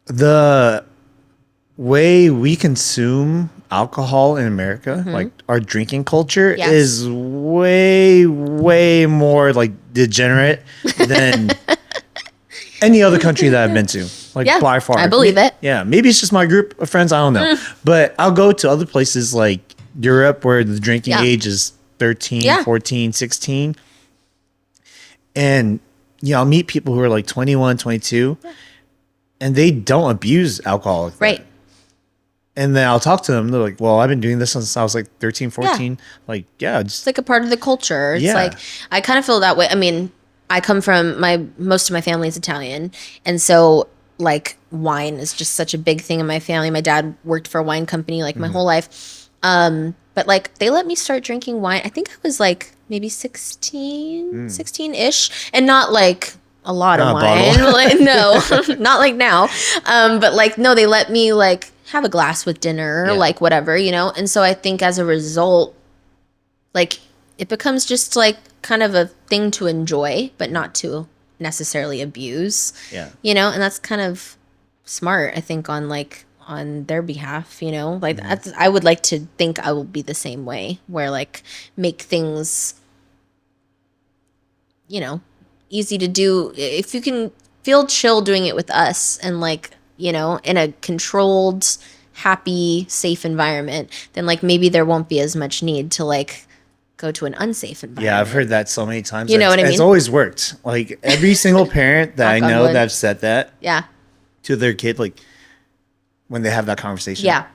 the way we consume alcohol in America, like our drinking culture, is way more like degenerate than any other country that I've been to. Like by far. I believe it. Yeah, maybe it's just my group of friends, I don't know. But I'll go to other places like Europe where the drinking age is 13, 14, 16. And I'll meet people who are like 21, 22, and they don't abuse alcohol like that. And then I'll talk to them. They're like, well, I've been doing this since I was like 13, 14. Like, it's like a part of the culture. It's like, I kind of feel that way. I mean, I come from most of my family is Italian. And so like wine is just such a big thing in my family. My dad worked for a wine company like my whole life. But like they let me start drinking wine. I think I was like maybe 16-ish, and not like a lot of wine. Like, no, not like now. But like, no, they let me like have a glass with dinner, like whatever, you know? And so I think as a result, like it becomes just like kind of a thing to enjoy, but not to necessarily abuse, you know? And that's kind of smart, I think, on on their behalf, you know? Like that's, I would like to think I will be the same way, where like make things, you know, easy to do. If you can feel chill doing it with us and like, you know, in a controlled, happy, safe environment, then like maybe there won't be as much need to like go to an unsafe environment. Yeah, I've heard that so many times. You know what I mean? It's always worked. Like every single parent that I Knock on know wood. that have said that Yeah. to their kid, like when they have that conversation. Yeah.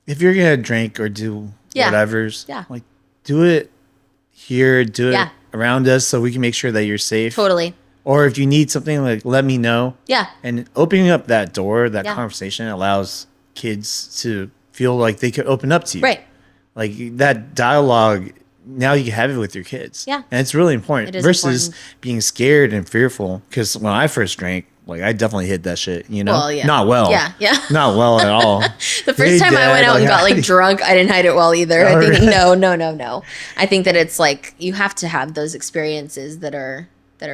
If you're gonna drink or do Yeah. whatever's, Yeah. like do it here, do it Yeah. around us so we can make sure that you're safe. Totally. Or if you need something, like let me know. Yeah. And opening up that door, that Yeah. conversation allows kids to feel like they could open up to you. Right. Like that dialogue, now you can have it with your kids. Yeah. And it's really important It is versus important. being scared and fearful. Because when I first drank, like I definitely hid that shit, you know? Well, yeah. Not well. Yeah. Yeah. Not well at all. The first time I went out and got like drunk, I didn't hide it well either. I think no. I think that it's like you have to have those experiences that are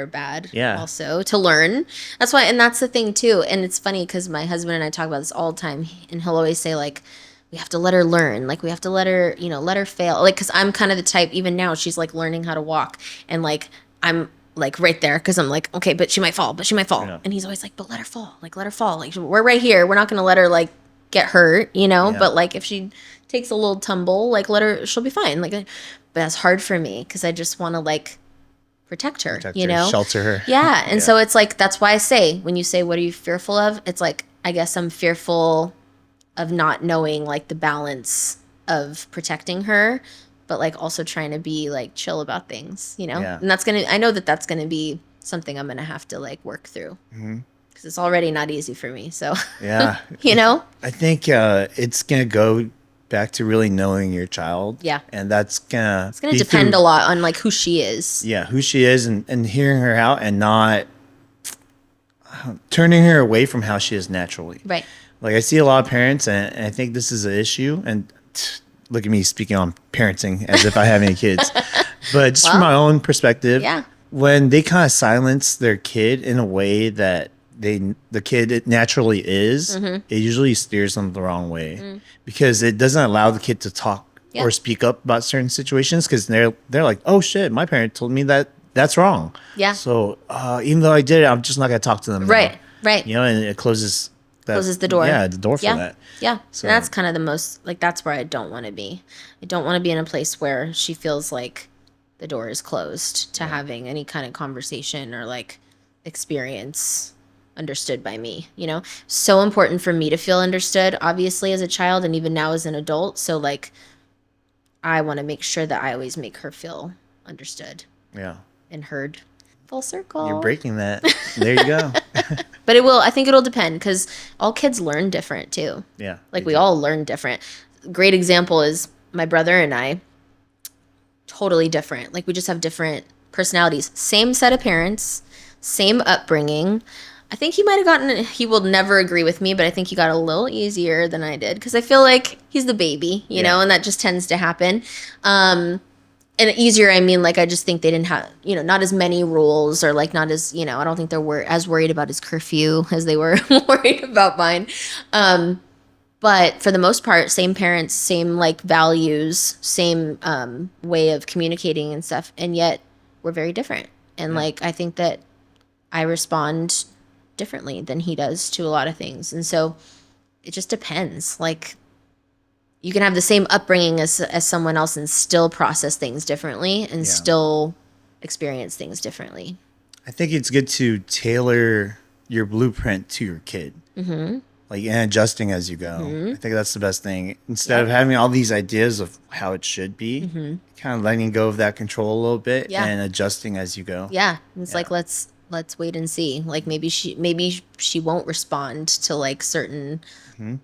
bad. Yeah. Also to learn. That's why, and that's the thing too. And it's funny because my husband and I talk about this all the time, and he'll always say like, we have to let her learn. Like we have to let her, you know, let her fail. Like, cause I'm kind of the type. Even now, she's like learning how to walk, and like I'm like right there because I'm like, okay, but she might fall. Yeah. And he's always like, but let her fall. Like let her fall. Like we're right here. We're not gonna let her like get hurt, you know. Yeah. But like if she takes a little tumble, like let her. She'll be fine. Like, but that's hard for me because I just want to like protect her, you know, shelter her. Yeah. And so it's like, that's why I say, when you say, what are you fearful of? It's like, I guess I'm fearful of not knowing like the balance of protecting her, but like also trying to be like chill about things, you know? Yeah. And I know that that's going to be something I'm going to have to like work through because it's already not easy for me. So, Yeah. you know? I think it's going to go back to really knowing your child. Yeah. And that's going It's going to depend a lot on like who she is. Yeah, who she is and hearing her out and not turning her away from how she is naturally. Right. Like I see a lot of parents, and I think this is an issue. And look at me speaking on parenting as if I have any kids, but just from my own perspective, Yeah. when they kind of silence their kid in a way that the kid naturally is, it usually steers them the wrong way because it doesn't allow the kid to talk or speak up about certain situations because they're like, oh shit, my parent told me that's wrong. Yeah. So even though I did it, I'm just not gonna talk to them. Right. now. Right. You know, and it closes the door. Yeah, the door for Yeah. that. Yeah. So- And that's kind of the most, like, that's where I don't want to be. I don't want to be in a place where she feels like the door is closed to having any kind of conversation or like experience understood by me, you know? So important for me to feel understood, obviously, as a child and even now as an adult. So, like, I want to make sure that I always make her feel understood Yeah. and heard. Full circle. You're breaking that. There you go. But I think it'll depend because all kids learn different too. Yeah. Like they we do. all learn different. Great example is my brother and I, totally different. Like we just have different personalities. Same set of parents, same upbringing. I think he will never agree with me, but I think he got a little easier than I did because I feel like he's the baby, you know, and that just tends to happen. And easier, I mean, like, I just think they didn't have, you know, not as many rules or like not as, you know, I don't think they're as worried about his curfew as they were worried about mine. But for the most part, same parents, same like values, same way of communicating and stuff. And yet we're very different. And like, I think that I respond differently than he does to a lot of things. And so it just depends. Like, you can have the same upbringing as someone else and still process things differently and still experience things differently. I think it's good to tailor your blueprint to your kid. Like, and adjusting as you go. I think that's the best thing. Instead of having all these ideas of how it should be, kind of letting go of that control a little bit and adjusting as you go. Yeah. It's like, let's wait and see. Like maybe she won't respond to like certain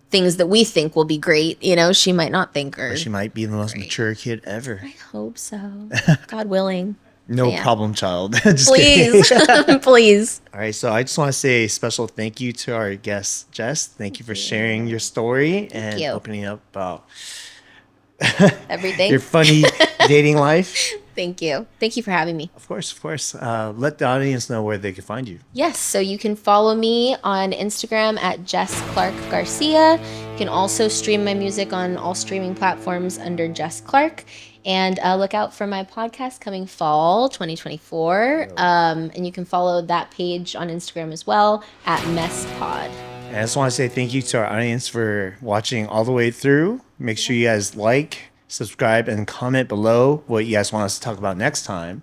things that we think will be great. You know, she might not think Or she might be the most mature kid ever. I hope so. God willing. No Yeah. problem, child. Just kidding. Please. Please. All right, so I just want to say a special thank you to our guest, Jess. Thank you for sharing your story and you. opening up about Everything. your funny dating life. Thank you. Thank you for having me. Of course, of course. Let the audience know where they can find you. Yes, so you can follow me on Instagram at Jess Clark Garcia. You can also stream my music on all streaming platforms under Jess Clark. And look out for my podcast coming fall 2024. And you can follow that page on Instagram as well at MessPod. And I just want to say thank you to our audience for watching all the way through. Make sure you guys like, subscribe, and comment below what you guys want us to talk about next time.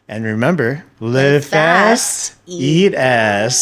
And remember, live fast, eat ass.